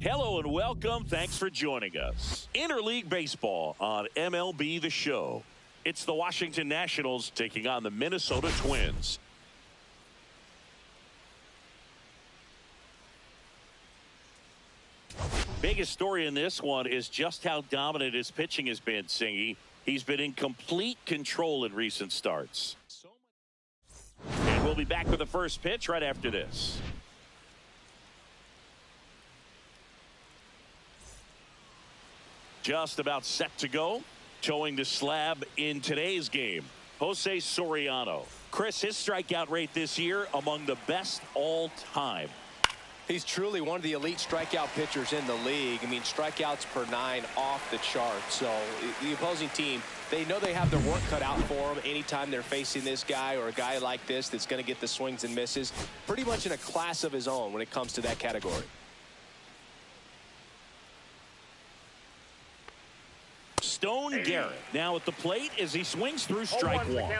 Hello and welcome. Thanks for joining us. Interleague Baseball on MLB The Show. It's the Washington Nationals taking on the Minnesota Twins. Biggest story in this one is just how dominant his pitching has been, Singy. He's been in complete control in recent starts. And we'll be back with the first pitch right after this. Just about set to go. Towing the slab in today's game, Jose Soriano. Chris, his strikeout rate this year among the best all time. He's truly one of the elite strikeout pitchers in the league. I mean, strikeouts per 9 off the chart. So the opposing team, they know they have their work cut out for them anytime they're facing this guy or a guy like this that's going to get the swings and misses. Pretty much in a class of his own when it comes to that category. Stone Garrett now at the plate as he swings through strike one.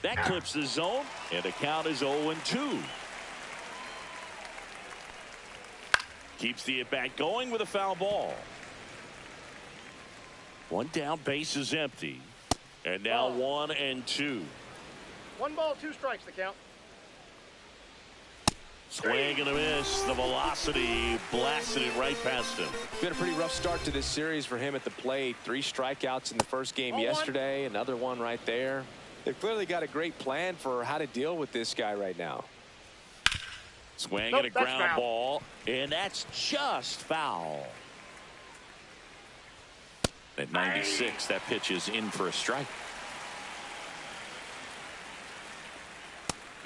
That clips the zone, and the count is 0-2. Keeps the at-bat going with a foul ball. One down, base is empty. And now 1-2. 1 ball, 2 strikes, the count. Swing and a miss. The velocity blasted it right past him. Been a pretty rough start to this series for him at the plate. 3 strikeouts in the first game yesterday. Another one right there. They've clearly got a great plan for how to deal with this guy right now. Swing and a ground ball. And that's just foul. At 96, that pitch is in for a strike.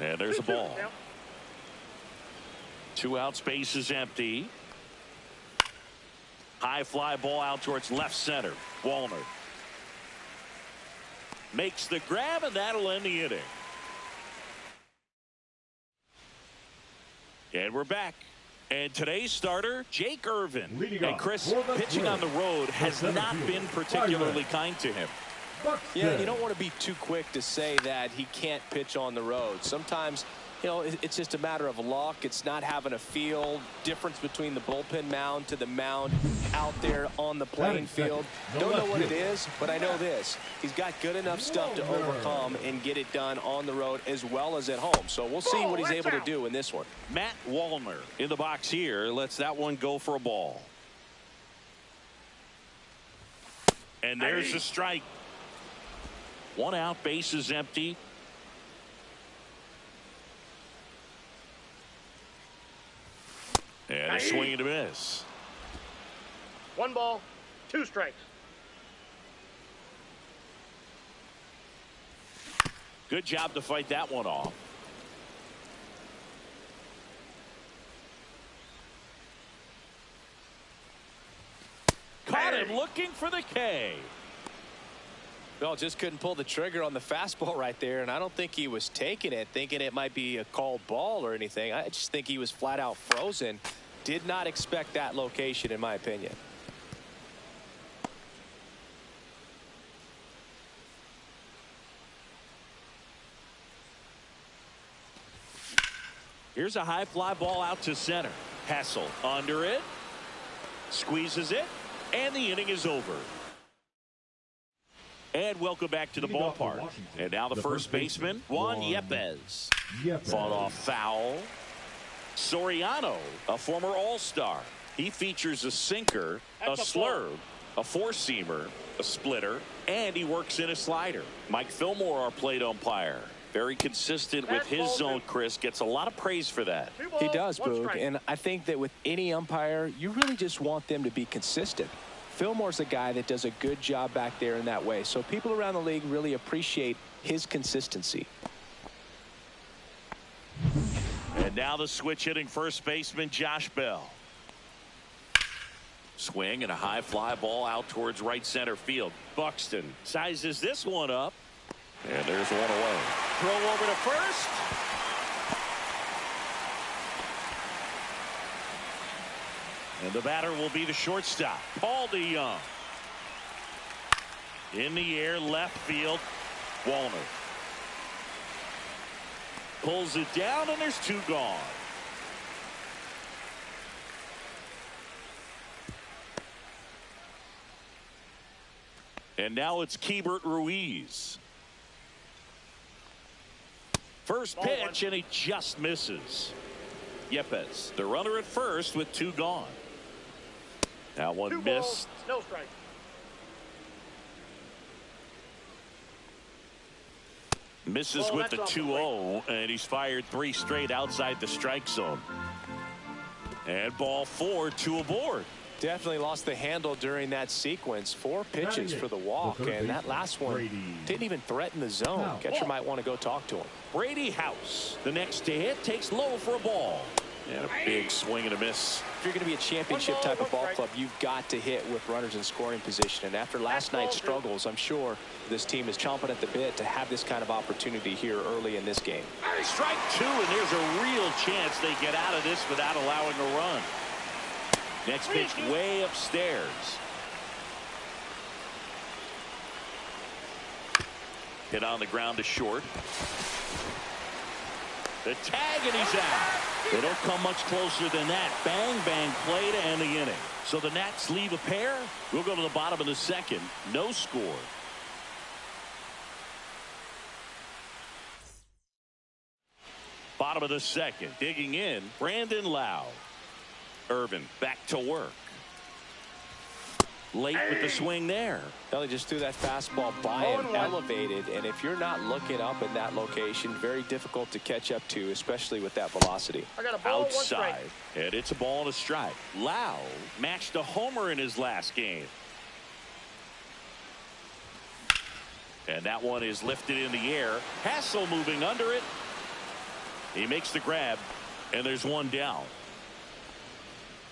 And there's a ball. 2 outs, base is empty. High fly ball out towards left center. Wallner makes the grab, and that'll end the inning. And we're back. And today's starter, Jake Irvin. And Chris, pitching on the road has not been particularly kind to him. Yeah, you don't want to be too quick to say that he can't pitch on the road. Sometimes, you know, it's just a matter of luck. It's not having a feel. Difference between the bullpen mound to the mound out there on the playing field. Don't know what it is, but I know this. He's got good enough stuff to overcome and get it done on the road as well as at home. So we'll see what he's able to do in this one. Matt Wallner in the box here. Lets that one go for a ball. And there's the strike. 1 out, base is empty. And a swing and a miss. 1 ball, 2 strikes. Good job to fight that one off. Caught him looking for the K. Well, just couldn't pull the trigger on the fastball right there, and I don't think he was taking it, thinking it might be a called ball or anything. I just think he was flat out frozen. Did not expect that location, in my opinion. Here's a high fly ball out to center. Hassel under it. Squeezes it. And the inning is over. And welcome back to the ballpark. And now the first baseman, Juan Yepez. Fought off foul. Soriano, a former All-Star. He features a sinker, a slurve, a four-seamer, a splitter, and he works in a slider. Mike Fillmore, our plate umpire. Very consistent with his zone, Chris. Gets a lot of praise for that. He does, Boog. And I think that with any umpire, you really just want them to be consistent. Fillmore's a guy that does a good job back there in that way. So people around the league really appreciate his consistency. And now the switch hitting first baseman, Josh Bell. Swing and a high fly ball out towards right center field. Buxton sizes this one up. And there's one away. Throw over to first. And the batter will be the shortstop, Paul DeYoung. In the air, left field, Wallner. Pulls it down, and there's 2 gone. And now it's Keibert Ruiz. First pitch, and he just misses. Yepes, the runner at first with 2 gone. Now one 2 missed. balls, no strike. Misses with the 2-0, and he's fired 3 straight outside the strike zone. And ball 4, 2 aboard. Definitely lost the handle during that sequence. 4 pitches for the walk, and that last one didn't even threaten the zone. Catcher might want to go talk to him. Brady House, the next to hit, takes low for a ball. And a big swing and a miss. If you're going to be a championship type of ball club, you've got to hit with runners in scoring position. And after last night's struggles, I'm sure this team is chomping at the bit to have this kind of opportunity here early in this game. Strike 2, and there's a real chance they get out of this without allowing a run. Next pitch way upstairs. Hit on the ground to short. The tag, and he's out. They don't come much closer than that. Bang, bang play to end the inning. So the Nats leave a pair. We'll go to the bottom of the second. No score. Bottom of the second. Digging in, Brandon Lau. Irvin back to work. Late with the swing there. Well, he just threw that fastball by him, elevated, and if you're not looking up in that location, very difficult to catch up to, especially with that velocity. I got a ball, outside, and it's a ball and a strike. Lau matched a homer in his last game. And that one is lifted in the air. Hassel moving under it. He makes the grab, and there's one down.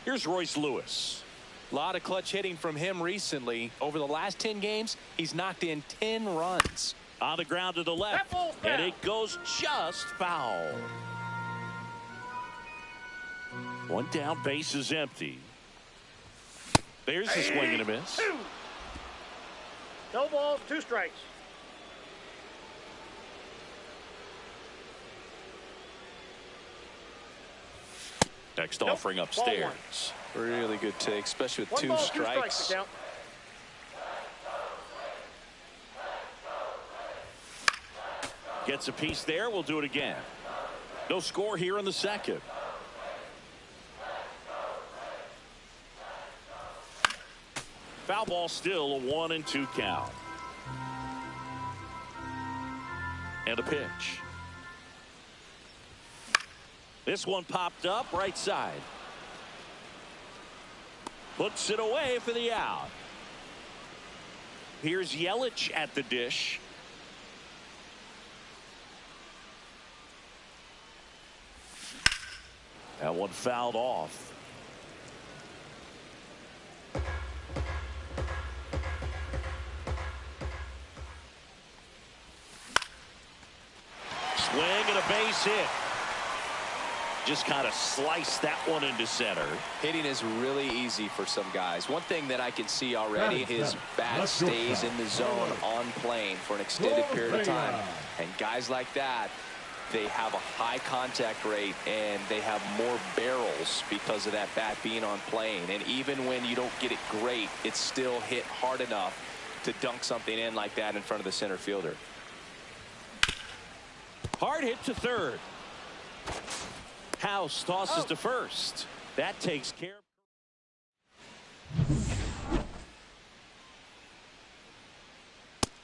Here's Royce Lewis. A lot of clutch hitting from him recently. Over the last 10 games, he's knocked in 10 runs. On the ground to the left, and it goes just foul. One down, base is empty. There's the swing and a miss. 2. No balls, 2 strikes. Next offering upstairs. Really good take, especially with 2 ball, strikes. 2 strikes Gets a piece there. We'll do it again. No score here in the second. Foul ball, still a 1-2 count. And a pitch. This one popped up right side. Puts it away for the out. Here's Yelich at the dish. That one fouled off. Swing and a base hit. Just kind of sliced that one into center. Hitting is really easy for some guys. One thing that I can see already, his bat stays in the zone on plane for an extended period of time. And guys like that, they have a high contact rate and they have more barrels because of that bat being on plane. And even when you don't get it great, it's still hit hard enough to dunk something in like that in front of the center fielder. Hard hit to third. House tosses to first. That takes care.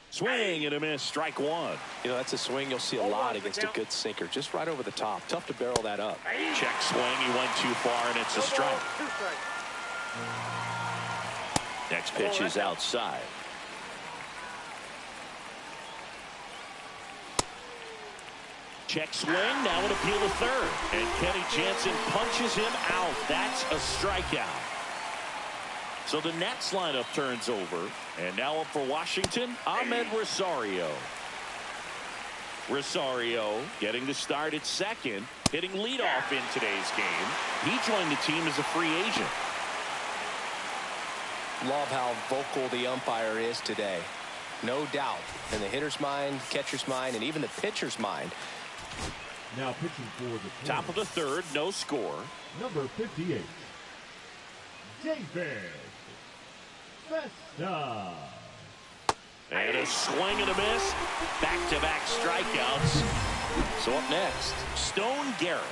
Swing and a miss. Strike 1. You know, that's a swing you'll see a lot against a good sinker. Just right over the top. Tough to barrel that up. Check swing. He went too far, and it's a strike. Next pitch is outside. Check swing. Now an appeal to third. And Kenny Jansen punches him out. That's a strikeout. So the Nats lineup turns over. And now up for Washington, Ahmed Rosario. Rosario getting the start at second, hitting leadoff in today's game. He joined the team as a free agent. Love how vocal the umpire is today. No doubt in the hitter's mind, catcher's mind, and even the pitcher's mind. Now pitching for the top of the third, no score. Number 58, David Festa. And a swing and a miss. Back-to-back strikeouts. So up next, Stone Garrett.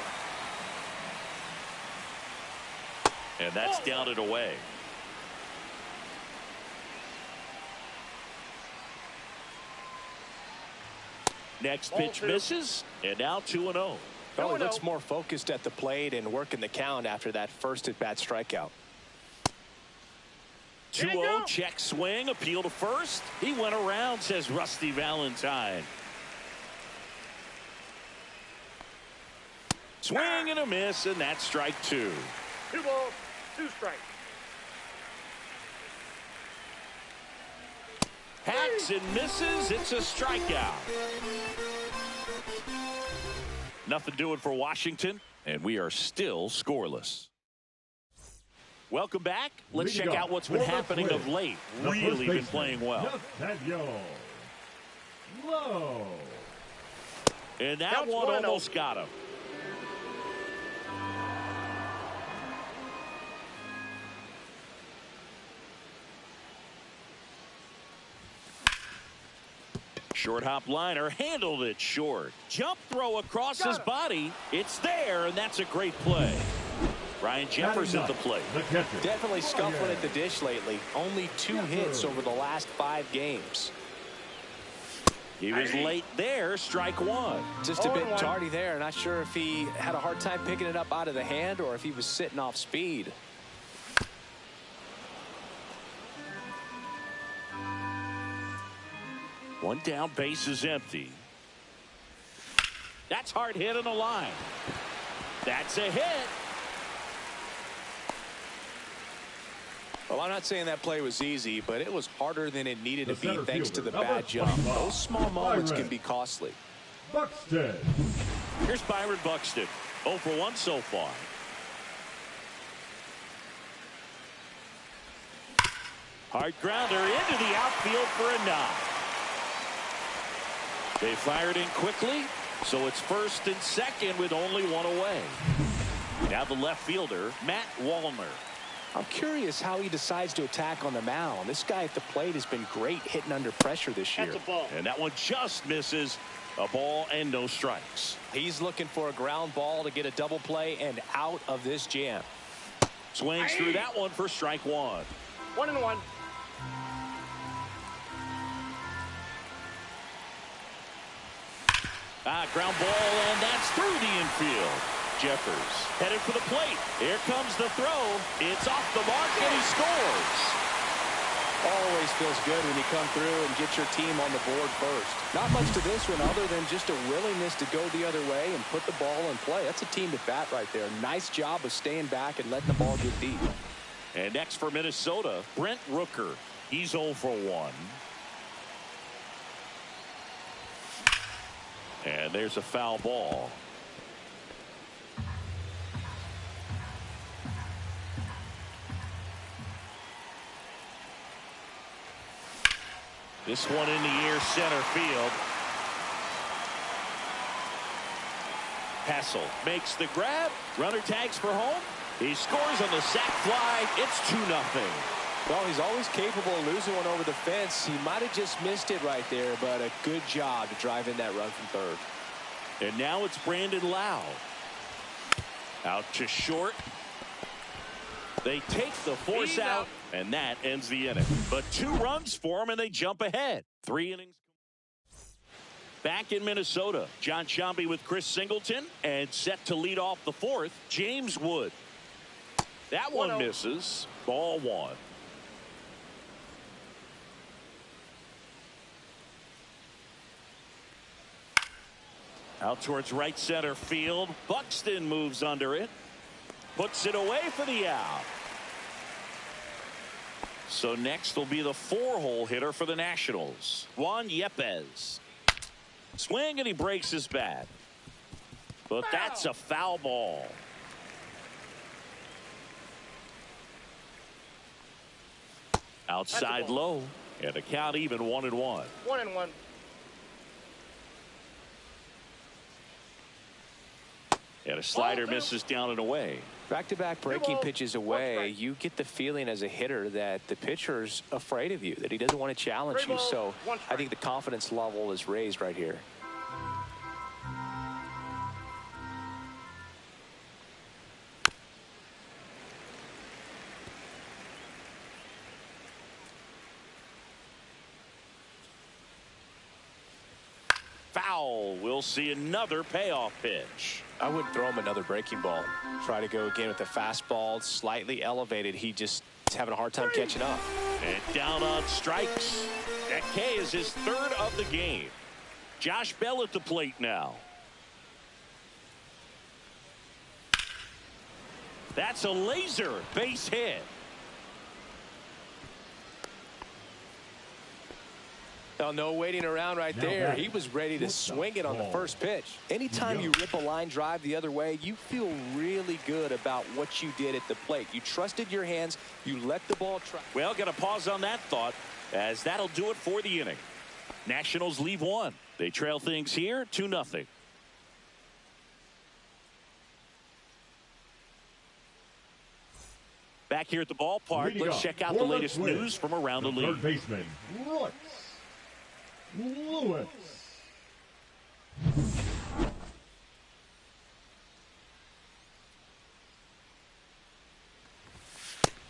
And that's down and away. Next pitch misses, and now 2-0. Well, he looks more focused at the plate and working the count after that first at-bat strikeout. 2-0, check swing, appeal to first. He went around, says Rusty Valentine. Swing and a miss, and that's strike 2. 2 balls, 2 strikes. Hacks and misses. It's a strikeout. Nothing doing for Washington, and we are still scoreless. Welcome back. Let's check out what's been happening of late. Really been playing well. And that one almost got him. Short hop liner, handled it short. Jump throw across his body. It's there, and that's a great play. Ryan Jeffers at the plate. Definitely scuffling at the dish lately. Only 2 hits over the last 5 games. He was late there, strike 1. Just a bit tardy there. Not sure if he had a hard time picking it up out of the hand or if he was sitting off speed. One down, base is empty. That's hard hit on the line. That's a hit. Well, I'm not saying that play was easy, but it was harder than it needed to be thanks to the bad jump. Those small moments can be costly. Buxton. Here's Byron Buxton. 0 for 1 so far. Hard grounder into the outfield for a knock. They fired in quickly, so it's first and second with only 1 away. Now the left fielder, Matt Wallner. I'm curious how he decides to attack on the mound. This guy at the plate has been great hitting under pressure this year. That's a ball. And that one just misses. A ball and no strikes. He's looking for a ground ball to get a double play and out of this jam. Swings through that one for strike 1. 1-1. Ground ball, and that's through the infield. Jeffers headed for the plate. Here comes the throw. It's off the mark, and he scores. Always feels good when you come through and get your team on the board first. Not much to this one other than just a willingness to go the other way and put the ball in play. That's a team at bat right there. Nice job of staying back and letting the ball get deep. And next for Minnesota, Brent Rooker. He's 0 for 1. And there's a foul ball. This one in the air, center field. Hassel makes the grab. Runner tags for home. He scores on the sac fly. It's 2-0. Well, he's always capable of losing one over the fence. He might have just missed it right there, but a good job to drive in that run from third. And now it's Brandon Lau. Out to short. They take the force out, and that ends the inning. But 2 runs for them, and they jump ahead. 3 innings. Back in Minnesota, John Sciambi with Chris Singleton, and set to lead off the 4th, James Wood. That one misses. Ball 1. Out towards right center field. Buxton moves under it. Puts it away for the out. So next will be the 4-hole hitter for the Nationals, Juan Yepez. Swing, and he breaks his bat. But that's a foul ball. Outside low, and the count even 1-1. 1-1. And a slider misses down and away. Back-to-back breaking pitches away, you get the feeling as a hitter that the pitcher's afraid of you, that he doesn't want to challenge you. So I think the confidence level is raised right here. Foul. We'll see another payoff pitch. I would throw him another breaking ball. Try to go again with the fastball, slightly elevated. He just is having a hard time catching up. And down on strikes. That K is his third of the game. Josh Bell at the plate now. That's a laser base hit. Oh, no waiting around right there. He was ready to swing it on the first pitch. Anytime you rip a line drive the other way, you feel really good about what you did at the plate. You trusted your hands. You let the ball try. Well, got to pause on that thought, as that'll do it for the inning. Nationals leave one. They trail things here 2-0. Back here at the ballpark, let's check out the latest news from around the league. Third baseman, Lewis.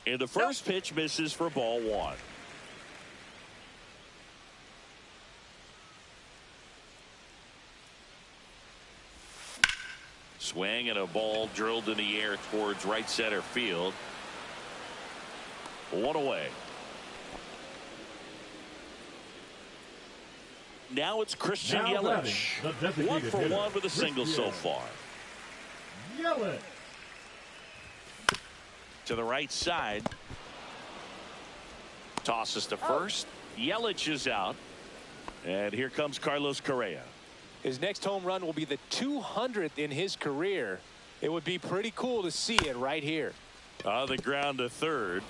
And the first pitch misses for ball one. Swing and a ball drilled in the air towards right center field. One away. Now it's Christian Yelich. 1 for 1 with a single so far. Yelich. To the right side. Tosses to first. Yelich is out. And here comes Carlos Correa. His next home run will be the 200th in his career. It would be pretty cool to see it right here. On the ground to third.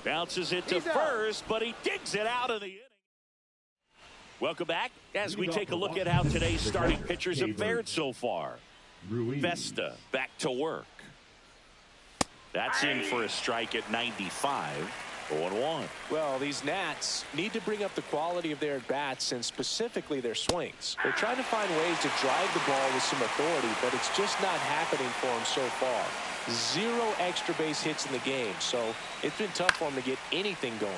Bounces it to first, but he digs it out of the inning. Welcome back as we take a look at how today's starting pitchers have fared so far. Vesta back to work. That's in for a strike at 95. 0-1. Well, these Nats need to bring up the quality of their at-bats and specifically their swings. They're trying to find ways to drive the ball with some authority, but it's just not happening for them so far. 0 extra base hits in the game, so it's been tough for them to get anything going.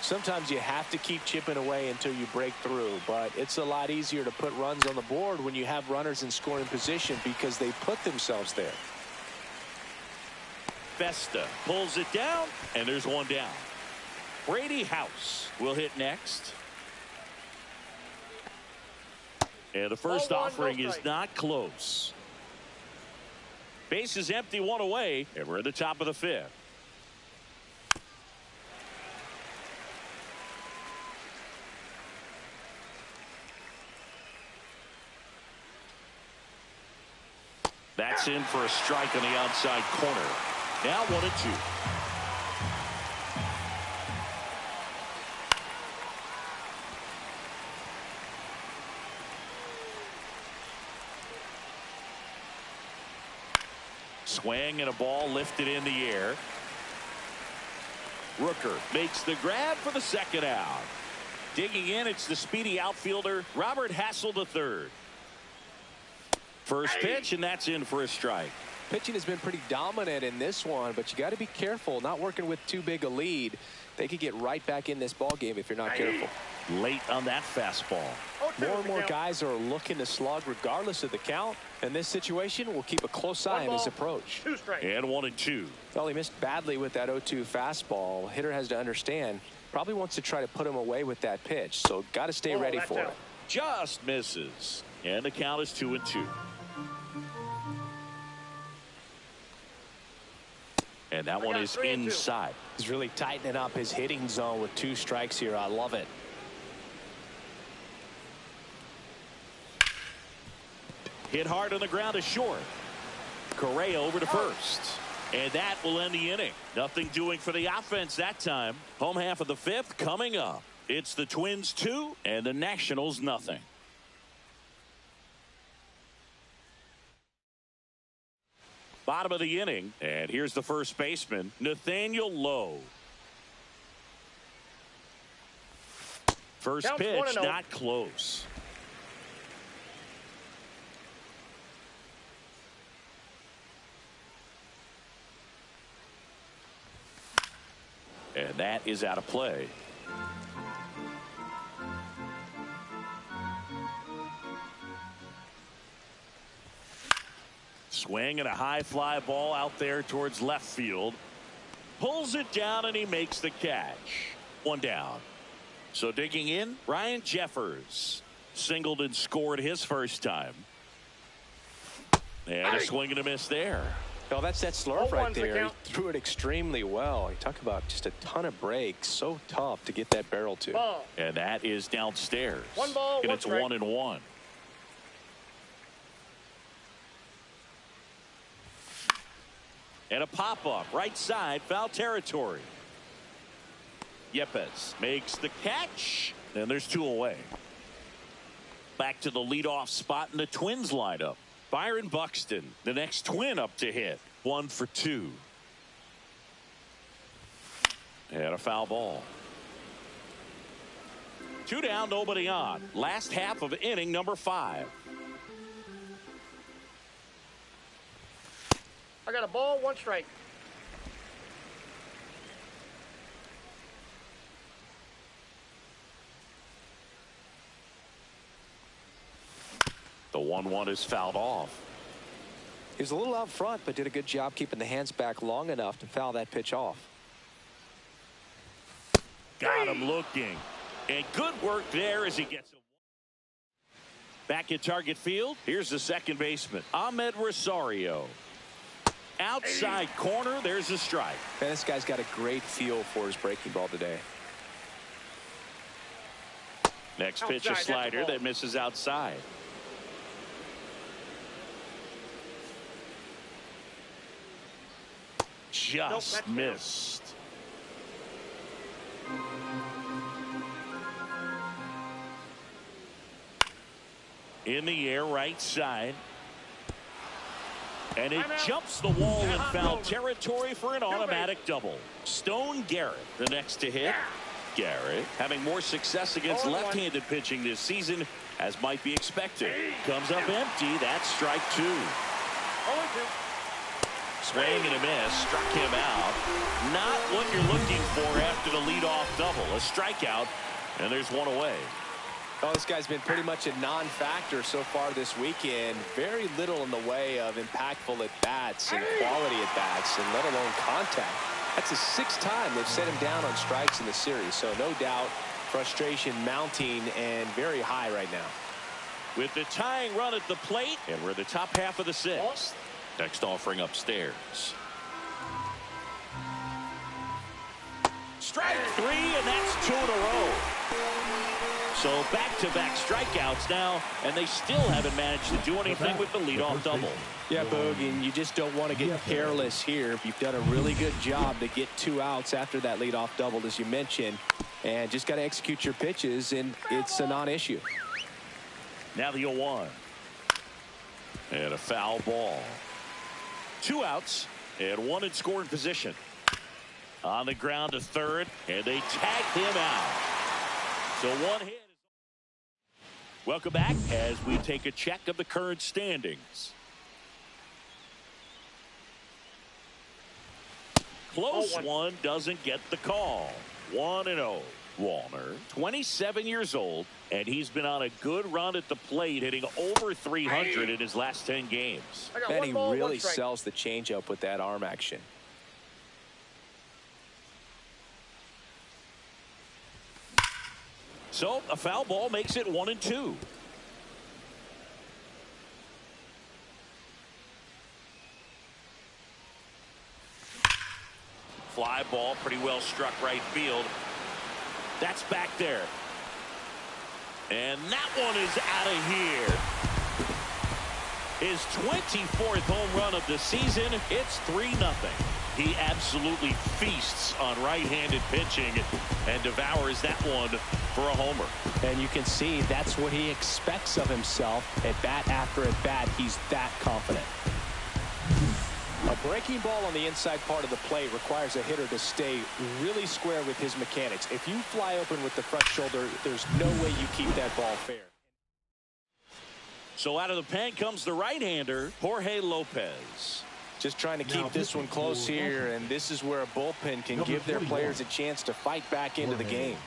Sometimes you have to keep chipping away until you break through, but it's a lot easier to put runs on the board when you have runners in scoring position because they put themselves there. Vesta pulls it down, and there's one down. Brady House will hit next. And the first offering is not close. Base is empty, 1 away, and we're at the top of the 5th. That's in for a strike on the outside corner. Now 1-2. Swing and a ball lifted in the air. Rooker makes the grab for the second out. Digging in, it's the speedy outfielder Robert Hassel III. First pitch, and that's in for a strike. Pitching has been pretty dominant in this one, but you got to be careful, not working with too big a lead. They could get right back in this ball game if you're not careful. Late on that fastball. More and more guys are looking to slug regardless of the count. In this situation, we'll keep a close eye on his approach. 2 strikes. And 1-2. Well, he missed badly with that 0-2 fastball. Hitter has to understand, probably wants to try to put him away with that pitch, so got to stay ready for it. Just misses. And the count is 2-2. And that one is inside. He's really tightening up his hitting zone with 2 strikes here. I love it. Hit hard on the ground to short. Correa over to first. And that will end the inning. Nothing doing for the offense that time. Home half of the 5th coming up. It's the Twins 2 and the Nationals nothing. Bottom of the inning, and here's the first baseman, Nathaniel Lowe. First pitch, not close. And that is out of play. Swing and a high fly ball out there towards left field. Pulls it down and he makes the catch. One down. So digging in, Ryan Jeffers. Singled and scored his first time. And a swing and a miss there. Well, that's that slurve right there. He threw it extremely well. You talk about just a ton of breaks. So tough to get that barrel to. Ball. And that is downstairs. One ball, and one it's strike. 1-1. And a pop-up, right side, foul territory. Yepes makes the catch, and there's 2 away. Back to the leadoff spot in the Twins lineup. Byron Buxton, the next Twin up to hit. 1 for 2. And a foul ball. 2 down, nobody on. Last half of inning number 5. I got a ball, 1 strike. The 1-1 is fouled off. He was a little out front, but did a good job keeping the hands back long enough to foul that pitch off. Got him looking. And good work there as he gets him. Back at target field, here's the second baseman, Ahmed Rosario. Outside corner, there's a strike. Man, this guy's got a great feel for his breaking ball today. Next pitch, a slider that misses outside. Just missed. In the air, right side. And it jumps the wall in foul territory for an automatic double. Stone Garrett, the next to hit. Garrett having more success against left-handed pitching this season, as might be expected. Comes up empty. That's strike 2. Swing and a miss. Struck him out. Not what you're looking for after the leadoff double. A strikeout, and there's 1 away. Oh, this guy's been pretty much a non-factor so far this weekend. Very little in the way of impactful at-bats and quality at-bats, and let alone contact. That's the 6th time they've set him down on strikes in the series. So no doubt frustration mounting and very high right now. With the tying run at the plate, and we're the top half of the 6th. Next offering upstairs. Strike 3, and that's 2 in a row. So back-to-back strikeouts now, and they still haven't managed to do anything with the leadoff double. Yeah, Boog, and you just don't want to get careless here. You've done a really good job to get 2 outs after that leadoff double, as you mentioned, and just got to execute your pitches, and it's a non-issue. Now the 0-1. And a foul ball. 2 outs, and 1 in scoring position. On the ground to third, and they tag him out. So 1 hit. Welcome back as we take a check of the current standings. Close one doesn't get the call. 1-0. Wallner, 27 years old, and he's been on a good run at the plate, hitting over 300 in his last 10 games. And he really sells the changeup with that arm action. So a foul ball makes it 1-2. Fly ball, pretty well struck right field. That's back there. And that one is out of here. His 24th home run of the season. It's 3-0. He absolutely feasts on right-handed pitching and devours that one for a homer. And you can see that's what he expects of himself at bat after at bat. He's that confident. A breaking ball on the inside part of the plate requires a hitter to stay really square with his mechanics. If you fly open with the front shoulder, there's no way you keep that ball fair. So out of the pen comes the right-hander, Jorge Lopez. Just trying to keep this one close here, and this is where a bullpen can give their players a chance to fight back into the game.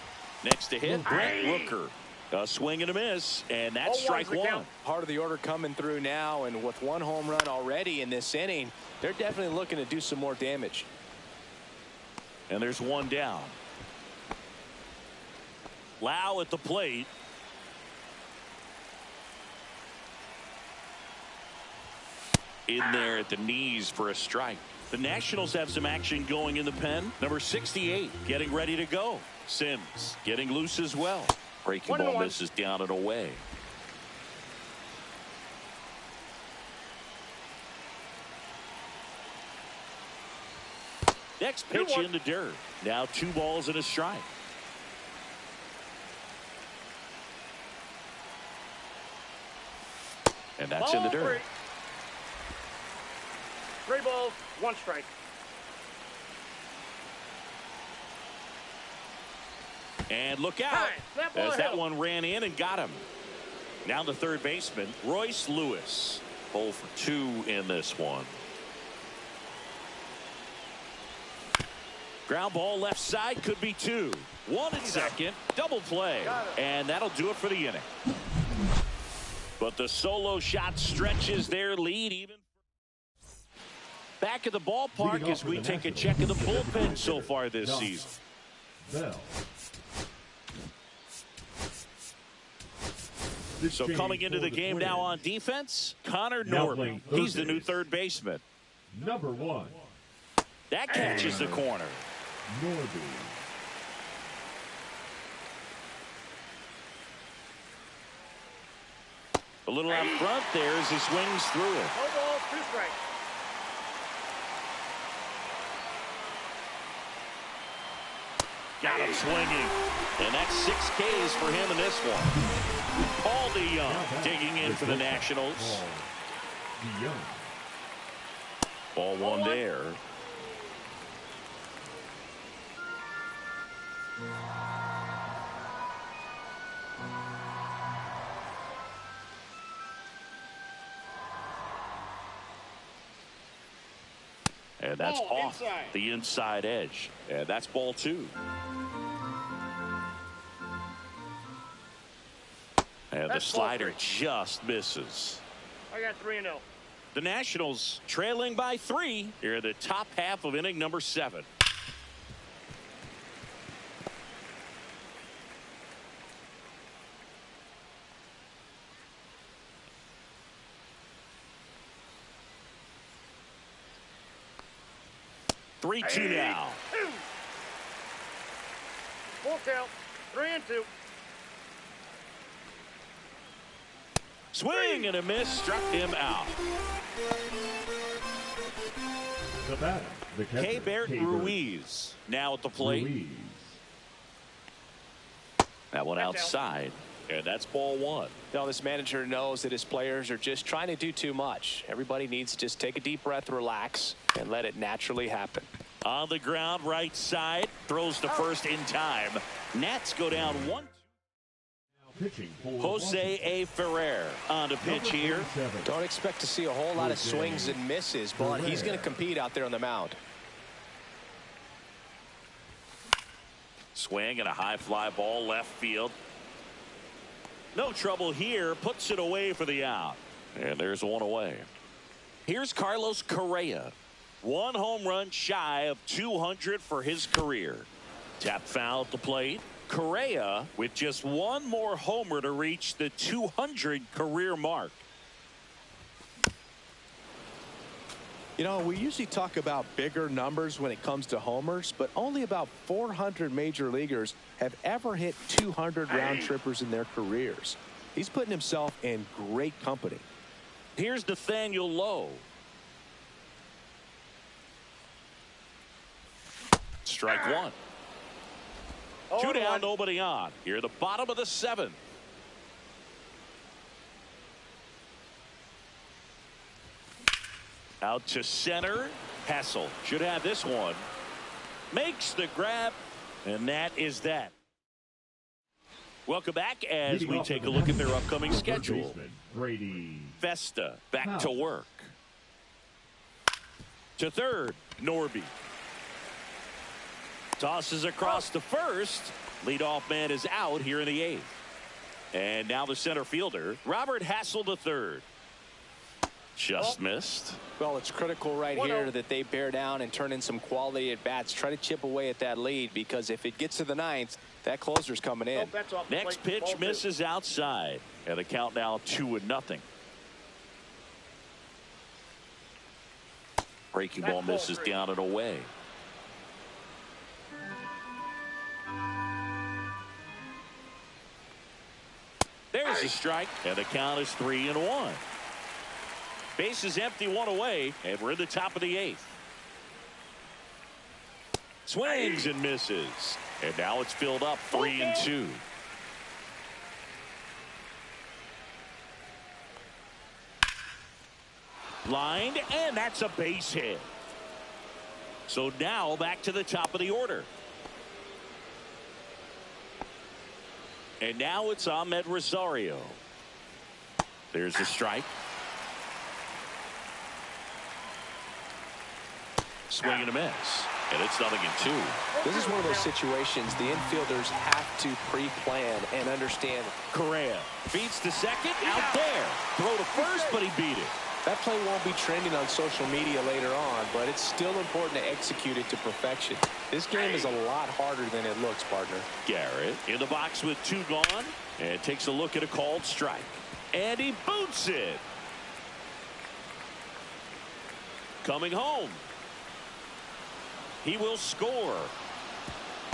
Next to hit, Brent Rooker. A swing and a miss, and that's strike one. Part of the order coming through now, and with one home run already in this inning, they're definitely looking to do some more damage. And there's one down. Lau at the plate. In there at the knees for a strike. The Nationals have some action going in the pen. Number 68 getting ready to go. Sims getting loose as well. Breaking ball misses down and away. Next pitch in the dirt. Now 2 balls and a strike. And that's in the dirt. 3 balls, 1 strike. And look out as that one ran in and got him. Now the third baseman, Royce Lewis. 0 for 2 in this one. Ground ball left side, could be 2. 1 at second, double play. And that'll do it for the inning. But the solo shot stretches their lead even. Back at the ballpark as we take a check of the bullpen so far this season. So coming into the game now on defense, Connor Norby. He's the new third baseman. Number 1. That catches the corner. Norby. A little out front there as he swings through it. 4 balls, 2 strikes. Got him swinging. And that's 6 Ks for him in this one. Paul DeYoung digging in for the Nationals. Ball 1 there. And that's off the inside edge. And that's ball 2. And the slider just misses. I got 3-0. The Nationals trailing by 3 here in the top half of inning number 7. Three, 2 now. 4 count. 3-2. Swing and a miss, struck him out. The batter, the catcher, Keibert Ruiz now at the plate. That one outside, and that's ball 1. Now this manager knows that his players are just trying to do too much. Everybody needs to just take a deep breath, relax, and let it naturally happen. On the ground, right side, throws to first in time. Nats go down 1. Jose A. Ferrer on the pitch here. Don't expect to see a whole lot of swings and misses, but he's going to compete out there on the mound. Swing and a high fly ball left field. No trouble here, puts it away for the out. And there's 1 away. Here's Carlos Correa. 1 home run shy of 200 for his career. Tap foul at the plate. Correa with just 1 more homer to reach the 200 career mark. You know, we usually talk about bigger numbers when it comes to homers, but only about 400 major leaguers have ever hit 200 round trippers in their careers. He's putting himself in great company. Here's Nathaniel Lowe. Strike 1. 2 down, nobody on. Here, the bottom of the 7th. Out to center. Hessel should have this one. Makes the grab, and that is that. Welcome back as we take a look at their upcoming schedule. Vesta back to work. To third, Norby. Tosses across to first. Leadoff man is out here in the 8th. And now the center fielder, Robert Hassel III. Just missed. Well, it's critical right here that they bear down and turn in some quality at bats. Try to chip away at that lead, because if it gets to the 9th, that closer's coming in. Next pitch misses outside. And the count now 2-0. Breaking ball misses down and away. There's a strike, and the count is 3-1. Base is empty, 1 away, and we're in the top of the 8th. Swings and misses, and now it's filled up 3-2. Lined, and that's a base hit. So now back to the top of the order. And now it's Ahmed Rosario. There's a strike. Swing and a miss. And it's 0-2. This is one of those situations the infielders have to pre-plan and understand. Correa feeds to second, out there. Throw to first, but he beat it. That play won't be trending on social media later on, but it's still important to execute it to perfection. This game is a lot harder than it looks, partner. Garrett in the box with 2 gone, and takes a look at a called strike. And he boots it. Coming home. He will score.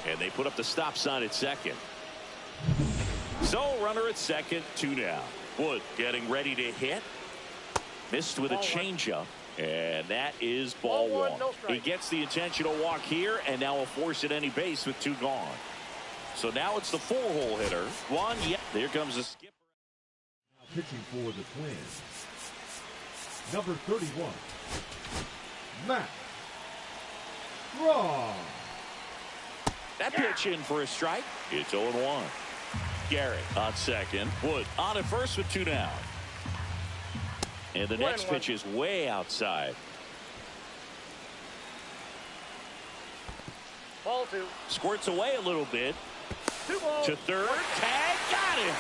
And they put up the stop sign at second. So runner at second, 2 now. Wood getting ready to hit. Missed with a changeup, and that is ball 1. He gets the intentional walk here, and now will force at any base with 2 gone. So now it's the 4-hole hitter. 1, yep. There comes the skipper. Now pitching for the Twins, number 31, Matt Raw. That pitch in for a strike. It's 0-1. Garrett on second. Wood on at first with 2 down. And the next pitch is way outside. Ball 2. Squirts away a little bit. 2 balls. To third. Tag. Got him.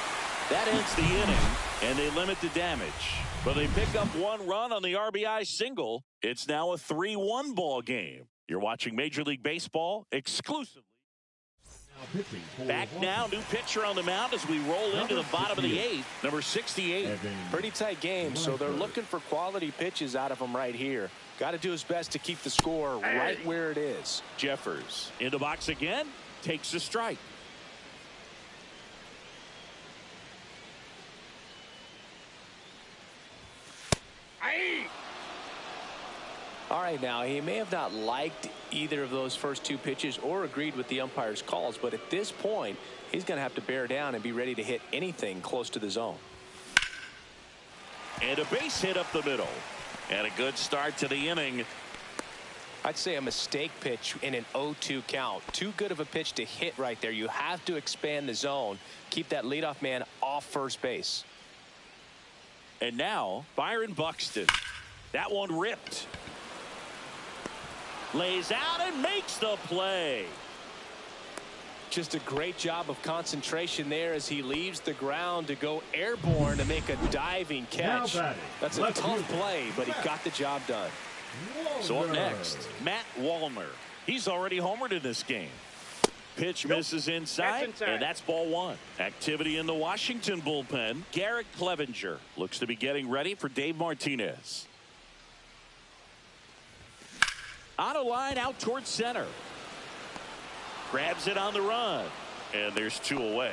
That ends the inning, and they limit the damage. But they pick up 1 run on the RBI single. It's now a 3-1 ball game. You're watching Major League Baseball exclusively. Back now, new pitcher on the mound as we roll into the bottom of the 8th. Number 68. Pretty tight game, so they're looking for quality pitches out of him right here. Got to do his best to keep the score right where it is. Jeffers in the box again. Takes a strike. All right, now, he may have not liked either of those first 2 pitches or agreed with the umpire's calls, but at this point, he's going to have to bear down and be ready to hit anything close to the zone. And a base hit up the middle. And a good start to the inning. I'd say a mistake pitch in an 0-2 count. Too good of a pitch to hit right there. You have to expand the zone. Keep that leadoff man off first base. And now, Byron Buxton. That one ripped. Lays out and makes the play. Just a great job of concentration there as he leaves the ground to go airborne to make a diving catch. That's a tough play, but he got the job done. So up next, Matt Wallner. He's already homered in this game. Pitch misses inside, and that's ball 1. Activity in the Washington bullpen. Garrett Clevenger looks to be getting ready for Dave Martinez. On a line out towards center. Grabs it on the run. And there's 2 away.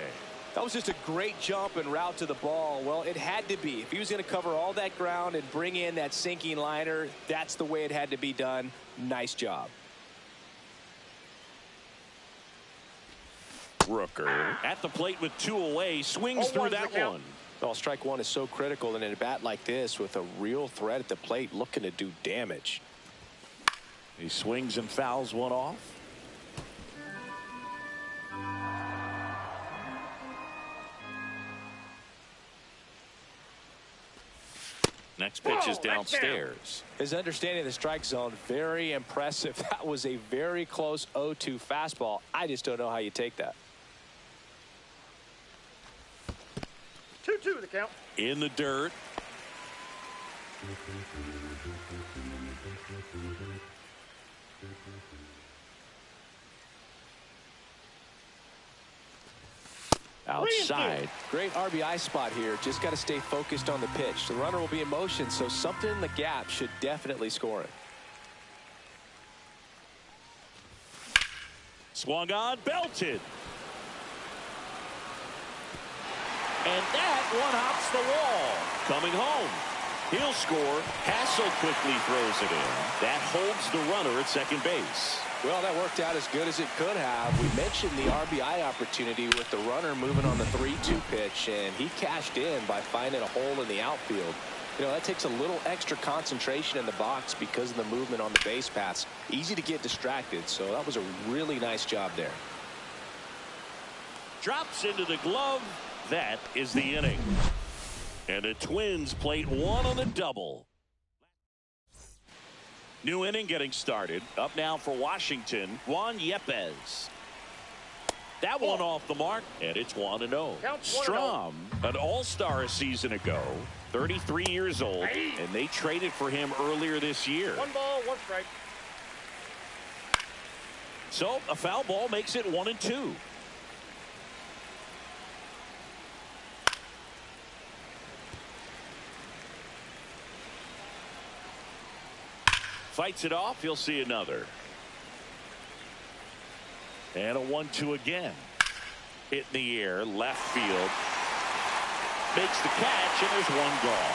That was just a great jump and route to the ball. Well, it had to be. If he was going to cover all that ground and bring in that sinking liner, that's the way it had to be done. Nice job. Rooker at the plate with 2 away. Swings through that one. Well, strike one is so critical in a bat like this with a real threat at the plate looking to do damage. He swings and fouls one off. Next pitch is downstairs. His understanding of the strike zone, very impressive. That was a very close 0-2 fastball. I just don't know how you take that. 2-2 the count. In the dirt. Outside. Great RBI spot here. Just got to stay focused on the pitch. The runner will be in motion, so something in the gap should definitely score it. Swung on, belted. And that one hops the wall. Coming home. He'll score. Hassel quickly throws it in. That holds the runner at second base. Well, that worked out as good as it could have. We mentioned the RBI opportunity with the runner moving on the 3-2 pitch, and he cashed in by finding a hole in the outfield. You know, that takes a little extra concentration in the box because of the movement on the base paths. Easy to get distracted, so that was a really nice job there. Drops into the glove. That is the inning. And the Twins plate one on the double. New inning getting started. Up now for Washington, Juan Yepez. That one off the mark, and it's 1-0. Strom, an all-star a season ago, 33 years old, and they traded for him earlier this year. 1 ball, 1 strike. So a foul ball makes it 1-2. Fights it off. He'll see another. And a 1-2 again. Hit in the air, left field. Makes the catch, and there's one gone.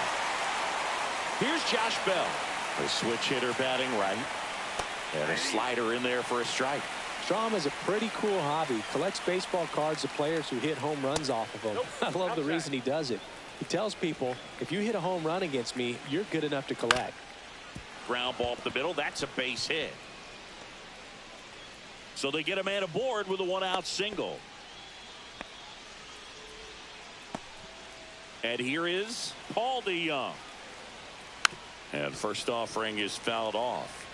Here's Josh Bell. A switch hitter batting right. And a slider in there for a strike. Strom has a pretty cool hobby. Collects baseball cards of players who hit home runs off of them. I love the reason he does it. He tells people, if you hit a home run against me, you're good enough to collect. Ground ball up the middle. That's a base hit. So they get a man aboard with a 1-out single. And here is Paul DeYoung. And first offering is fouled off.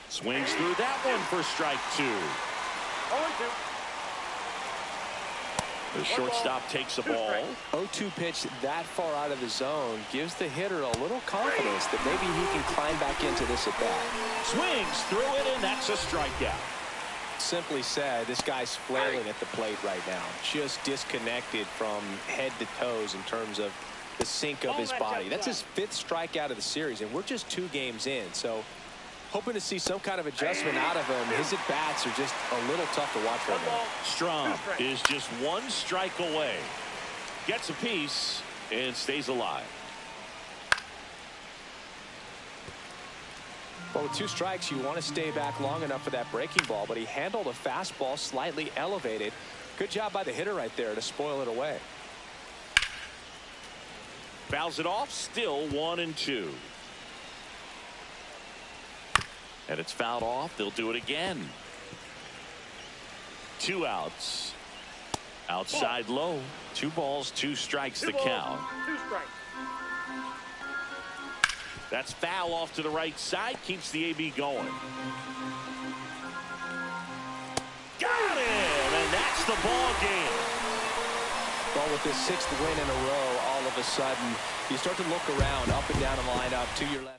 Swings through that one for strike 2. 0-2. The shortstop takes a ball. 0-2 pitch that far out of the zone gives the hitter a little confidence that maybe he can climb back into this at bat. Swings through it, and that's a strikeout. Simply said, this guy's flailing at the plate right now. Just disconnected from head to toes in terms of the sink of his body. That's his 5th strikeout of the series, and we're just 2 games in. So hoping to see some kind of adjustment out of him. His at-bats are just a little tough to watch right now. Strom is just 1 strike away. Gets a piece and stays alive. Well, with 2 strikes, you want to stay back long enough for that breaking ball, but he handled a fastball slightly elevated. Good job by the hitter right there to spoil it away. Fouls it off, still 1-2. And it's fouled off. They'll do it again. 2 outs. Outside low. 2 balls, 2 strikes the count. 2 strikes. That's foul off to the right side. Keeps the AB going. Got it! And that's the ball game. Well, with this 6th win in a row, all of a sudden, you start to look around, up and down the lineup, to your left.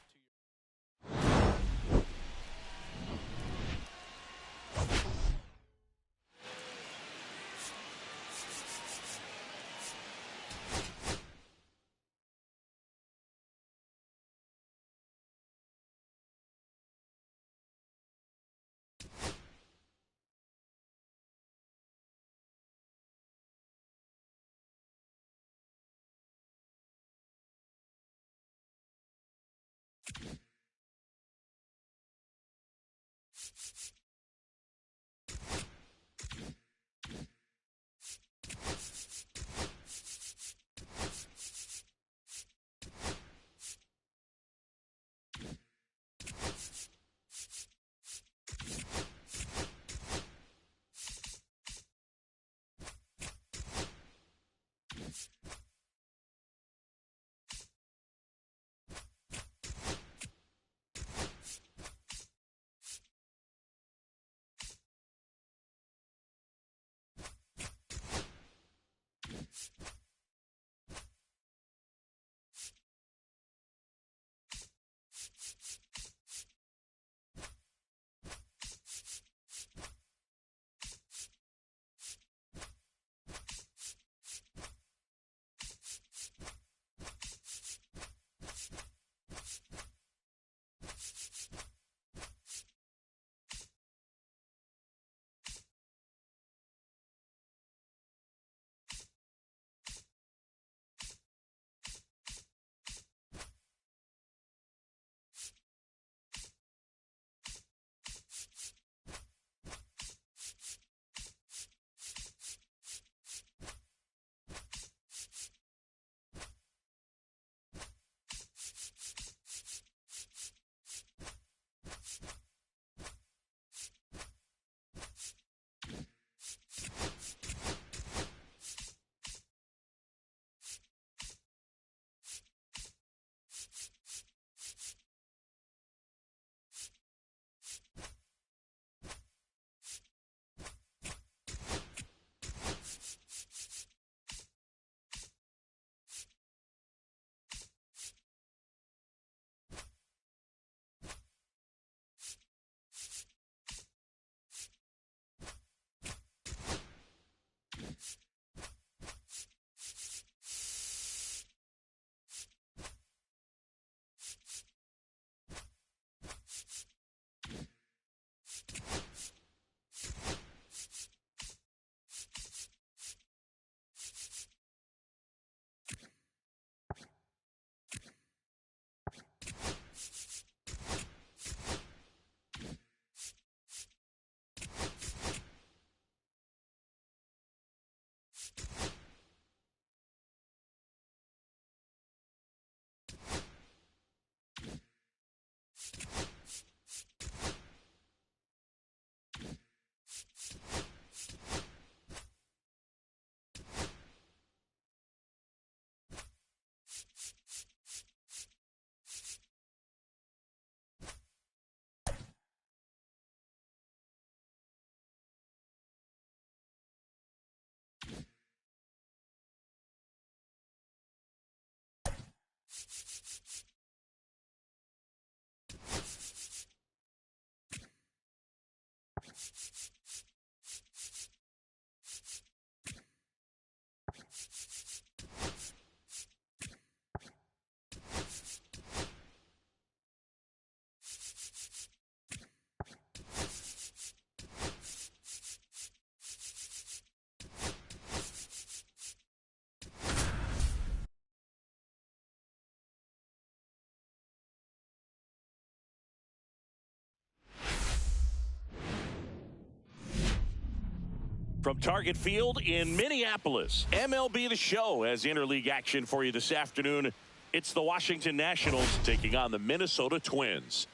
From Target Field in Minneapolis, MLB The Show has interleague action for you this afternoon. It's the Washington Nationals taking on the Minnesota Twins.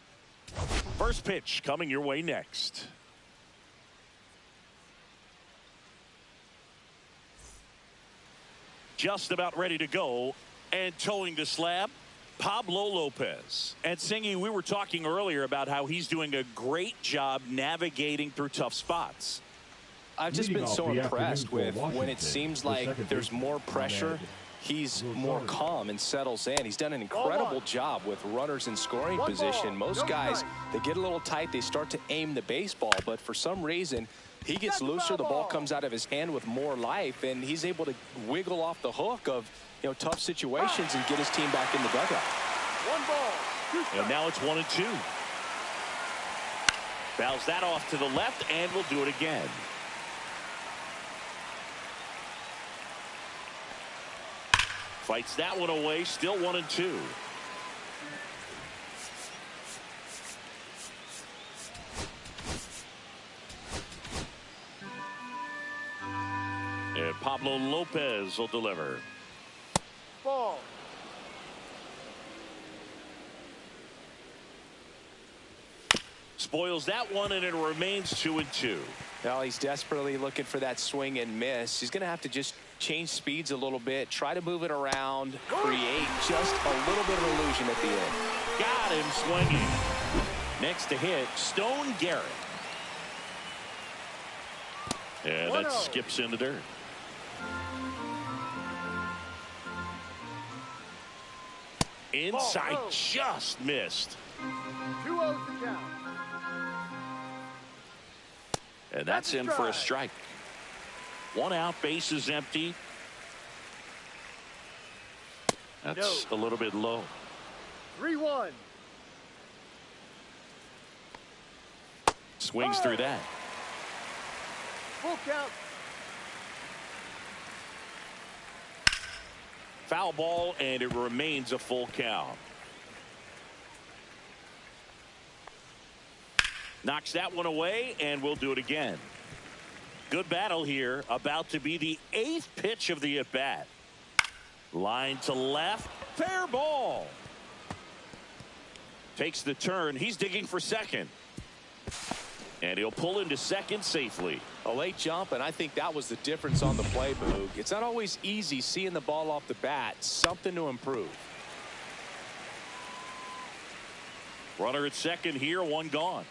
First pitch coming your way next. Just about ready to go and towing the slab, Pablo Lopez. And Singy, we were talking earlier about how he's doing a great job navigating through tough spots. I've just been so impressed with when it seems like there's more pressure, he's more calm and settles in. He's done an incredible job with runners in scoring position. Most guys, they get a little tight, they start to aim the baseball, but for some reason, he gets looser, the ball comes out of his hand with more life, and he's able to wiggle off the hook of, you know, tough situations and get his team back in the dugout. 1 ball. And now it's 1-2. Fouls that off to the left, and we'll do it again. Fights that one away, still 1-2. And Pablo Lopez will deliver. Ball. Spoils that one, and it remains 2-2. Now he's desperately looking for that swing and miss. He's going to have to just change speeds a little bit, try to move it around, create just a little bit of illusion at the end. Got him swinging. Next to hit, Stone Garrett. And that skips in the dirt. Inside, just missed. 2-0 the count. And that's in for a strike. 1 out, base is empty. That's a little bit low. 3-1. Swings through that. Full count. Foul ball, and it remains a full count. Knocks that one away, and we'll do it again. Good battle here. About to be the 8th pitch of the at-bat. Line to left. Fair ball. Takes the turn. He's digging for second. And he'll pull into second safely. A late jump, and I think that was the difference on the play, Boog. It's not always easy seeing the ball off the bat. Something to improve. Runner at second here, 1 gone.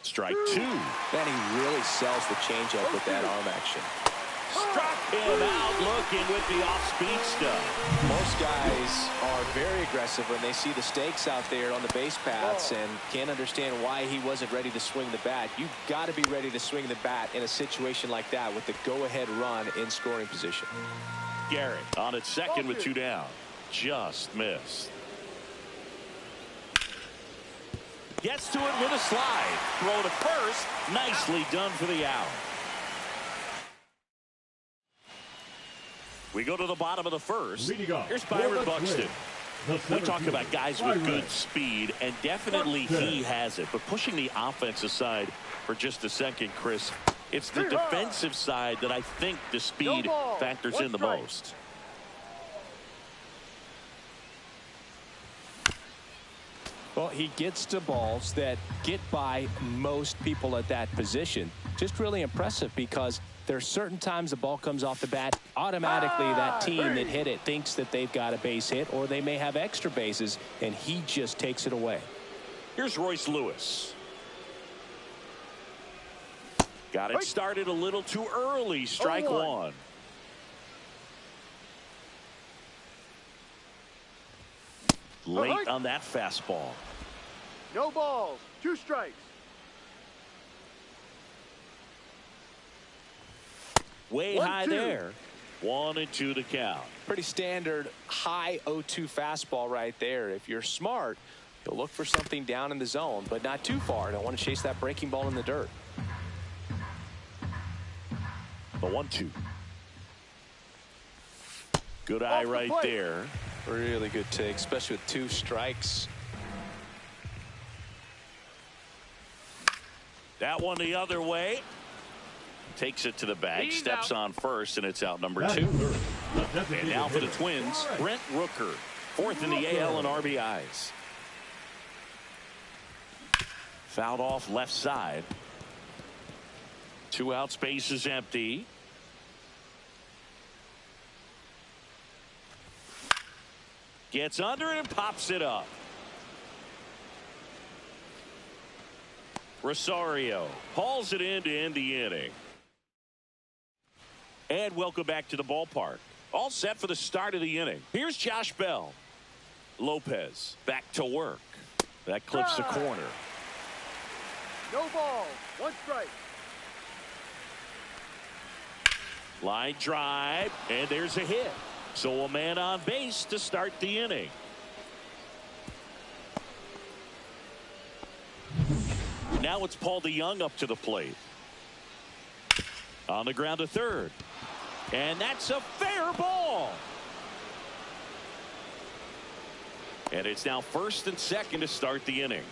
Strike 2. Man, he really sells the changeup with that arm action. Struck him out looking with the off-speed stuff. Most guys are very aggressive when they see the stakes out there on the base paths and can't understand why he wasn't ready to swing the bat. You've got to be ready to swing the bat in a situation like that with the go-ahead run in scoring position. Garrett on at second with 2 down. Just missed. Gets to it with a slide. Throw to first. Nicely done for the out. We go to the bottom of the first. Here's Byron Buxton. We talk about guys with good speed, and definitely he has it. But pushing the offense aside for just a second, Chris, it's the defensive side that I think the speed factors in the most. Well, he gets to balls that get by most people at that position. Just really impressive because there's certain times the ball comes off the bat, automatically that team that hit it thinks that they've got a base hit, or they may have extra bases, and he just takes it away. Here's Royce Lewis. Got it started a little too early. Strike 1. Late on that fastball. No balls. 2 strikes. Way high there. 1-2 to count. Pretty standard high 0-2 fastball right there. If you're smart, you'll look for something down in the zone, but not too far. Don't want to chase that breaking ball in the dirt. The 1-2. Good eye right there. Really good take, especially with 2 strikes. That one the other way. Takes it to the bag, steps on first, and it's out number 2. And now for the Twins, Brent Rooker, 4th in the AL in RBIs. Fouled off left side. 2 out, space is empty. Gets under it and pops it up. Rosario hauls it in to end the inning. And welcome back to the ballpark. All set for the start of the inning. Here's Josh Bell. Lopez back to work. That clips the corner. No ball. 1 strike. Line drive, and there's a hit. So a man on base to start the inning. Now it's Paul DeYoung up to the plate. On the ground to third. And that's a fair ball. And it's now 1st and 2nd to start the inning.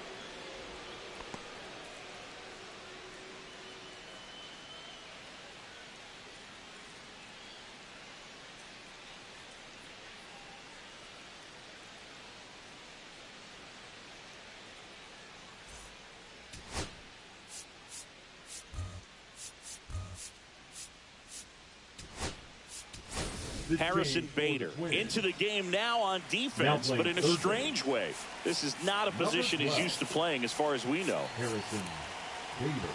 Harrison Bader into the game now on defense, but in a strange way. This is not a position he's used to playing as far as we know. Harrison Bader.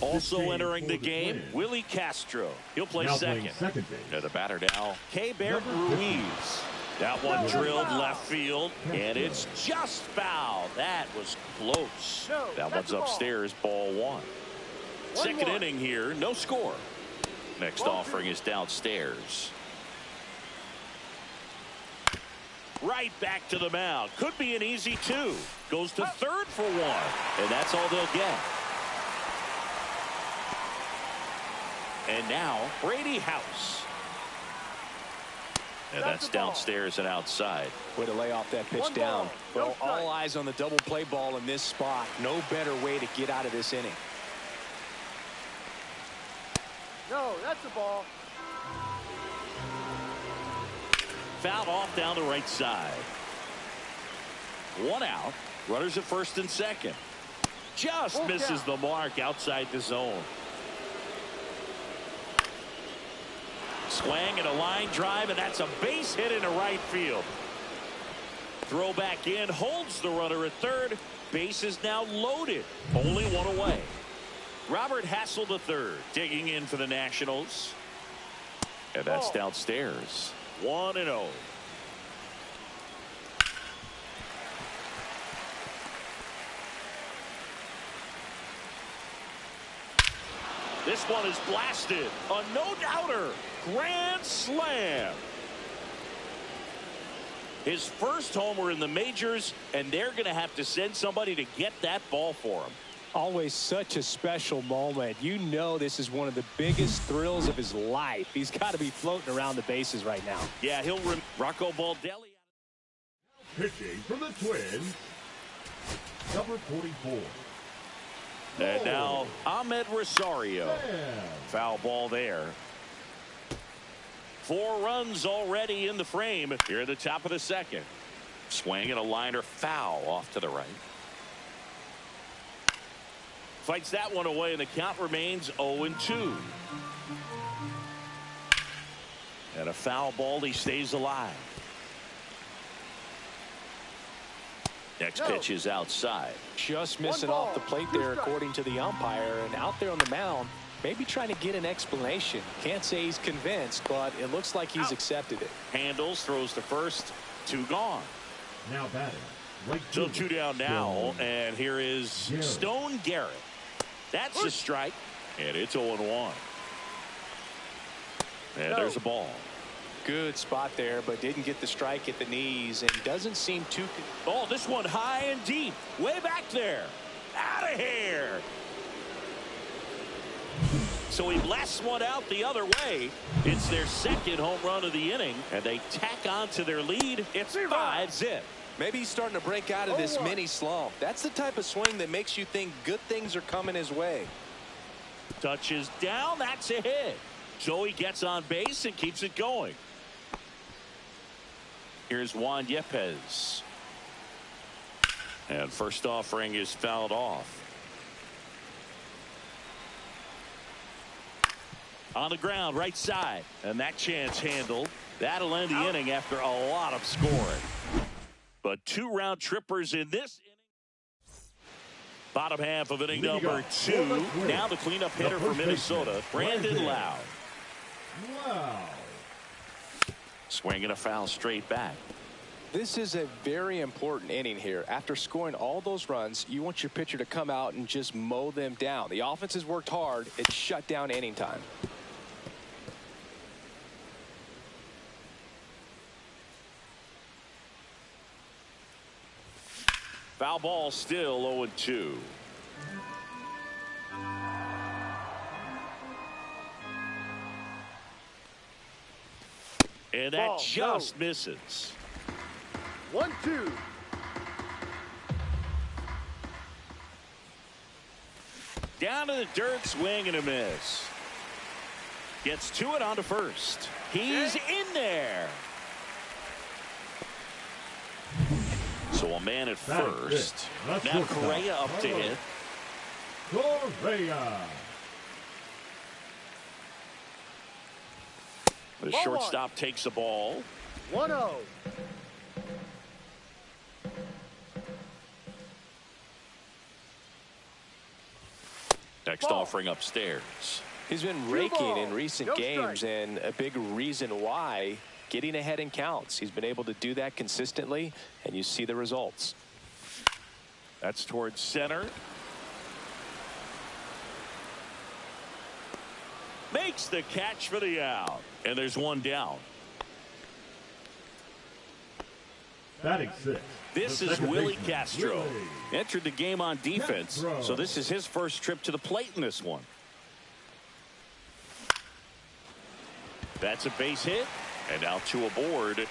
Also entering the game, Willie Castro. He'll play second. To the batter now, Keibert Ruiz. That one drilled left field, and it's just foul. That was close. That one's upstairs, ball 1. Second inning here, no score. Next offering is downstairs. Right back to the mound. Could be an easy 2. Goes to third for 1, and that's all they'll get. And now, Brady House. And that's downstairs and outside. Way to lay off that pitch down. Well, all eyes on the double play ball in this spot. No better way to get out of this inning. No, that's a ball. Fouled off down the right side. 1 out. Runners at first and second. Just misses the mark outside the zone. Swing and a line drive, and that's a base hit into right field. Throw back in, holds the runner at third. Base is now loaded. Only 1 away. Robert Hassel III digging in for the Nationals. And that's downstairs. 1-0. This one is blasted. A no-doubter. Grand slam. His first homer in the majors, and they're going to have to send somebody to get that ball for him. Always such a special moment. You know this is one of the biggest thrills of his life. He's got to be floating around the bases right now. Yeah, he'll Rocco Baldelli. Pitching for the Twins, number 44. And now Ahmed Rosario. Foul ball there. 4 runs already in the frame here at the top of the second. Swing and a liner foul off to the right. Fights that one away, and the count remains 0-2. And a foul ball, he stays alive. Next pitch is outside. Just missing off the plate there, according to the umpire. And out there on the mound, maybe trying to get an explanation. Can't say he's convinced, but it looks like he's accepted it. Handles, throws to first, 2 gone. Now batting. Right So 2 down now, and here is Stone Garrett. That's a strike, and it's 0-1. And there's a ball. Good spot there, but didn't get the strike at the knees, and doesn't seem too. Oh, this one high and deep, way back there. Out of here. So he blasts one out the other way. It's their second home run of the inning, and they tack on to their lead. It's 5-zip. Maybe he's starting to break out of this mini slump. That's the type of swing that makes you think good things are coming his way. Touches down, that's a hit. So he gets on base and keeps it going. Here's Juan Yepez. And first offering is fouled off. On the ground, right side. And that chance handled. That'll end the inning after a lot of scoring. But 2 round trippers in this inning. Bottom half of inning number 2. Now the cleanup hitter for Minnesota, Brandon Lowe. Wow. Swinging a foul straight back. This is a very important inning here. After scoring all those runs, you want your pitcher to come out and just mow them down. The offense has worked hard. It's shut down inning time. Foul ball, still 0-2. And that just misses. 1-2. Down to the dirt, swing and a miss. Gets to it onto first. He's in there. So a man at first. Now Correa up to hit. Correa. The shortstop takes the ball. 1-0. Next offering upstairs. He's been raking in recent games, and a big reason why, getting ahead in counts. He's been able to do that consistently, and you see the results. That's towards center. Makes the catch for the out. And there's 1 down. Batting 6. This is Willie Castro. Entered the game on defense, so this is his first trip to the plate in this one. That's a base hit, and now 2 aboard.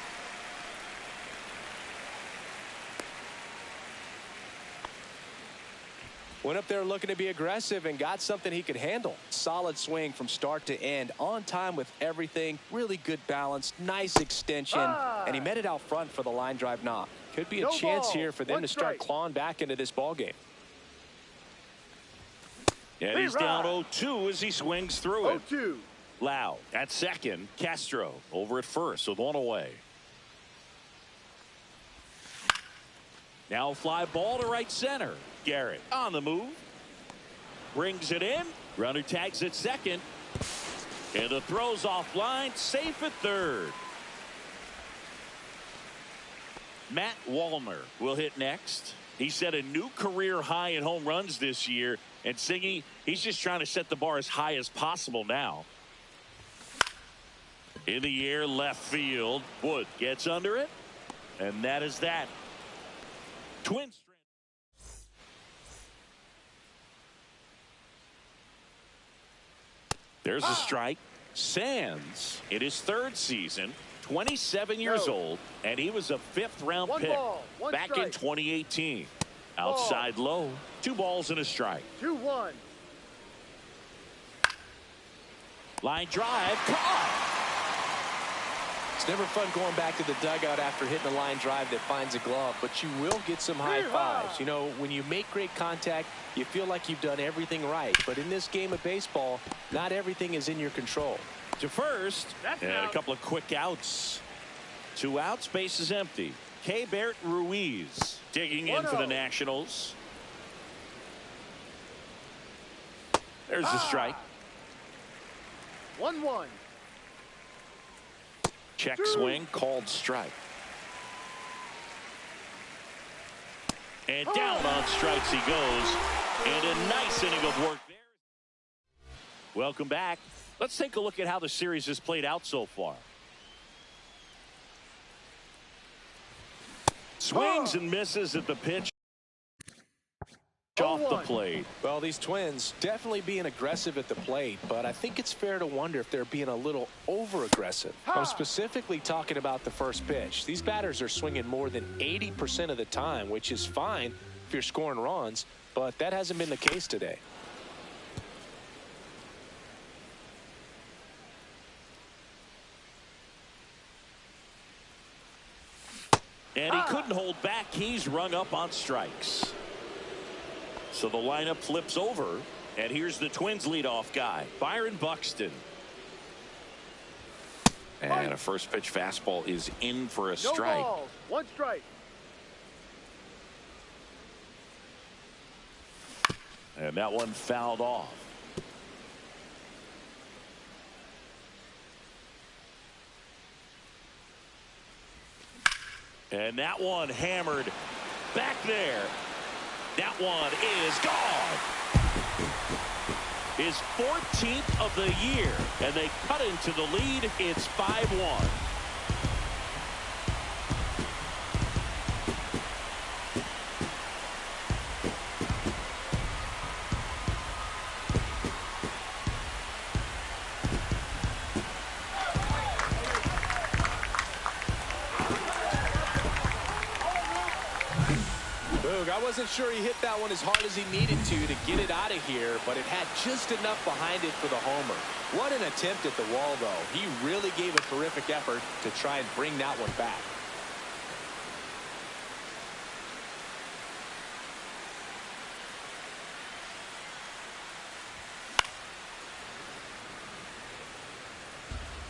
Went up there looking to be aggressive and got something he could handle. Solid swing from start to end, on time with everything. Really good balance, nice extension, and he met it out front for the line drive knock. Could be a chance here for them to start clawing back into this ball game. And he's down 0-2 as he swings through it. 0-2. Lowe at second. Castro over at first with 1 away. Now a fly ball to right center. Garrett on the move. Brings it in. Runner tags at second. And the throw's offline. Safe at third. Matt Wallner will hit next. He set a new career high in home runs this year. And Singy, he's just trying to set the bar as high as possible now. In the air, left field. Wood gets under it. And that is that. Twins. There's a strike. Sands in his 3rd season, 27 years old, and he was a 5th-round pick back in 2018. Outside low, 2 balls and a strike. 2-1. Line drive, caught. It's never fun going back to the dugout after hitting a line drive that finds a glove, but you will get some high fives. You know, when you make great contact, you feel like you've done everything right. But in this game of baseball, not everything is in your control. To first, and a couple of quick outs. 2 outs, base is empty. Keibert Ruiz digging in for the Nationals. There's the strike. 1-1. Check swing, called strike. And down on strikes he goes. And a nice inning of work there. Welcome back. Let's take a look at how the series has played out so far. Swings and misses at the pitch. Off the plate. Well, these Twins definitely being aggressive at the plate, but I think it's fair to wonder if they're being a little over-aggressive. I'm specifically talking about the first pitch. These batters are swinging more than 80% of the time, which is fine if you're scoring runs, but that hasn't been the case today. And he couldn't hold back. He's rung up on strikes. So the lineup flips over, and here's the Twins leadoff guy, Byron Buxton. And a first pitch fastball is in for a strike. No balls, 1 strike. And that one fouled off. And that one hammered back there. That one is gone. His 14th of the year, and they cut into the lead. It's 5-1. I wasn't sure he hit that one as hard as he needed to get it out of here, but it had just enough behind it for the homer. What an attempt at the wall, though. He really gave a terrific effort to try and bring that one back.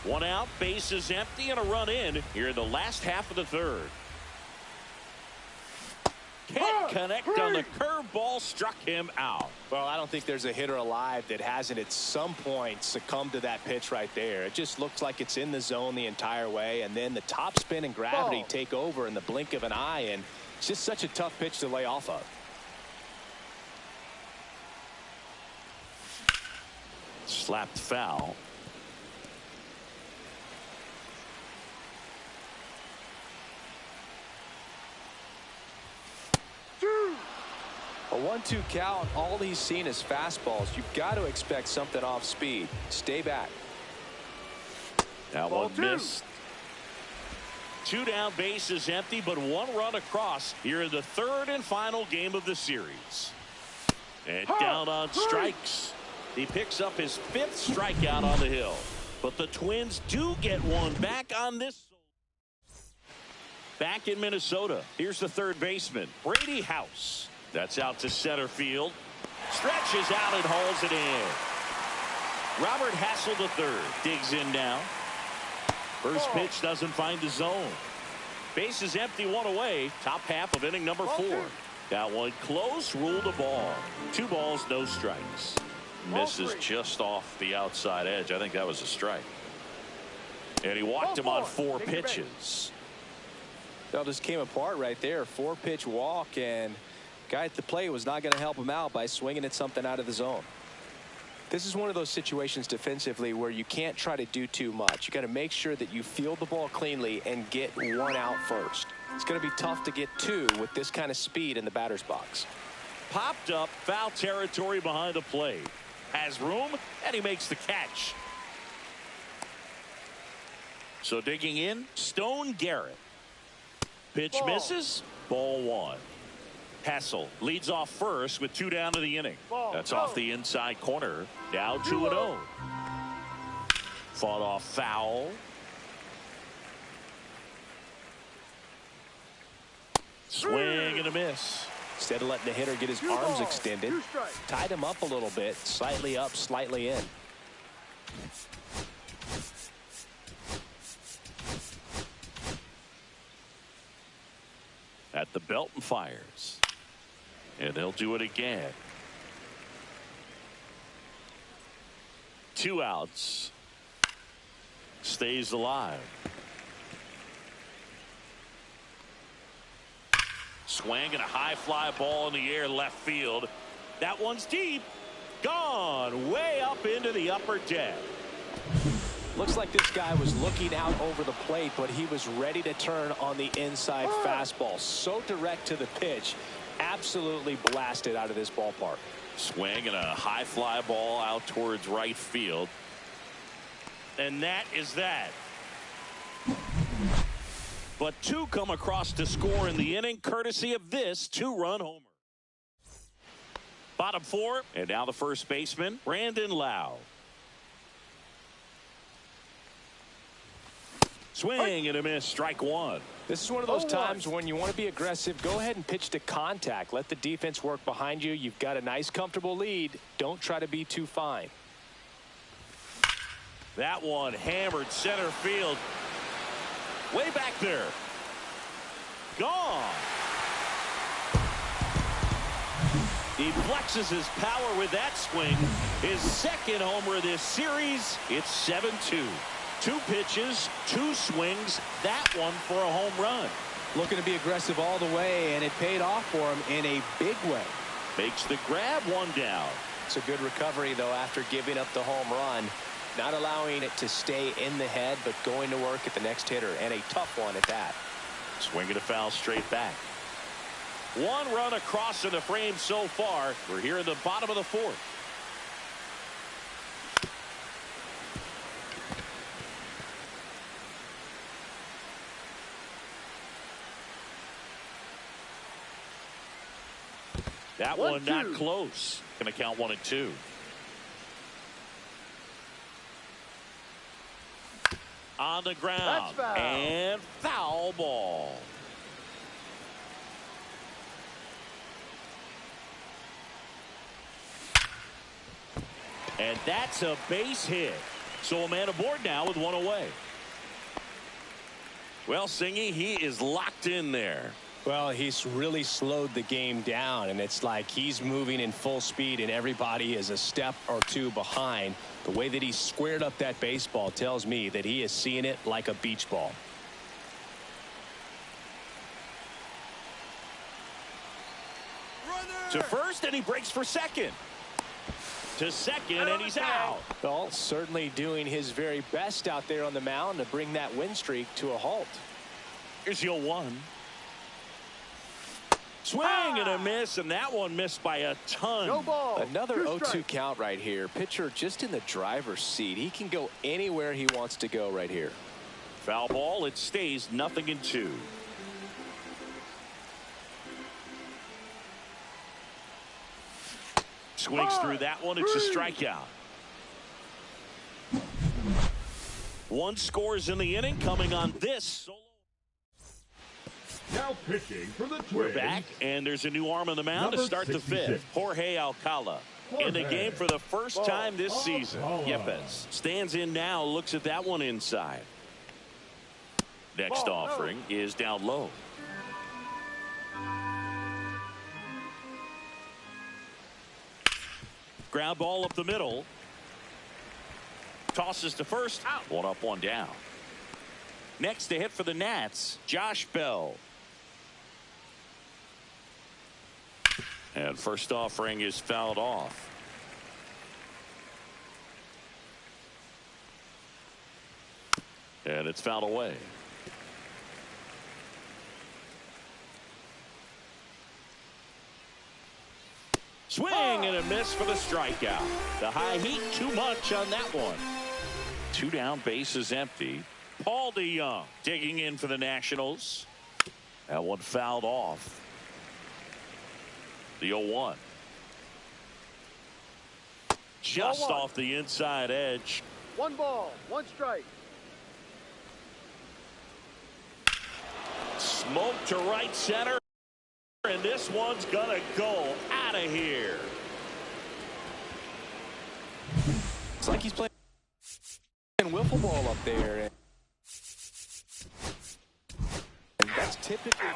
One out, bases empty, and a run in here in the last half of the third. Can't connect on the curveball, struck him out. Well, I don't think there's a hitter alive that hasn't at some point succumbed to that pitch right there. It just looks like it's in the zone the entire way, and then the top spin and gravity take over in the blink of an eye, and it's just such a tough pitch to lay off of. Slapped foul. A 1-2 count, all he's seen is fastballs. You've got to expect something off speed. Stay back. That one missed. 2 down, bases empty, but 1 run across here in the third and final game of the series. And down on strikes. He picks up his 5th strikeout on the hill. But the Twins do get one back on this. Back in Minnesota, here's the third baseman, Brady House. That's out to center field. Stretches out and hauls it in. Robert Hassel III digs in now. First pitch doesn't find the zone. Base is empty, 1 away. Top half of inning number 4. That one close, ruled a ball. 2 balls, no strikes. Misses just off the outside edge. I think that was a strike. And he walked him on 4 pitches. That just came apart right there. 4-pitch walk, and guy at the plate was not going to help him out by swinging at something out of the zone. This is one of those situations defensively where you can't try to do too much. You got to make sure that you field the ball cleanly and get 1 out first. It's going to be tough to get 2 with this kind of speed in the batter's box. Popped up, foul territory behind the plate. Has room, and he makes the catch. So digging in, Stone Garrett. Pitch misses, ball 1. Hassel leads off first with 2 down to the inning. That's off the inside corner. Now 2-0. Fought off foul. Swing and a miss. Instead of letting the hitter get his arms extended, tied him up a little bit, slightly up, slightly in. At the belt and fires. And they'll do it again. 2 outs. Stays alive. Swing and a high fly ball in the air left field. That one's deep. Gone way up into the upper deck. Looks like this guy was looking out over the plate, but he was ready to turn on the inside fastball. So direct to the pitch. Absolutely blasted out of this ballpark. Swing and a high fly ball out towards right field. And that is that. But 2 come across to score in the inning, courtesy of this 2-run homer. Bottom 4, and now the first baseman, Brandon Lau. Swing and a miss, strike 1. This is one of those times when you want to be aggressive. Go ahead and pitch to contact. Let the defense work behind you. You've got a nice, comfortable lead. Don't try to be too fine. That one hammered center field. Way back there. Gone. He flexes his power with that swing. His second homer this series. It's 7-2. 2 pitches, 2 swings. That one for a home run. Looking to be aggressive all the way, and it paid off for him in a big way. Makes the grab, 1 down. It's a good recovery, though, after giving up the home run. Not allowing it to stay in the head, but going to work at the next hitter, and a tough one at that. Swinging a foul straight back. 1 run across in the frame so far. We're here in the bottom of the 4th. That one not close. Going to count 1 and 2. On the ground. Foul. And foul ball. And that's a base hit. So a man aboard now with 1 away. Well, Singy, he is locked in there. Well, he's really slowed the game down, and it's like he's moving in full speed, and everybody is a step or 2 behind. The way that he squared up that baseball tells me that he is seeing it like a beach ball. Runner. To first, and he breaks for second. To second, and he's out. Well, certainly doing his very best out there on the mound to bring that win streak to a halt. Here's the 0-1. Swing and a miss, and that one missed by a ton. No ball. Another 0-2 count right here. Pitcher just in the driver's seat. He can go anywhere he wants to go right here. Foul ball. It stays 0-2. Swings through that one. It's a strikeout. 1 scores in the inning, coming on this solo. Now pitching for the Twins. We're back, and there's a new arm on the mound to start the 5th. Jorge Alcala in the game for the first time this season. Yepes stands in now, looks at that one inside. Next offering is down low. Ground ball up the middle. Tosses to first. 1 up, 1 down. Next to hit for the Nats, Josh Bell. And first offering is fouled off. And it's fouled away. Swing and a miss for the strikeout. The high heat, too much on that one. 2 down, bases empty. Paul DeYoung digging in for the Nationals. That one fouled off. The 0-1. Just off the inside edge. 1 ball, 1 strike. Smoke to right center. And this one's gonna go out of here. It's like he's playing wiffle ball up there. And that's typically...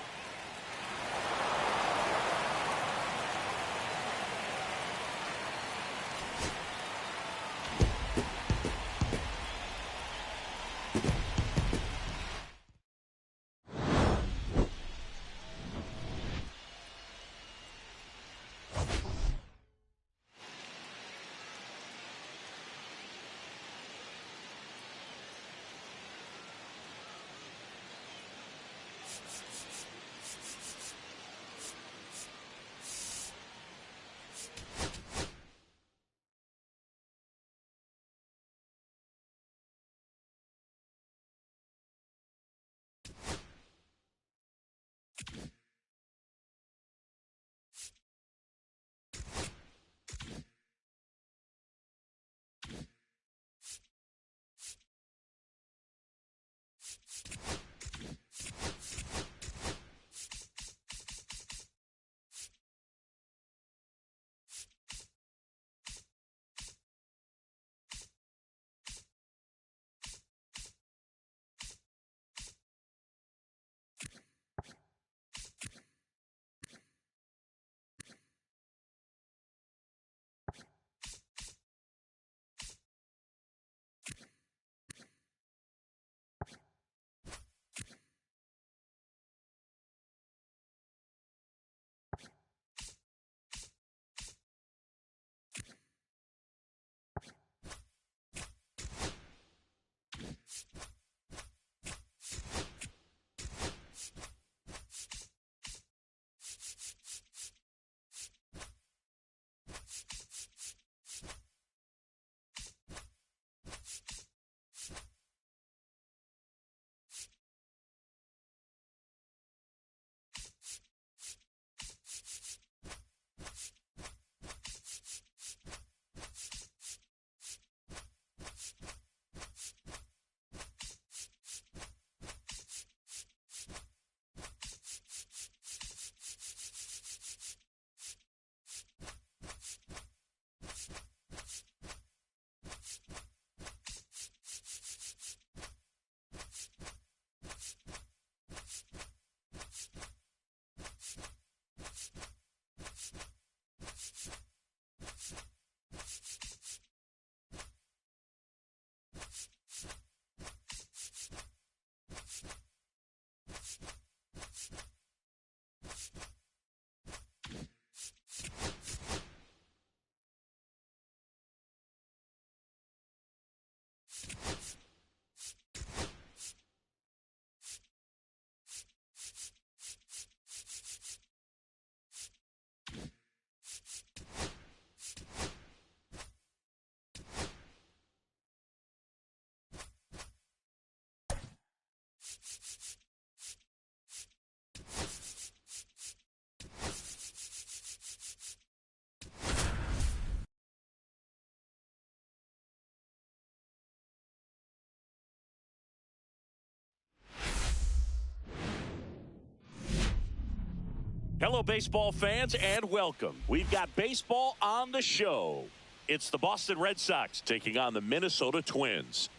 Hello, baseball fans, and welcome. We've got baseball on the show. It's the Boston Red Sox taking on the Minnesota Twins.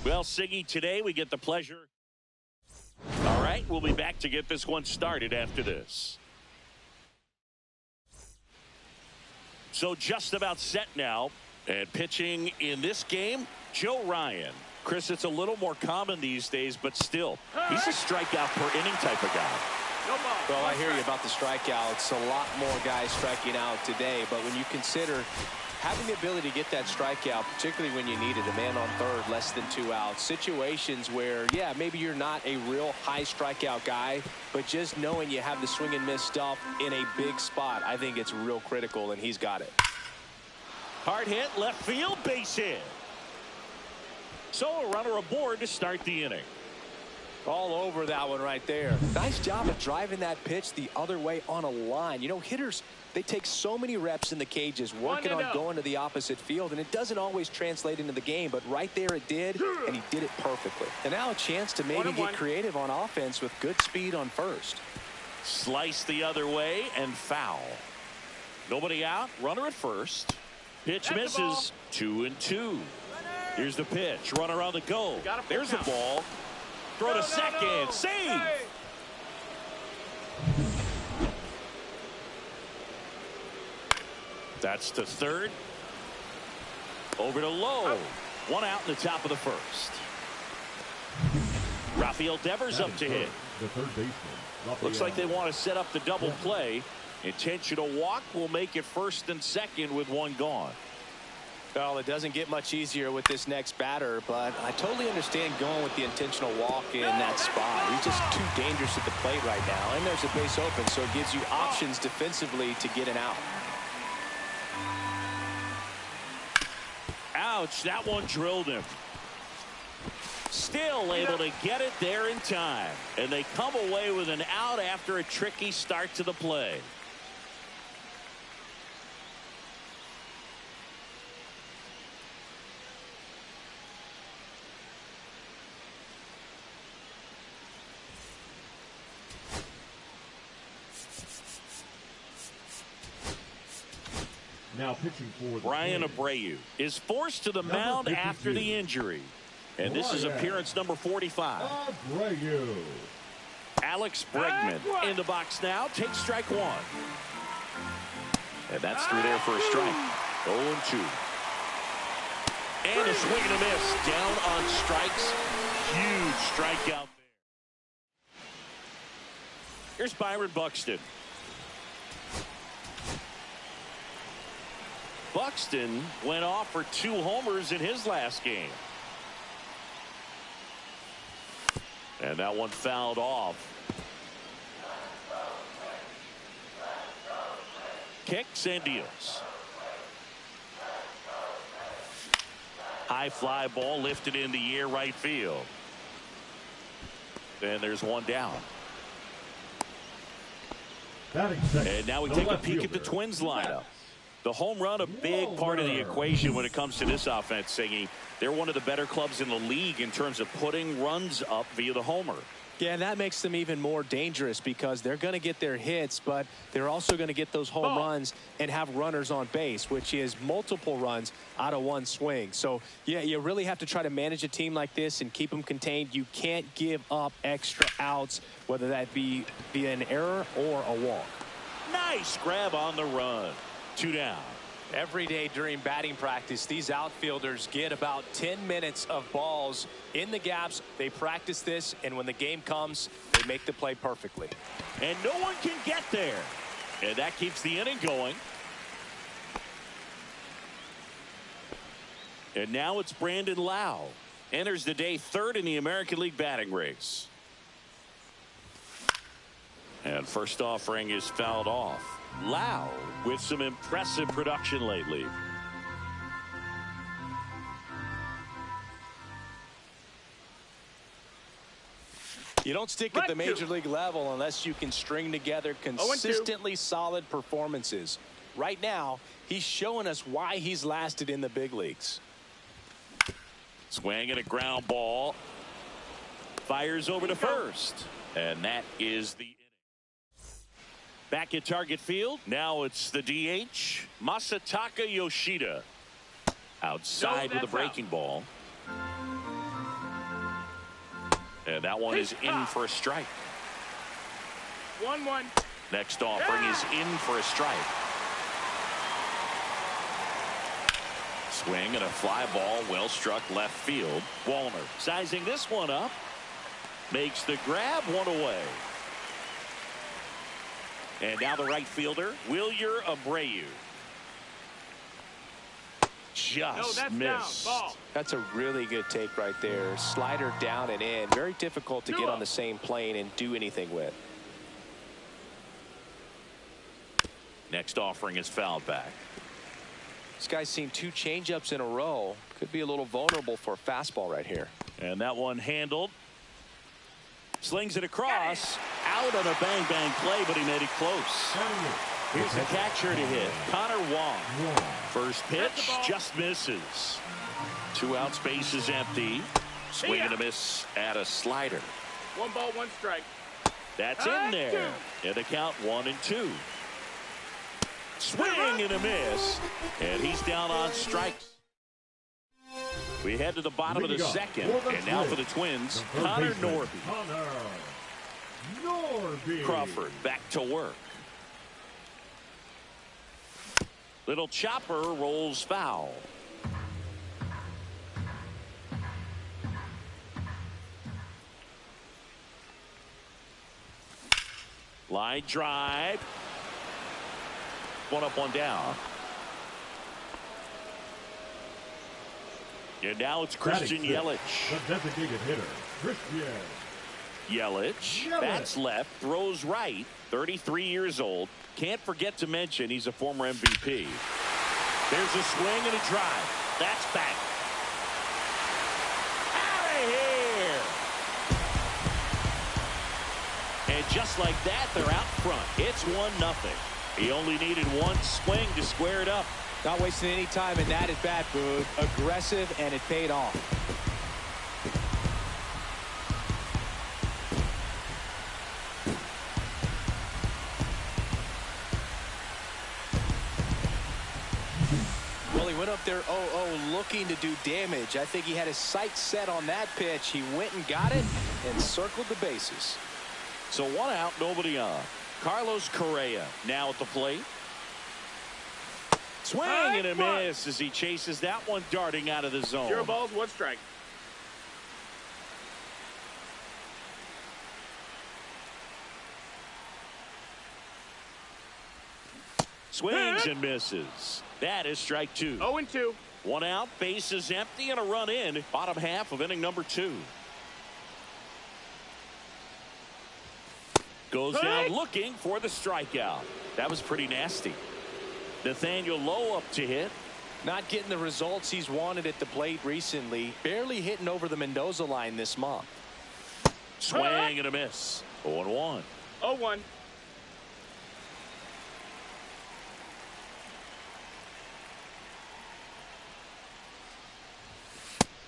Well, Siggy, today we get the pleasure. All right, we'll be back to get this one started after this. So just about set now, and pitching in this game, Joe Ryan. Chris, it's a little more common these days, but still, he's a strikeout per inning type of guy. Well, I hear you about the strikeouts. A lot more guys striking out today, but when you consider having the ability to get that strikeout, particularly when you need it, a man on third, less than 2 outs, situations where, yeah, maybe you're not a real high strikeout guy, but just knowing you have the swing and miss stuff in a big spot, I think it's real critical, and he's got it. Hard hit, left field, base hit. So a runner aboard to start the inning. All over that one right there. Nice job of driving that pitch the other way on a line. You know, hitters, they take so many reps in the cages working on going to the opposite field, and it doesn't always translate into the game, but right there it did, and he did it perfectly. And now a chance to maybe get creative on offense with good speed on first. Slice the other way and foul. Nobody out, runner at first. Pitch misses. 2-2. Here's the pitch. Runner on the go. There's the ball. Throw to second. Save. That's to third. Over to low. One out in the top of the first. Rafael Devers up to hit. The third baseman. Looks like they want to set up the double play. Intentional walk will make it first and second with one gone. Well, it doesn't get much easier with this next batter, but I totally understand going with the intentional walk in that spot. He's just too dangerous at the plate right now, and there's a base open, so it gives you options defensively to get an out. Ouch, that one drilled him. Still able to get it there in time, and they come away with an out after a tricky start to the play. Now pitching for the Brian Abreu is forced to the mound after the injury. And this is appearance number 45. Abreu. Alex Bregman in the box now. Takes strike one. And that's through there for a strike. 0-2. And a swing and a miss. Down on strikes. Huge strikeout there. Here's Byron Buxton. Buxton went off for 2 homers in his last game. And that one fouled off. Kicks and deals. High fly ball lifted in the air right field. And there's one down. And now we take a peek at the Twins lineup. The home run, a big part of the equation when it comes to this offense, Siggy. They're one of the better clubs in the league in terms of putting runs up via the homer. Yeah, and that makes them even more dangerous because they're going to get their hits, but they're also going to get those home runs and have runners on base, which is multiple runs out of one swing. So, yeah, you really have to try to manage a team like this and keep them contained. You can't give up extra outs, whether that be via an error or a walk. Nice grab on the run. 2 down. Every day during batting practice, these outfielders get about 10 minutes of balls in the gaps. They practice this, and when the game comes, they make the play perfectly. And no one can get there. And that keeps the inning going. And now it's Brandon Lau. Enters the day 3rd in the American League batting race. And first offering is fouled off. Lau with some impressive production lately. You don't stick at the major league level unless you can string together consistently solid performances. Right now, he's showing us why he's lasted in the big leagues. Swing and a ground ball. Fires over to first. And that is the inning. Back at target field. Now it's the DH, Masataka Yoshida. Outside with a breaking ball. And that one is in for a strike. 1-1. Next offering is in for a strike. Swing and a fly ball well struck left field. Wallner sizing this one up. Makes the grab, one away. And now the right fielder, Wilyer Abreu. Just missed. That's a really good take right there. Slider down and in. Very difficult to get on the same plane and do anything with. Next offering is fouled back. This guy's seen 2 changeups in a row. Could be a little vulnerable for a fastball right here. And that one handled. Slings it across. Out on a bang-bang play, but he made it close. Here's the catcher to hit. Connor Wong. First pitch just misses. 2 outs, base is empty. Swing and a miss at a slider. 1 ball, 1 strike. That's in there. And the count 1-2. Swing and a miss. And he's down on strikes. We head to the bottom of the second. And now for the Twins, Connor Norby. Crawford back to work. Little chopper rolls foul. Line drive. 1 up, 1 down. And now it's Christian Yelich. The designated hitter, Christian Yelich bats left, throws right, 33 years old. Can't forget to mention he's a former MVP. There's a swing and a drive. That's back. Out of here. And just like that, they're out front. It's 1-0. He only needed 1 swing to square it up. Not wasting any time in that at bat, Boog. Aggressive, and it paid off. Well, he went up there 0-0 looking to do damage. I think he had his sights set on that pitch. He went and got it and circled the bases. So 1 out, nobody on. Carlos Correa now at the plate. Swing and a miss as he chases that one darting out of the zone. 0 balls, 1 strike. Swings and misses. That is strike 2. 0-2. 1 out, base is empty, and a run in. Bottom half of inning number 2. Goes down looking for the strikeout. That was pretty nasty. Nathaniel Lowe up to hit. Not getting the results he's wanted at the plate recently. Barely hitting over the Mendoza line this month. Swing and a miss. 0-1. 0-1.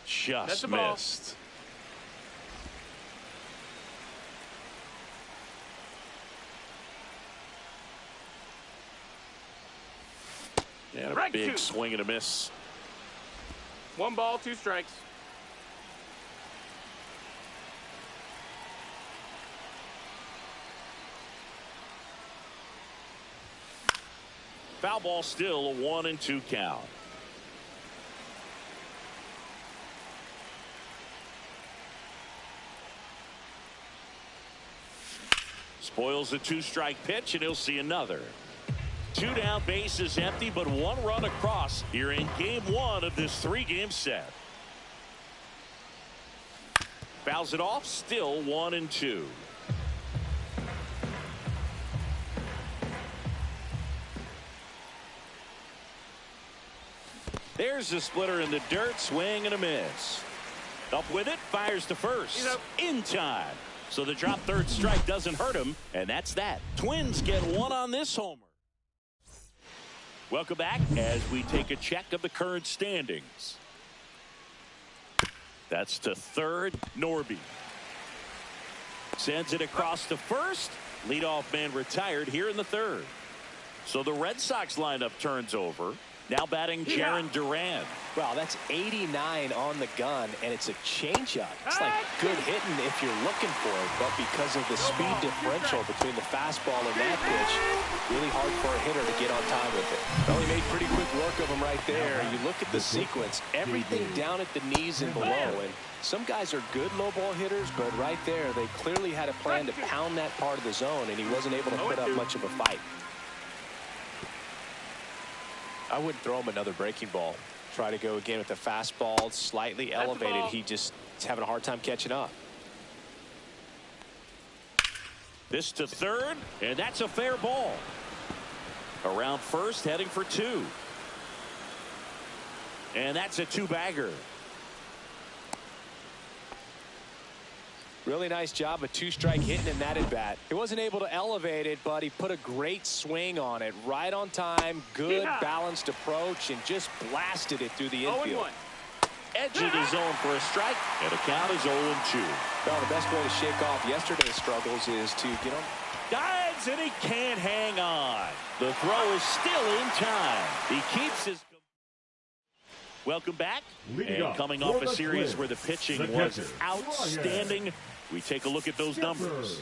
Just missed. And a big swing and a miss. 1 ball, 2 strikes. Foul ball, still a 1-2 count. Spoils a 2-strike pitch, and he'll see another. 2 down, base is empty, but 1 run across here in game 1 of this 3-game set. Fouls it off, still 1-2. There's the splitter in the dirt, swing and a miss. Up with it, fires to first. In time. So the drop 3rd strike doesn't hurt him, and that's that. Twins get 1 on this homer. Welcome back as we take a check of the current standings. That's to third, Norby. Sends it across to first. Leadoff man retired here in the 3rd. So the Red Sox lineup turns over. Now batting Jarren Duran. Wow, that's 89 on the gun, and it's a changeup. It's like good hitting if you're looking for it, but because of the speed differential between the fastball and that pitch, really hard for a hitter to get on time with it. Well, he made pretty quick work of him right there. You look at the sequence, everything down at the knees and below, and some guys are good low ball hitters, but right there, they clearly had a plan to pound that part of the zone, and he wasn't able to put up much of a fight. I wouldn't throw him another breaking ball. Try to go again with the fastball, slightly elevated. He just is having a hard time catching up. This to third, and that's a fair ball. Around first, heading for 2. And that's a 2-bagger. Really nice job, a two-strike hitting in that at-bat. He wasn't able to elevate it, but he put a great swing on it. Right on time, good balanced approach, and just blasted it through the infield. 0-1. Edge of the zone for a strike, and the count is 0-2. Well, the best way to shake off yesterday's struggles is to get on. Dives, and he can't hang on. The throw is still in time. He keeps his... Welcome back. And coming off a series where the pitching was outstanding, we take a look at those numbers.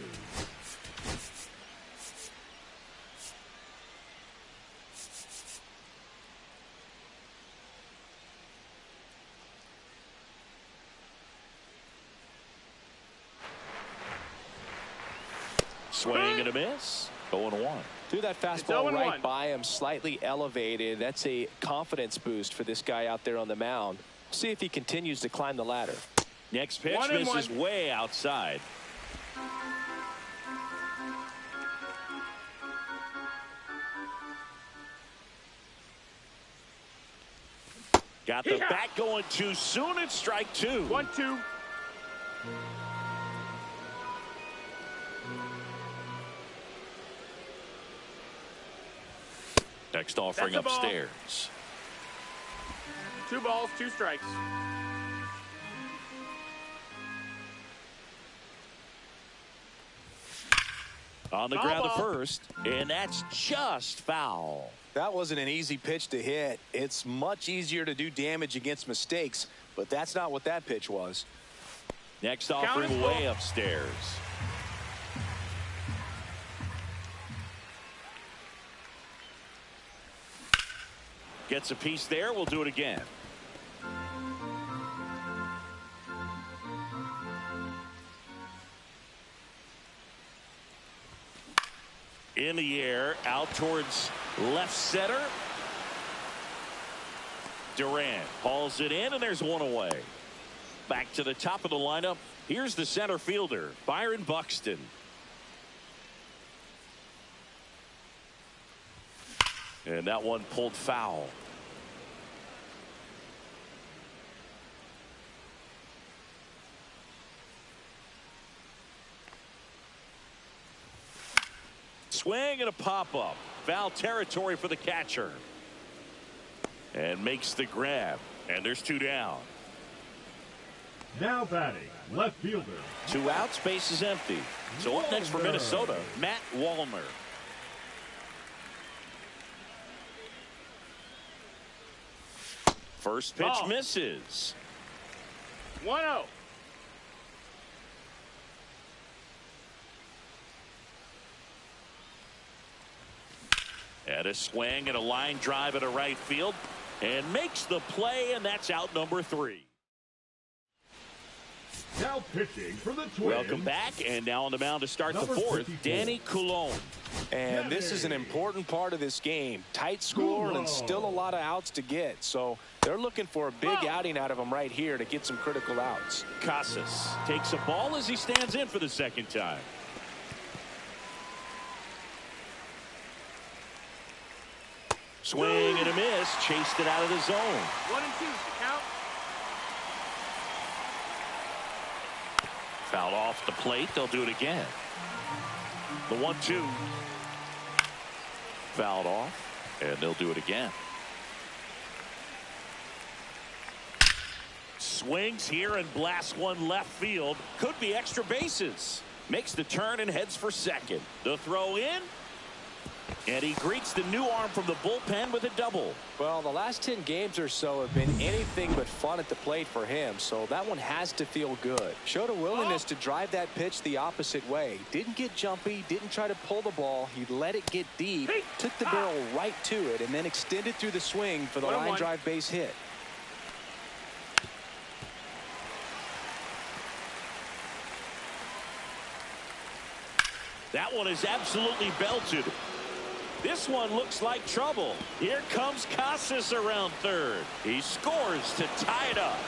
Swing and a miss. 0-1. Threw that fastball right by him, slightly elevated. That's a confidence boost for this guy out there on the mound. See if he continues to climb the ladder. Next pitch misses way outside. Got the bat going too soon. It's strike 2. 1-2. Next offering upstairs. 2 balls, 2 strikes. On the ground to first, and that's just foul. That wasn't an easy pitch to hit. It's much easier to do damage against mistakes, but that's not what that pitch was. Next offering way upstairs. Gets a piece there. We'll do it again. In the air, out towards left center. Durant hauls it in, and there's one away. Back to the top of the lineup. Here's the center fielder, Byron Buxton. And that one pulled foul. Swing and a pop-up. Foul territory for the catcher. And makes the grab. And there's 2 down. Now batting, left fielder. 2 outs, base is empty. So up next for Minnesota, Matt Wallner. First pitch misses. 1-0. And a swing and a line drive at a right field. And makes the play, and that's out number 3. Now pitching for the Twins. Welcome back, and now on the mound to start the 4th, Danny Coulombe. And this is an important part of this game. Tight score and still a lot of outs to get. So they're looking for a big outing out of him right here to get some critical outs. Casas takes a ball as he stands in for the 2nd time. Swing and a miss. Chased it out of the zone. 1-2 to count. Foul off the plate. They'll do it again. The 1-2. Fouled off. And they'll do it again. Swings here and blasts one left field. Could be extra bases. Makes the turn and heads for second. The throw in. And he greets the new arm from the bullpen with a double. Well, the last 10 games or so have been anything but fun at the plate for him, so that one has to feel good. Showed a willingness to drive that pitch the opposite way. Didn't get jumpy, didn't try to pull the ball. He let it get deep, took the barrel right to it, and then extended through the swing for the line drive base hit. That one is absolutely belted. This one looks like trouble. Here comes Casas around third. He scores to tie it up.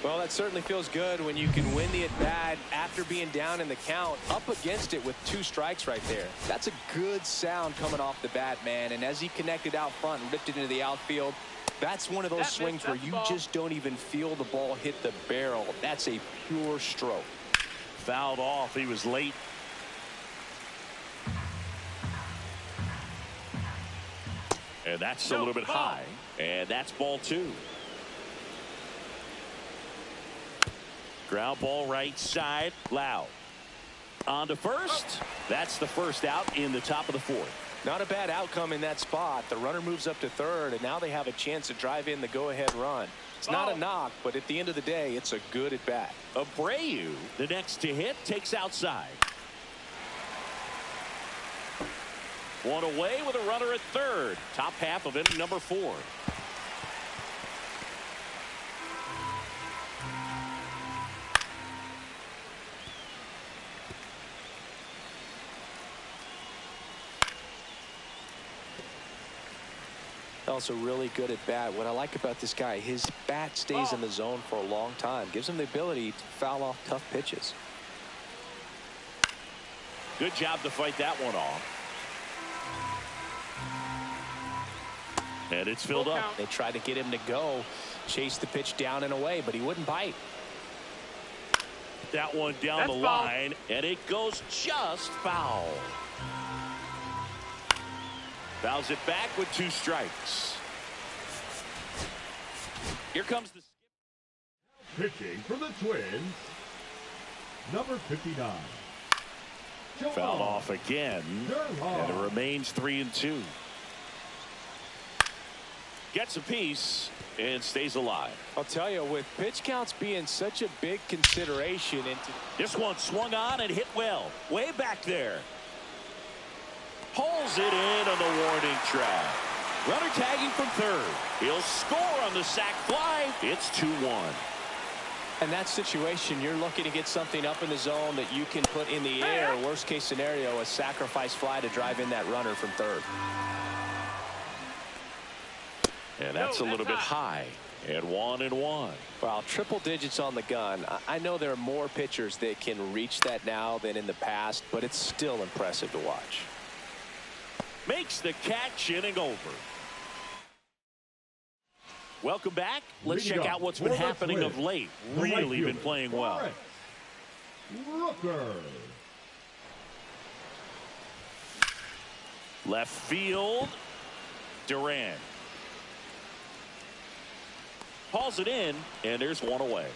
Well, that certainly feels good when you can win the at-bat after being down in the count, up against it with 2 strikes right there. That's a good sound coming off the bat, man. And as he connected out front and ripped it into the outfield, That's one of those swings where you just don't even feel the ball hit the barrel. That's a pure stroke. Fouled off. He was late. And that's a little bit high. And that's ball 2. Ground ball right side. Lau. On to first. That's the first out in the top of the 4th. Not a bad outcome in that spot. The runner moves up to 3rd, and now they have a chance to drive in the go-ahead run. It's not a knock, but at the end of the day, it's a good at-bat. Abreu, the next to hit, takes outside. One away with a runner at 3rd. Top half of inning number 4. Also really good at bat. What I like about this guy, his bat stays in the zone for a long time. Gives him the ability to foul off tough pitches. Good job to fight that one off. And it's filled up. They tried to get him to go, chase the pitch down and away, but he wouldn't bite. That one down the line, and it goes just foul. Fouls it back with 2 strikes. Here comes the Pitching for the Twins, number 59. fouled off again, and it remains 3-2. Gets a piece and stays alive. I'll tell you, with pitch counts being such a big consideration, This one swung on and hit well, way back there. Pulls it in on the warning track. Runner tagging from 3rd. He'll score on the sac fly. It's 2-1. in that situation, you're looking to get something up in the zone that you can put in the air. Worst case scenario, a sacrifice fly to drive in that runner from 3rd. And that's a little bit high. And 1-1. Well, triple digits on the gun. I know there are more pitchers that can reach that now than in the past, but it's still impressive to watch. Makes the catch, inning over. Welcome back. Let's check out what's been happening of late. Really been playing well. Left field, Durant. Hauls it in, and there's one away.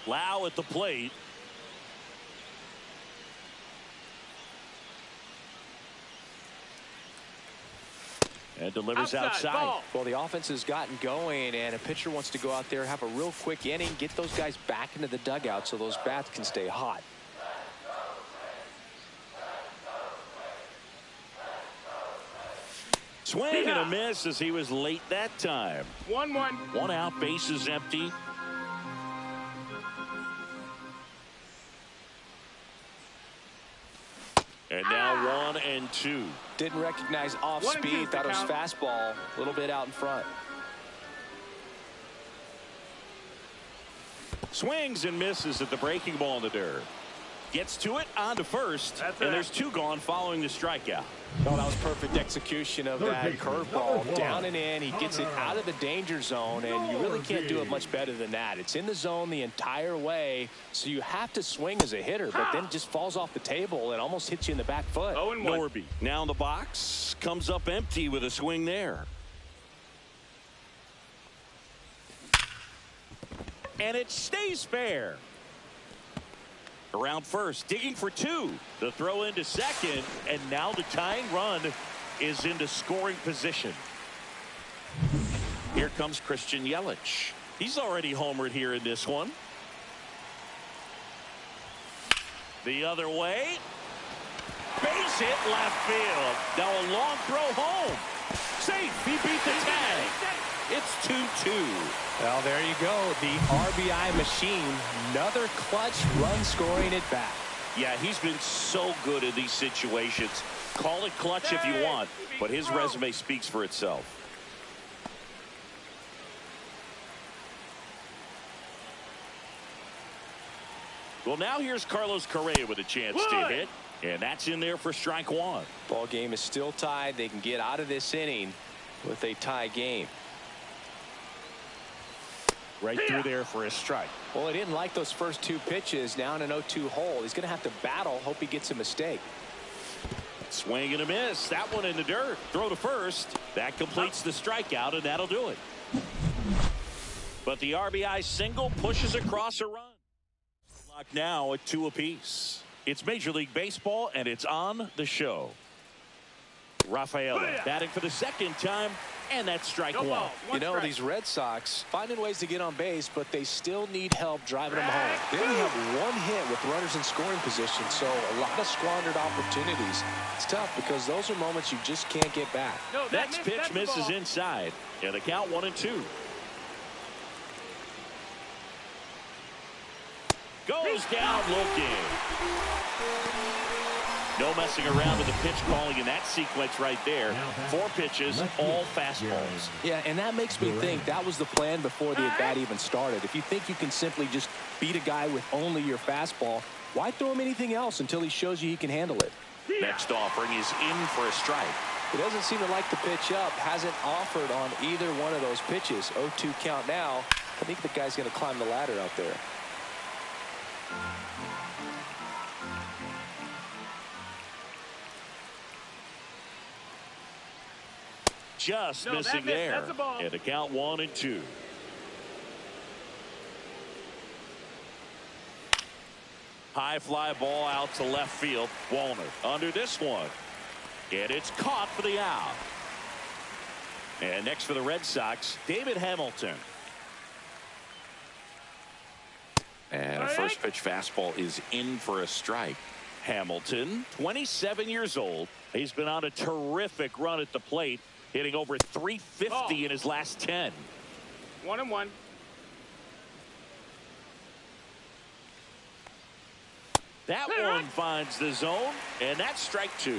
Lau at the plate. And delivers outside. Well, the offense has gotten going, and a pitcher wants to go out there, have a real quick inning, get those guys back into the dugout so those bats can stay hot. Swing and a miss as he was late that time. 1-1. One out, bases empty. And now 1-2. Didn't recognize off speed, thought it was fastball, a little bit out in front. Swings and misses at the breaking ball in the dirt. Gets to it, on to first, and there's 2 gone following the strikeout. Oh, that was perfect execution of that curveball. Down and in, he gets it out of the danger zone, and you really can't do it much better than that. It's in the zone the entire way, so you have to swing as a hitter, but then it just falls off the table and almost hits you in the back foot. Norby now in the box, comes up empty with a swing there. And it stays fair. Around first, digging for 2. The throw into second, and now the tying run is into scoring position. Here comes Christian Yelich. He's already homered here in this one. The other way. Base hit left field. Now a long throw home. Safe. He beat the tag. It's 2-2. Well, there you go. The RBI machine. Another clutch run scoring at bat. Yeah, he's been so good in these situations. Call it clutch if you want, but his resume speaks for itself. Well, now here's Carlos Correa with a chance to hit, and that's in there for strike 1. Ball game is still tied. They can get out of this inning with a tie game. Right through there for a strike. Well, he didn't like those first two pitches. Now in an 0-2 hole. He's going to have to battle. Hope he gets a mistake. Swing and a miss. That one in the dirt. Throw to first. That completes the strikeout, and that'll do it. But the RBI single pushes across a run. Clock now at 2 apiece. It's Major League Baseball, and it's on the show. Rafael batting for the second time, and that's strike one. You know, these Red Sox finding ways to get on base, but they still need help driving them home. They only have one hit with runners in scoring position, so a lot of squandered opportunities. It's tough because those are moments you just can't get back. Next pitch misses inside, and the count 1-2. Goes down looking. No messing around with the pitch calling in that sequence right there. 4 pitches, all fastballs. Yeah, and that makes me think that was the plan before the at-bat even started. If you think you can simply just beat a guy with only your fastball, why throw him anything else until he shows you he can handle it? Next offering is in for a strike. He doesn't seem to like the pitch up. Hasn't offered on either one of those pitches. 0-2 count now. I think the guy's going to climb the ladder out there. Just missing there. That's a ball. And the count 1-2. High fly ball out to left field. Walner under this one. And it's caught for the out. And next for the Red Sox, David Hamilton. And a first pitch fastball is in for a strike. Hamilton, 27 years old. He's been on a terrific run at the plate, hitting over 350 in his last 10. 1-1. That one finds the zone, and that's strike 2.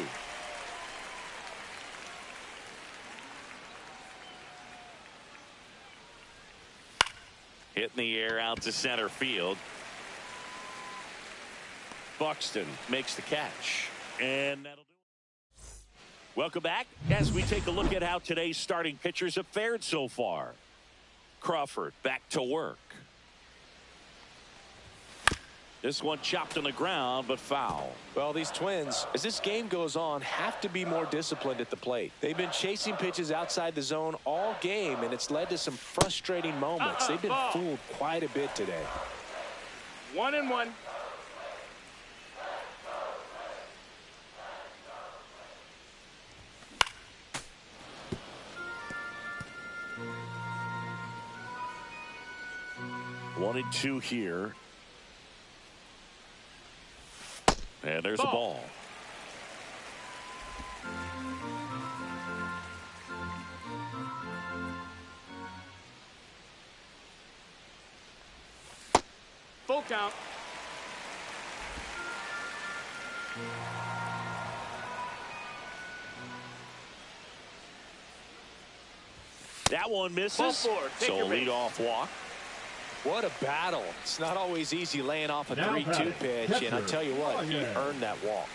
Hit in the air out to center field. Buxton makes the catch, and that'll do it. Welcome back as we take a look at how today's starting pitchers have fared so far. Crawford back to work. This one chopped on the ground, but foul. Well, these Twins, as this game goes on, have to be more disciplined at the plate. They've been chasing pitches outside the zone all game, and it's led to some frustrating moments. They've been fooled quite a bit today. 1-1. One and two here. And there's a ball. Full count. That one misses. So lead-off walk. What a battle. It's not always easy laying off a 3-2 pitch, and I tell you what, he earned that walk.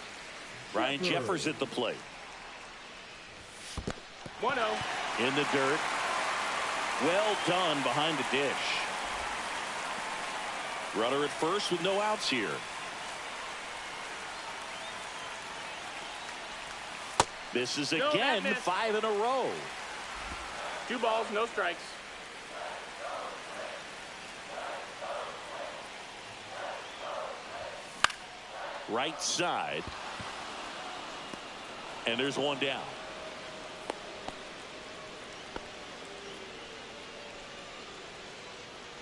Ryan Jeffers at the plate. 1-0. In the dirt. Well done behind the dish. Runner at first with no outs here. Misses again, 5 in a row. 2 balls, no strikes. Right side. And there's one down.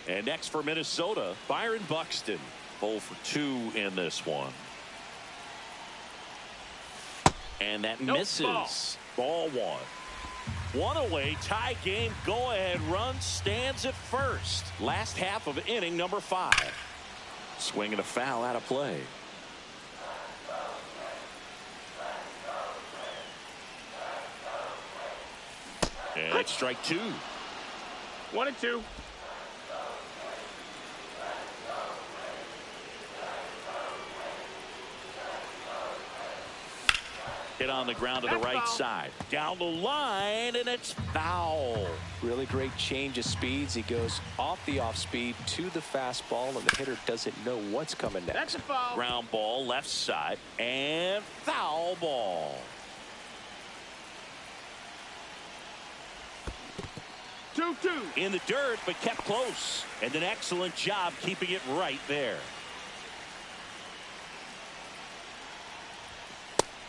And next for Minnesota, Byron Buxton. 0 for 2 in this one. And that misses. Ball 1. One away, tie game, go ahead run, stands at first. Last half of inning number 5. Swing and a foul out of play. And it's strike 2. 1-2. Hit on the ground to the right side. Down the line, and it's foul. Really great change of speeds. He goes off the off speed to the fastball, and the hitter doesn't know what's coming next. That's a foul. Ground ball left side, and foul ball. 2-2. In the dirt, but kept close. And an excellent job keeping it right there.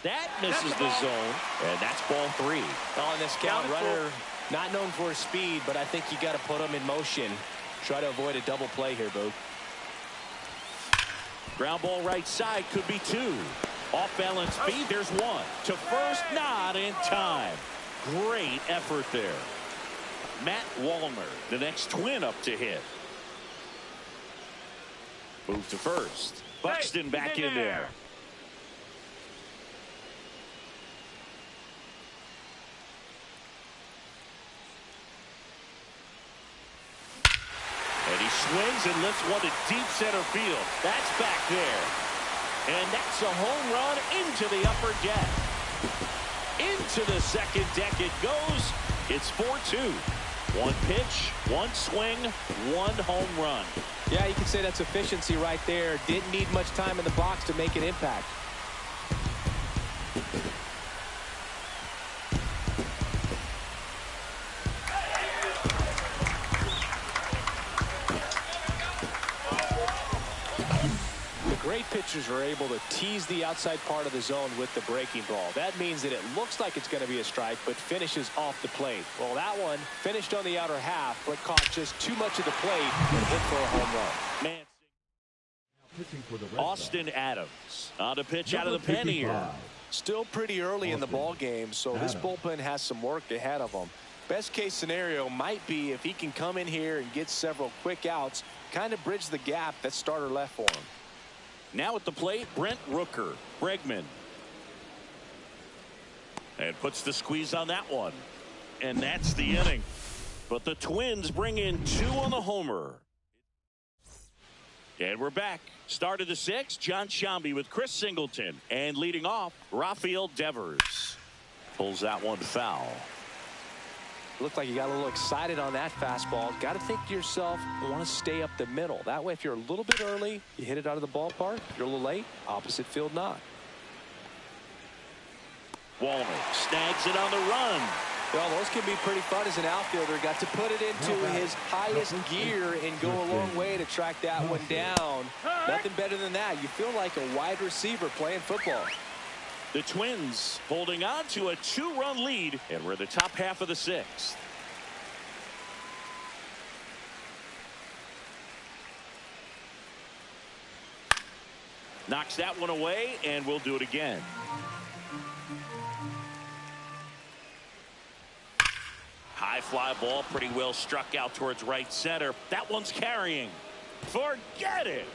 That misses the zone, and that's ball 3. On this count, runner not known for his speed, but I think you got to put him in motion. Try to avoid a double play here, Boog. Ground ball right side, could be 2. Off balance speed, there's 1. To first, not in time. Great effort there. Matt Wallner, the next Twin up to hit. Move to first. Buxton back in there. And he swings and lifts one to deep center field. That's back there. And that's a home run into the upper deck. Into the second deck it goes. It's 4-2. 1 pitch, 1 swing, 1 home run. Yeah, you can say that's efficiency right there. Didn't need much time in the box to make an impact. Great pitchers are able to tease the outside part of the zone with the breaking ball. That means that it looks like it's going to be a strike, but finishes off the plate. Well, that one finished on the outer half, but caught just too much of the plate and hit for a home run. Austin Adams on to pitch out of the pen here. Still pretty early in the ball game, so this bullpen has some work ahead of them. Best case scenario might be if he can come in here and get several quick outs, kind of bridge the gap that starter left for him. Now at the plate, Brent Rooker. Bregman. And puts the squeeze on that one. And that's the inning. But the Twins bring in 2 on the homer. And we're back. Start of the 6th, John Sciambi with Chris Singleton. And leading off, Rafael Devers. Pulls that one foul. Looked like you got a little excited on that fastball. Got to think to yourself, I want to stay up the middle. That way, if you're a little bit early, you hit it out of the ballpark. If you're a little late, opposite field not. Wallner snags it on the run. Well, those can be pretty fun as an outfielder. Got to put it into his highest gear and go a long way to track that one down. Nothing better than that. You feel like a wide receiver playing football. The Twins holding on to a 2-run lead, and we're in the top half of the 6th. Knocks that one away, and we'll do it again. High fly ball, pretty well struck out towards right center. That one's carrying. Forget it.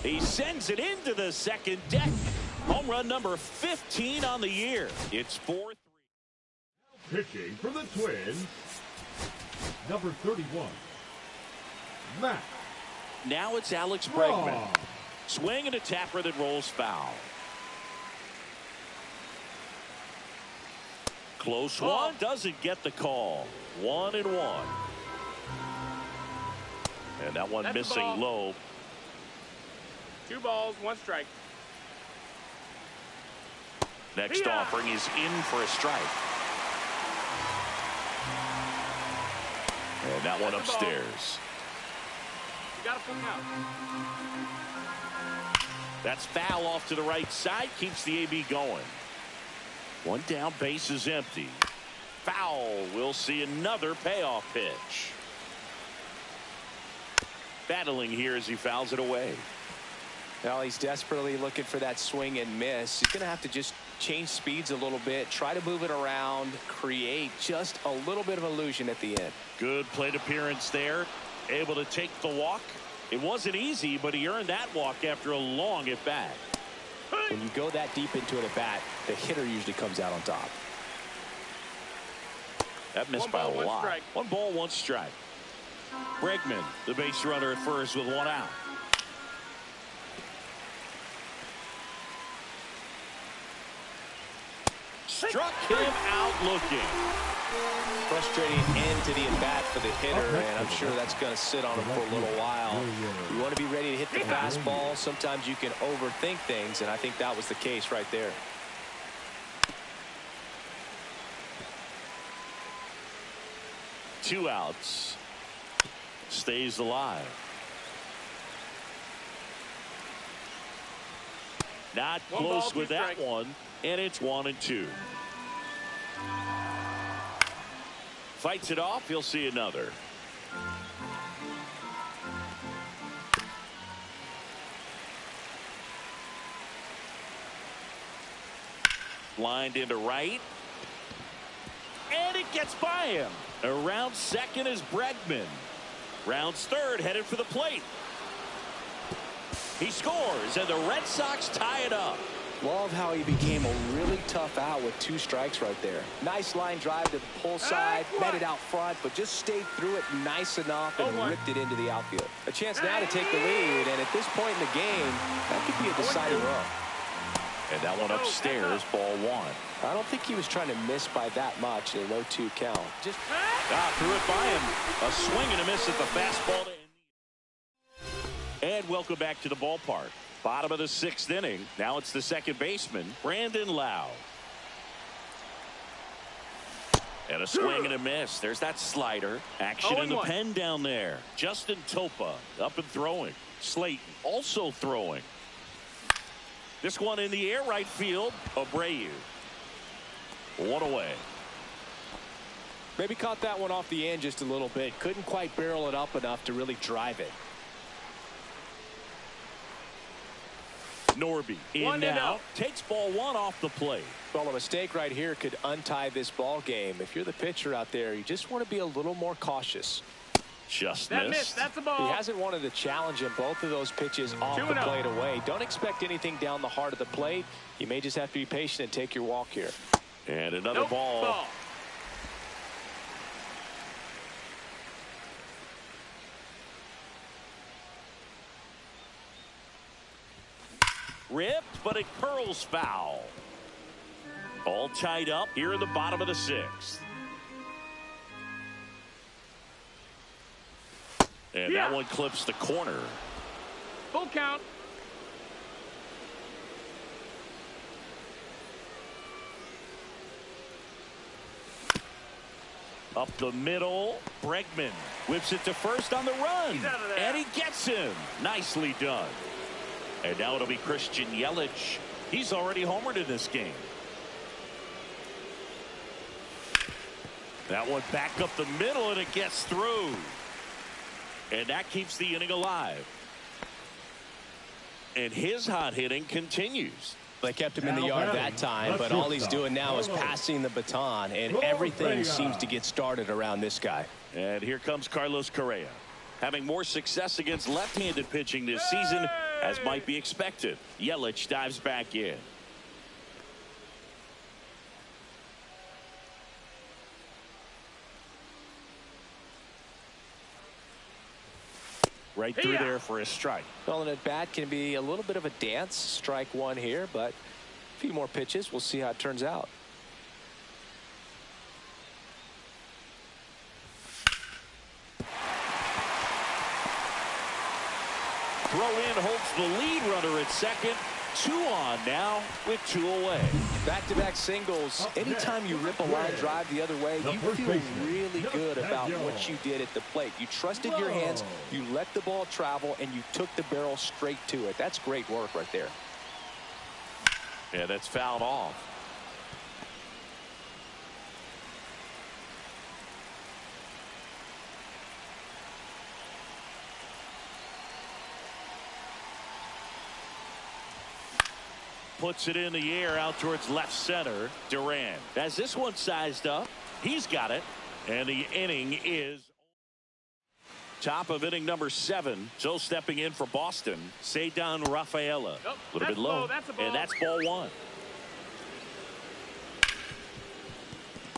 He sends it into the second deck. Home run number 15 on the year. It's 4-3. Pitching for the Twins, number 31, Matt. Now it's Alex Bregman. Swing and a tapper that rolls foul. Close one, doesn't get the call. 1-1. And that one missing low. 2 balls, 1 strike. Next offering is in for a strike. And that one upstairs. You got to put him out. That's foul off to the right side. Keeps the AB going. 1 down, base is empty. Foul. We'll see another payoff pitch. Battling here as he fouls it away. Well, he's desperately looking for that swing and miss. He's going to have to just change speeds a little bit, try to move it around, create just a little bit of illusion at the end. Good plate appearance there. Able to take the walk. It wasn't easy, but he earned that walk after a long at bat. When you go that deep into an at bat, the hitter usually comes out on top. That missed by a lot. 1 ball, 1 strike. Bregman, the base runner at first with 1 out. struck him out looking. Frustrating end to the at-bat for the hitter, and I'm sure that's going to sit on him for a little while. You want to be ready to hit the fastball. Sometimes you can overthink things, and I think that was the case right there. Two outs. Stays alive. Not close with that one, and it's 1-2. Fights it off. He'll see another. Lined into right. And it gets by him. Around second is Bregman. Rounds third, headed for the plate. He scores, and the Red Sox tie it up. Love how he became a really tough out with 2 strikes right there. Nice line drive to the pull side, met it out front, but just stayed through it nice enough and ripped it into the outfield. A chance now to take the lead, and at this point in the game, that could be a deciding run. And that one upstairs, ball 1. I don't think he was trying to miss by that much in a 0-2 count. Just threw it by him. A swing and a miss at the fastball. And welcome back to the ballpark. Bottom of the 6th inning. Now it's the second baseman, Brandon Lowe. And a swing and a miss. There's that slider. Action in the pen down there. Justin Topa up and throwing. Slayton also throwing. This one in the air, right field. Abreu. 1 away. Maybe caught that one off the end just a little bit. Couldn't quite barrel it up enough to really drive it. Norby in now. Takes ball 1 off the plate. Well, a mistake right here could untie this ball game. If you're the pitcher out there, you just want to be a little more cautious. Just missed. That's the ball. He hasn't wanted a challenge in both of those pitches off the plate away. Don't expect anything down the heart of the plate. You may just have to be patient and take your walk here. And another ball. Ripped, but it curls foul. All tied up here in the bottom of the 6th. And that one clips the corner. Full count. Up the middle, Bregman whips it to first on the run. And he gets him. Nicely done. And now it'll be Christian Yelich. He's already homered in this game. That one back up the middle, and it gets through. And that keeps the inning alive. And his hot hitting continues. They kept him in the yard that time, but all he's doing now is passing the baton, and everything seems to get started around this guy. And here comes Carlos Correa, having more success against left-handed pitching this season, as might be expected. Yelich dives back in. Right through there for a strike. Well, an at-bat can be a little bit of a dance. Strike 1 here, but a few more pitches. We'll see how it turns out. Throw in holds the lead runner at second. 2 on now with 2 away. Back-to-back singles. Anytime you rip a line drive the other way, you feel really good about what you did at the plate. You trusted your hands, you let the ball travel, and you took the barrel straight to it. That's great work right there. Yeah, that's fouled off. Puts it in the air out towards left center. Duran has this one sized up. He's got it. And the inning is top of inning number 7. So stepping in for Boston, Ceddanne Rafaela. A little bit low. And that's ball 1.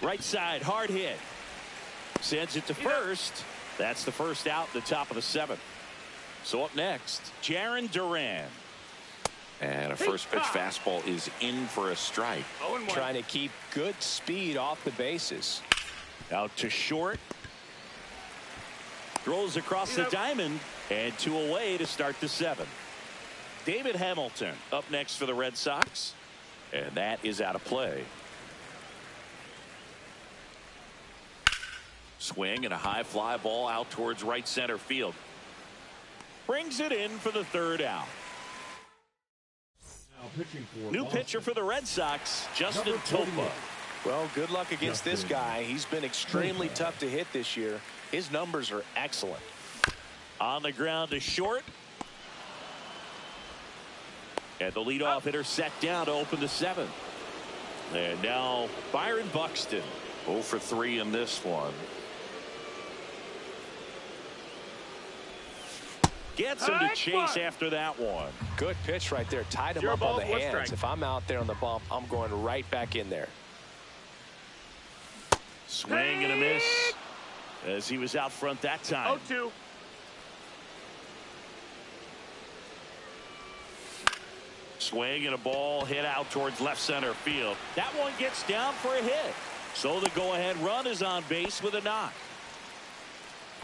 Right side, hard hit. Sends it to first. That's the first out, the top of the 7th. So up next, Jarren Duran. And a first pitch fastball is in for a strike. Trying to keep good speed off the bases. Out to short. Throws across the diamond. And 2 away to start the 7th. David Hamilton up next for the Red Sox. And that is out of play. Swing and a high fly ball out towards right center field. Brings it in for the 3rd out. New pitcher for the Red Sox, Justin Topa. Well, good luck against this guy. He's been extremely tough to hit this year. His numbers are excellent. On the ground to short. And the leadoff hitter set down to open the 7th. And now Byron Buxton 0 for 3 in this one. Gets him to chase after that one. Good pitch right there. Tied him up on the hands. If I'm out there on the bump, I'm going right back in there. Swing and a miss as he was out front that time. 0-2. Swing and a ball hit out towards left center field. That one gets down for a hit. So the go-ahead run is on base with a knock.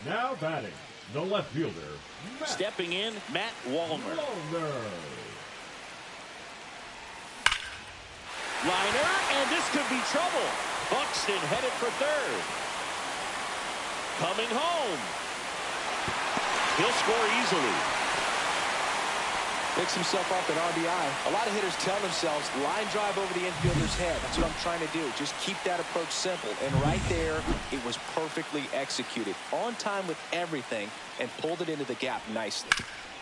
Now batting, the left fielder, Stepping in, Matt Wallner. Liner, and this could be trouble. Buxton headed for 3rd. Coming home. He'll score easily. Picks himself up an RBI. A lot of hitters tell themselves, line drive over the infielder's head. That's what I'm trying to do. Just keep that approach simple. And right there, it was perfectly executed. On time with everything, and pulled it into the gap nicely.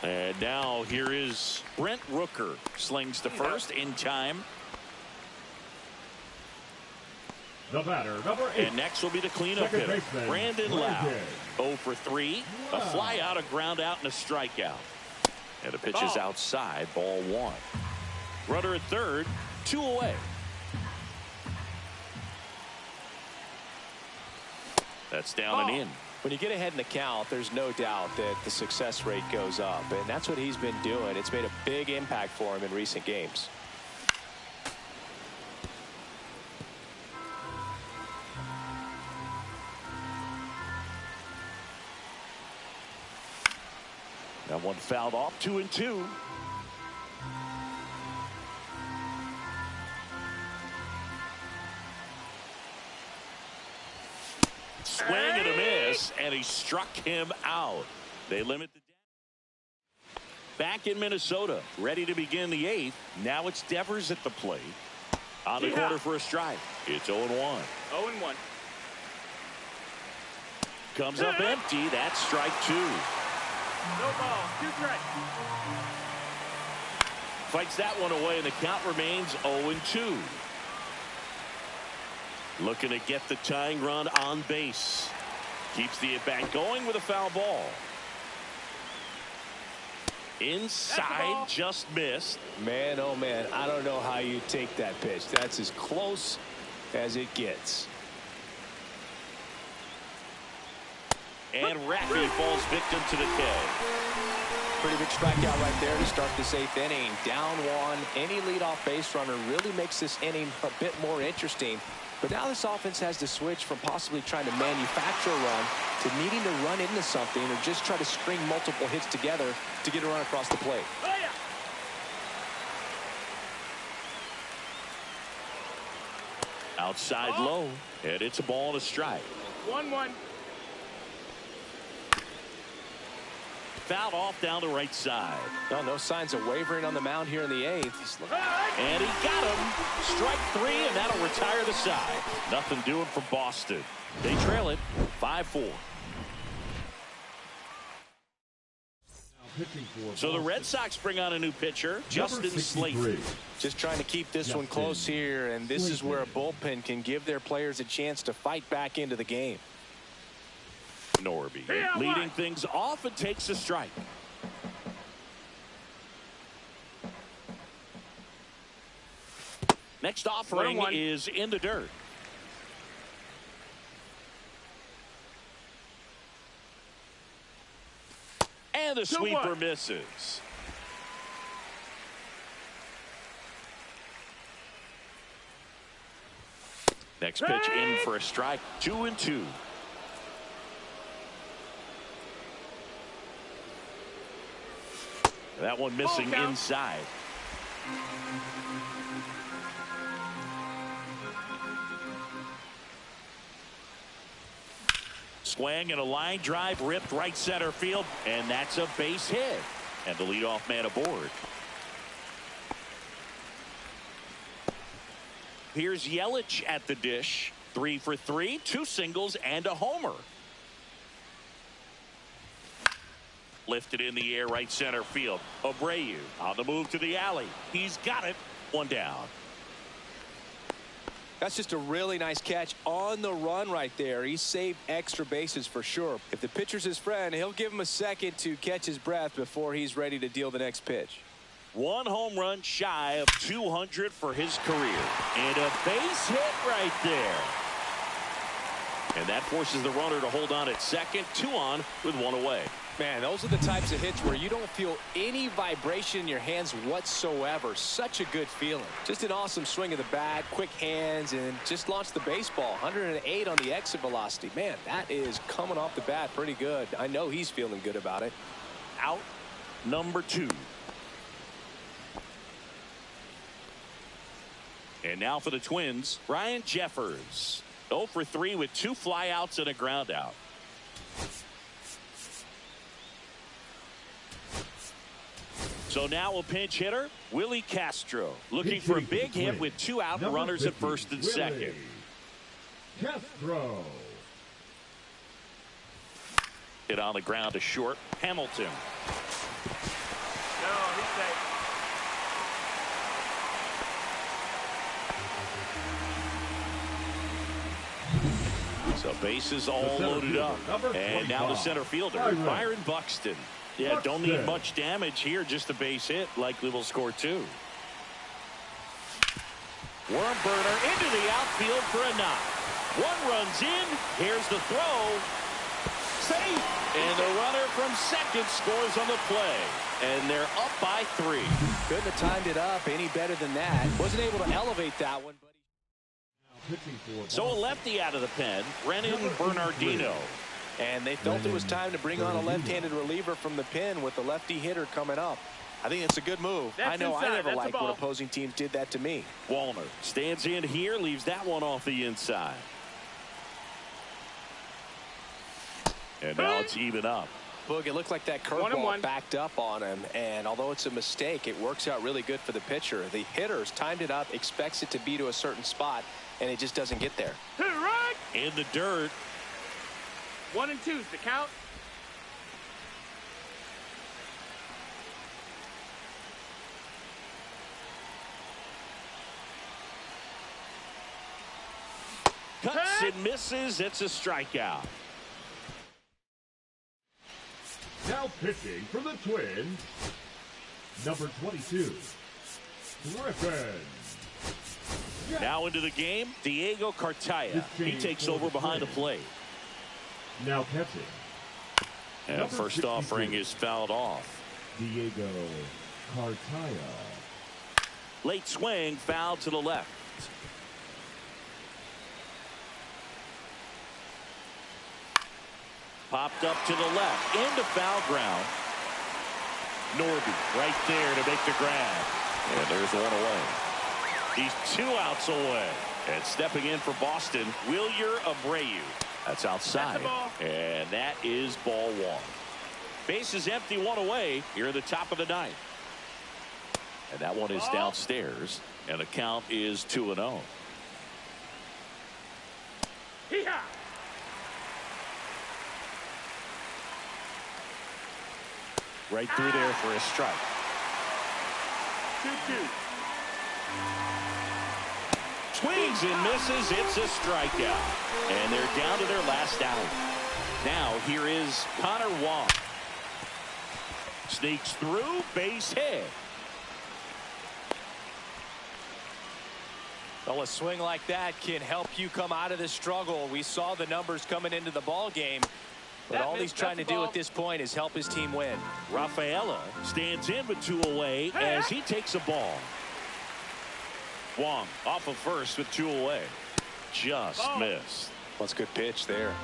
And now here is Brent Rooker. Slings to first in time. The batter, number 8. And next will be the cleanup hitter, Brandon Lowe. 0 for 3. A fly out, a ground out, and a strikeout. And the pitch is outside, ball 1. Runner at 3rd, 2 away. That's down and in. When you get ahead in the count, there's no doubt that the success rate goes up. And that's what he's been doing. It's made a big impact for him in recent games. That one fouled off, 2-2. Swing and a miss, and he struck him out. They limit the damage. Back in Minnesota, ready to begin the 8th. Now it's Devers at the plate. On the corner for a strike. It's 0-1. 0-1. Comes up empty. That's strike 2. No ball, 2 strikes. Fights that one away, and the count remains 0-2. Looking to get the tying run on base. Keeps the at-bat going with a foul ball. Inside, just missed. Man, oh man, I don't know how you take that pitch. That's as close as it gets. And Raffy falls victim to the K. Pretty big strikeout right there to start this 8th inning. Down 1. Any leadoff base runner really makes this inning a bit more interesting. But now this offense has to switch from possibly trying to manufacture a run to needing to run into something or just try to string multiple hits together to get a run across the plate. Oh, yeah. Outside low, and it's a ball and a strike. 1-1. Fouled off down the right side. Well, no signs of wavering on the mound here in the 8th. And he got him. Strike 3, and that'll retire the side. Nothing doing for Boston. They trail it 5-4. So the Red Sox bring on a new pitcher, Justin Slayton. Just trying to keep this one close here, and this is where a bullpen can give their players a chance to fight back into the game. Norby leading things off and takes a strike. Next offering is in the dirt. And the sweeper misses. Next pitch in for a strike. 2-2. That one missing inside. Swing and a line drive ripped right center field, and that's a base hit. And the leadoff man aboard. Here's Yelich at the dish. 3 for 3, 2 singles and a homer. Lifted in the air right center field. Abreu on the move to the alley. He's got it. 1 down. That's just a really nice catch on the run right there. He saved extra bases for sure. If the pitcher's his friend, he'll give him a second to catch his breath before he's ready to deal the next pitch. 1 home run shy of 200 for his career. And a base hit right there. And that forces the runner to hold on at second. 2 on with 1 away. Man, those are the types of hits where you don't feel any vibration in your hands whatsoever. Such a good feeling. Just an awesome swing of the bat, quick hands, and just launched the baseball. 108 on the exit velocity. Man, that is coming off the bat pretty good. I know he's feeling good about it. Out number 2. And now for the Twins, Ryan Jeffers. 0 for 3 with 2 flyouts and a ground out. So now a pinch hitter, Willie Castro, looking for a big hit with 2 out, runners at first and second. Castro. Hit on the ground to short. Hamilton. No, he's safe. So bases all loaded up. And now the center fielder, Byron Buxton. Yeah, don't need much damage here, just a base hit. Likely will score 2. Worm burner into the outfield for a knock. 1 runs in. Here's the throw. Safe. And the runner from second scores on the play. And they're up by 3. Couldn't have timed it up any better than that. Wasn't able to elevate that one. So a lefty out of the pen, Brennan Bernardino. And they felt it was time to bring on a left-handed reliever from the pen with the lefty hitter coming up. I think it's a good move. I know I never liked when opposing teams did that to me. Wallner stands in here, leaves that one off the inside. And now it's even up. Boog, it looked like that curveball backed up on him, and although it's a mistake, it works out really good for the pitcher. The hitter's timed it up, expects it to be to a certain spot, and it just doesn't get there. In the dirt. 1 and 2's the count. Cuts and misses. It's a strikeout. Now pitching for the Twins, number 22, Griffin. Now into the game, Diego Cartaya. He takes over behind the plate. Now catching. And first offering is fouled off. Diego Cartaya. Late swing, foul to the left. Popped up to the left, into foul ground. Norby right there to make the grab. And there's 1 away. He's 2 outs away. And stepping in for Boston, Wilyer Abreu. That's outside. And that is ball 1. Base is empty, 1 away here in the top of the 9th. And that one is downstairs. And the count is 2-0. Hee-haw! Right through there for a strike. 2-2. Swings and misses. It's a strikeout. And they're down to their last out. Now here is Connor Wong. Sneaks through, base hit. Well, a swing like that can help you come out of this struggle. We saw the numbers coming into the ball game. But all he's trying to do at this point is help his team win. Rafaela stands in with 2 away as he takes a ball. Wong off of first with 2 away. just missed. Well, it's a good pitch there.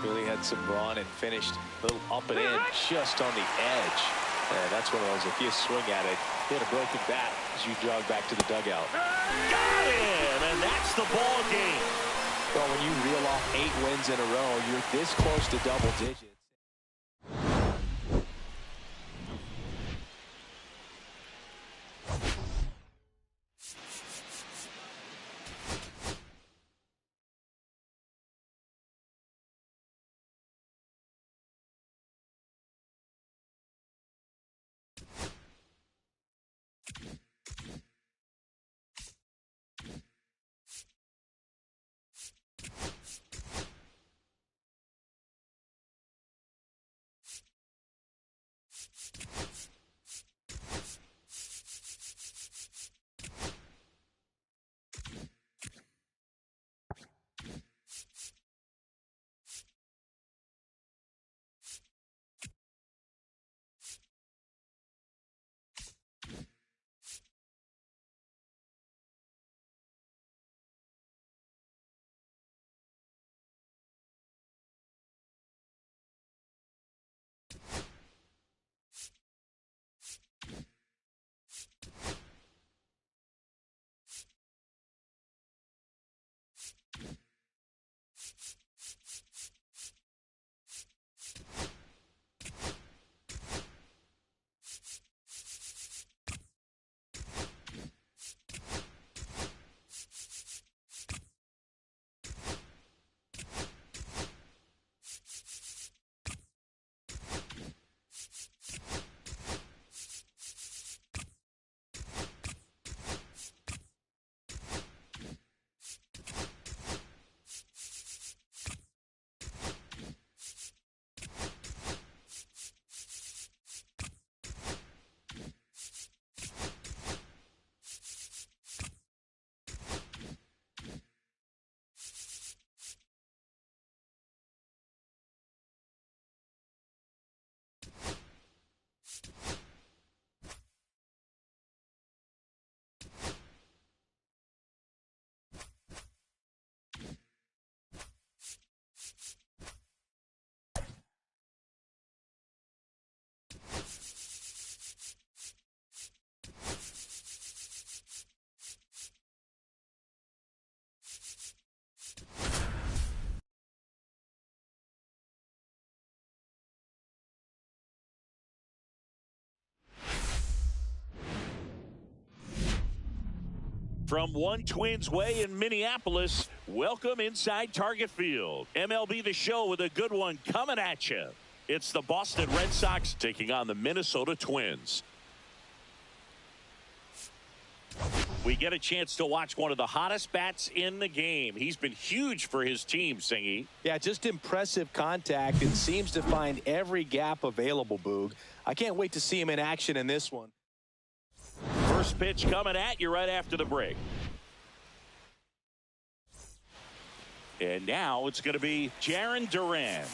Really had some run and finished a little up and in just on the edge. And that's one of those, if you swing at it, hit a broken bat as you jog back to the dugout. Got him, and that's the ball game. Well, when you reel off 8 wins in a row, you're this close to double digits. From One Twins Way in Minneapolis, welcome inside Target Field. MLB The Show with a good one coming at you. It's the Boston Red Sox taking on the Minnesota Twins. We get a chance to watch one of the hottest bats in the game. He's been huge for his team, Singy. Yeah, just impressive contact and seems to find every gap available, Boog. I can't wait to see him in action in this one. First pitch coming at you right after the break. And now it's going to be Jarren Duran.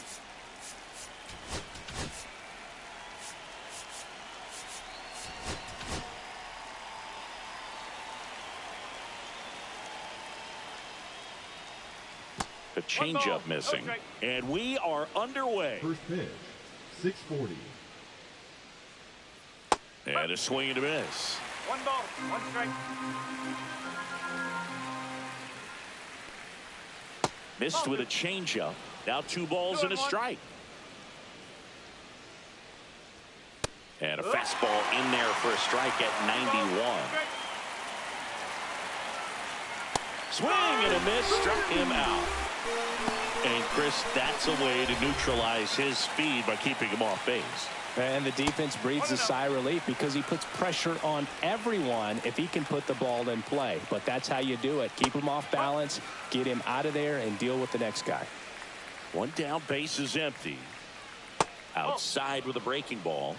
A changeup missing. And we are underway. First pitch, 640. And a swing and a miss. 1 ball, 1 strike. Missed with a changeup. Now 2 balls and a strike. And a fastball in there for a strike at 91. Swing and a miss, struck him out. And Chris, that's a way to neutralize his speed by keeping him off base. And the defense breathes a sigh of relief because he puts pressure on everyone if he can put the ball in play. But that's how you do it. Keep him off balance, get him out of there, and deal with the next guy. 1 down, base is empty. Outside with a breaking ball.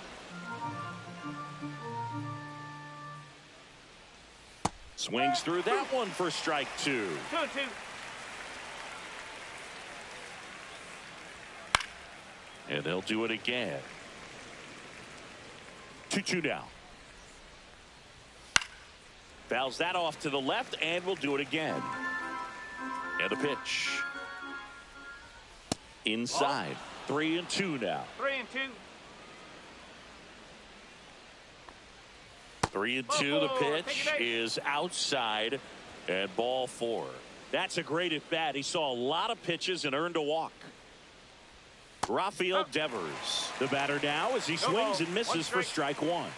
Swings through that one for strike 2. 2-2. And they'll do it again. 2-2 now. Fouls that off to the left, and we'll do it again. And a pitch. Inside. 3-2 now. 3-2. 3-2. The pitch is outside. And ball 4. That's a great at bat. He saw a lot of pitches and earned a walk. Rafael Devers, the batter now, as he swings and misses for strike 1.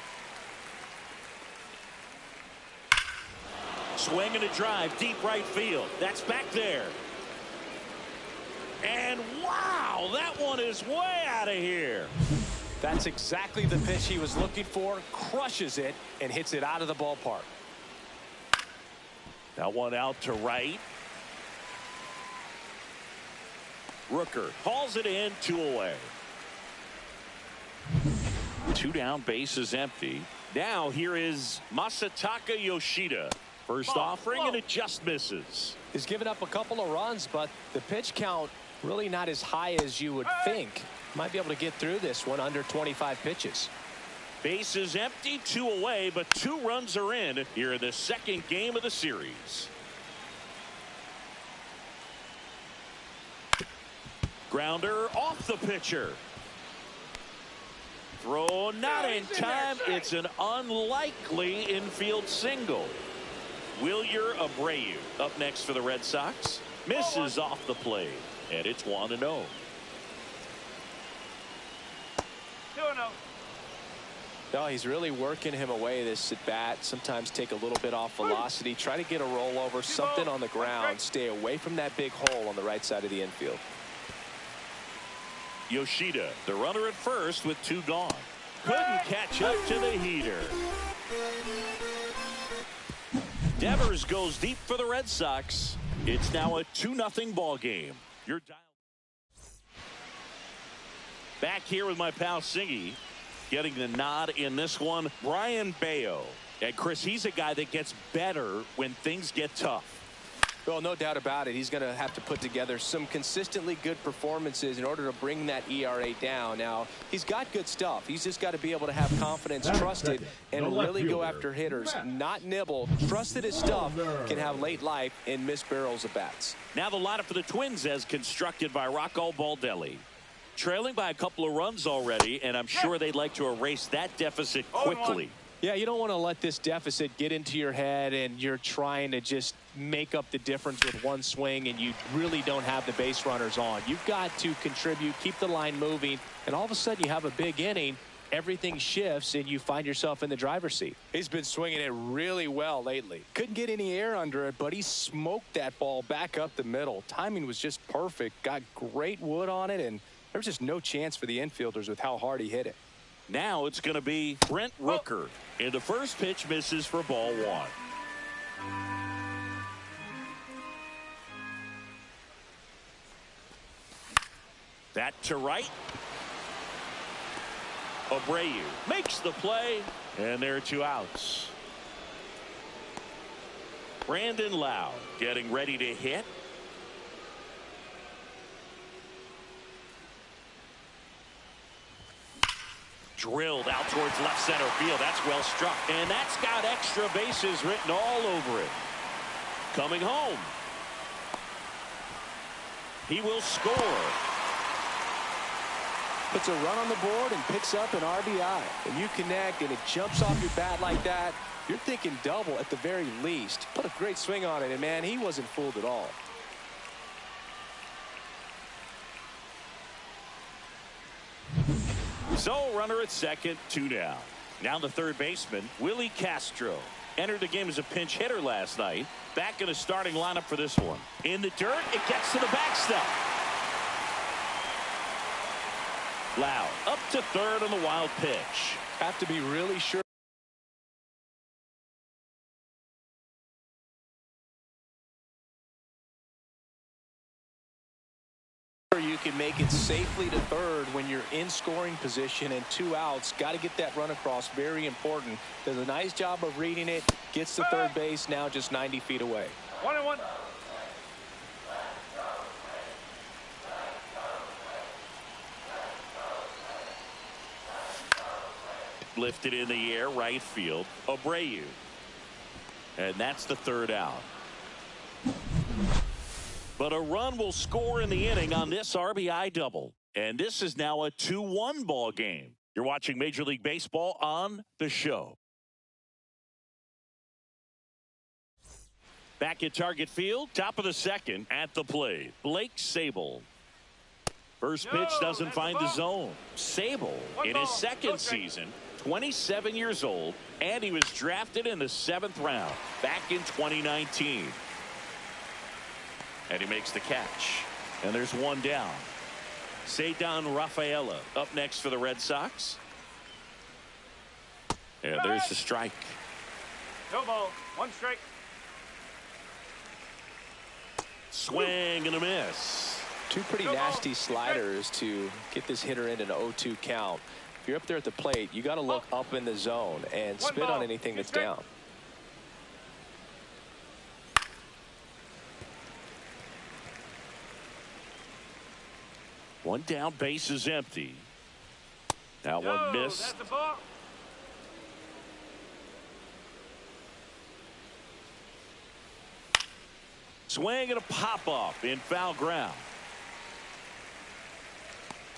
Swing and a drive, deep right field. That's back there. And wow, that one is way out of here. That's exactly the pitch he was looking for. Crushes it and hits it out of the ballpark. That one out to right. Rooker hauls it in, 2 away. 2 down, base is empty. Now here is Masataka Yoshida. First offering, and it just misses. He's given up a couple of runs, but the pitch count really not as high as you would think. Might be able to get through this one under 25 pitches. Base is empty, 2 away, but 2 runs are in here in the second game of the series. Grounder off the pitcher. Throw not in time. It's an unlikely infield single. Wilyer Abreu up next for the Red Sox. Misses off the plate, and it's 1-0. 2-0. No, he's really working him away this at bat. Sometimes take a little bit off velocity. Try to get a rollover, something on the ground. Stay away from that big hole on the right side of the infield. Yoshida, the runner at first with 2 gone. Couldn't catch up to the heater. Devers goes deep for the Red Sox. It's now a 2-0 ball game. You're dialed. Back here with my pal Singy, getting the nod in this one. Brian Bayo. And Chris, he's a guy that gets better when things get tough. Well, no doubt about it. He's going to have to put together some consistently good performances in order to bring that ERA down. Now, he's got good stuff. He's just got to be able to have confidence, trust it, and really go after hitters, not nibble. Trust that his stuff can have late life and miss barrels of bats. Now the lineup for the Twins as constructed by Rocco Baldelli. Trailing by a couple of runs already, and I'm sure they'd like to erase that deficit quickly. Yeah, you don't want to let this deficit get into your head and you're trying to just make up the difference with one swing and you really don't have the base runners on. You've got to contribute, keep the line moving, and all of a sudden you have a big inning. Everything shifts and you find yourself in the driver's seat. He's been swinging it really well lately. Couldn't get any air under it, but he smoked that ball back up the middle. Timing was just perfect. Got great wood on it, and there was just no chance for the infielders with how hard he hit it. Now it's going to be Brent Rooker. And the first pitch misses for ball 1. That to right. Abreu makes the play, and there are 2 outs. Brandon Lowe getting ready to hit. Drilled out towards left center field. That's well struck. And that's got extra bases written all over it. Coming home. He will score. Puts a run on the board and picks up an RBI. And you connect and it jumps off your bat like that. You're thinking double at the very least. Put a great swing on it, and man, he wasn't fooled at all. So runner at second, 2 down. Now the third baseman, Willie Castro. Entered the game as a pinch hitter last night. Back in the starting lineup for this one. In the dirt, it gets to the backstop. Loud up to third on the wild pitch. Have to be really sure you can make it safely to third when you're in scoring position and 2 outs. Got to get that run across. Very important. Does a nice job of reading it. Gets to third base, now just 90 feet away. 1-1. Lifted in the air, right field. Abreu. And that's the third out. But a run will score in the inning on this RBI double. And this is now a 2-1 ball game. You're watching Major League Baseball on the show. Back at Target Field, top of the second at the plate, Blake Sabol. First pitch doesn't find the zone. Sabol in his second season, 27 years old, and he was drafted in the 7th round back in 2019. And he makes the catch. And there's one down. Ceddanne Rafaela up next for the Red Sox. And there's the strike. No ball. 1 strike. Swing and a miss. Two pretty nasty sliders to get this hitter in an 0-2 count. If you're up there at the plate, you got to look up in the zone and spit on anything that's down. One down, base is empty. That one missed. That's the ball. Swing and a pop-up in foul ground.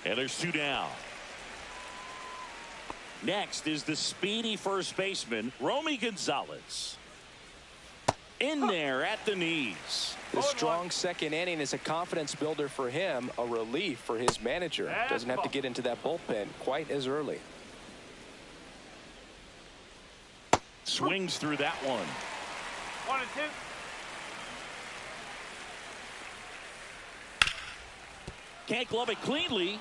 And there's 2 down. Next is the speedy first baseman, Romy Gonzalez. In there at the knees. The strong second inning is a confidence builder for him, a relief for his manager. Doesn't have to get into that bullpen quite as early. Swings through that one. 1 and 2. Can't glove it cleanly.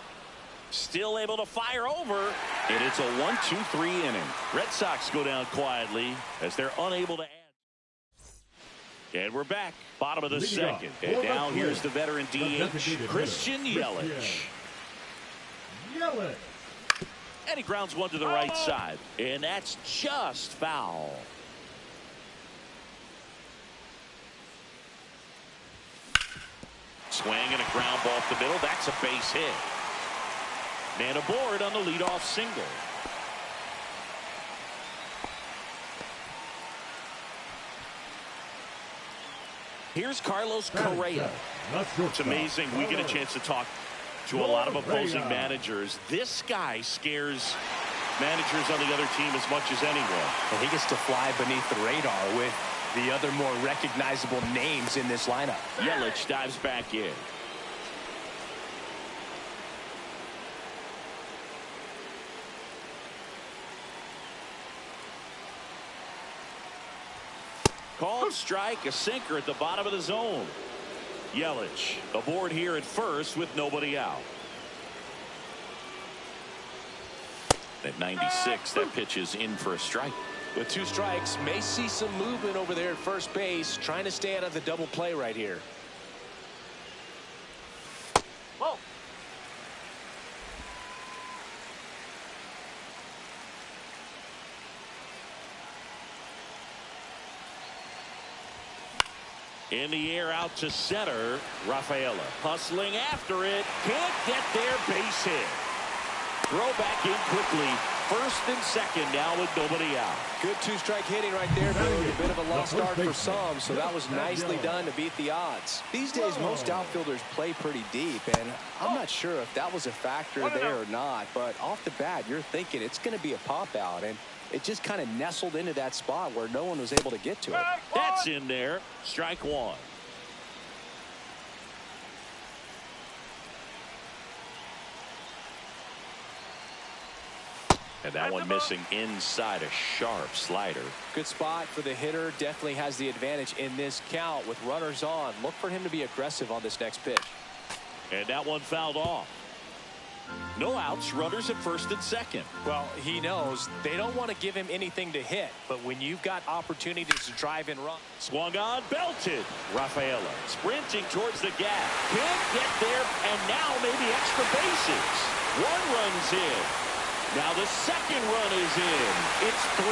Still able to fire over. And it's a 1-2-3 inning. Red Sox go down quietly as they're unable to add. And we're back. Bottom of the second. And now here's the veteran DH, Christian Yelich. And he grounds one to the right side. And that's just foul. Swing and a ground ball up the middle. That's a base hit. Man aboard on the leadoff single. Here's Carlos Correa. It's amazing. We get a chance to talk to a lot of opposing managers. This guy scares managers on the other team as much as anyone. And he gets to fly beneath the radar with the other more recognizable names in this lineup. Yelich dives back in. Called strike, a sinker at the bottom of the zone. Yelich aboard here at first with nobody out. At 96, that pitch is in for a strike. With 2 strikes, may see some movement over there at first base, trying to stay out of the double play right here. Whoa. In the air out to center. Rafaela hustling after it. Can't get there. Base hit. Throw back in quickly. First and second now with nobody out. Good 2-strike hitting right there. A bit of a late start for some, so that was nicely done to beat the odds. These days, most outfielders play pretty deep, and I'm not sure if that was a factor there or not, but off the bat, you're thinking it's going to be a pop-out, and it just kind of nestled into that spot where no one was able to get to it. That's in there. Strike 1. And that one missing inside a sharp slider. Good spot for the hitter. Definitely has the advantage in this count with runners on. Look for him to be aggressive on this next pitch. And that one fouled off. No outs, runners at first and second. Well, he knows they don't want to give him anything to hit, but when you've got opportunities to drive and run. Swung on, belted. Rafaela sprinting towards the gap. Can't get there, and now maybe extra bases. 1 run's in. Now the second run is in. It's 3-2.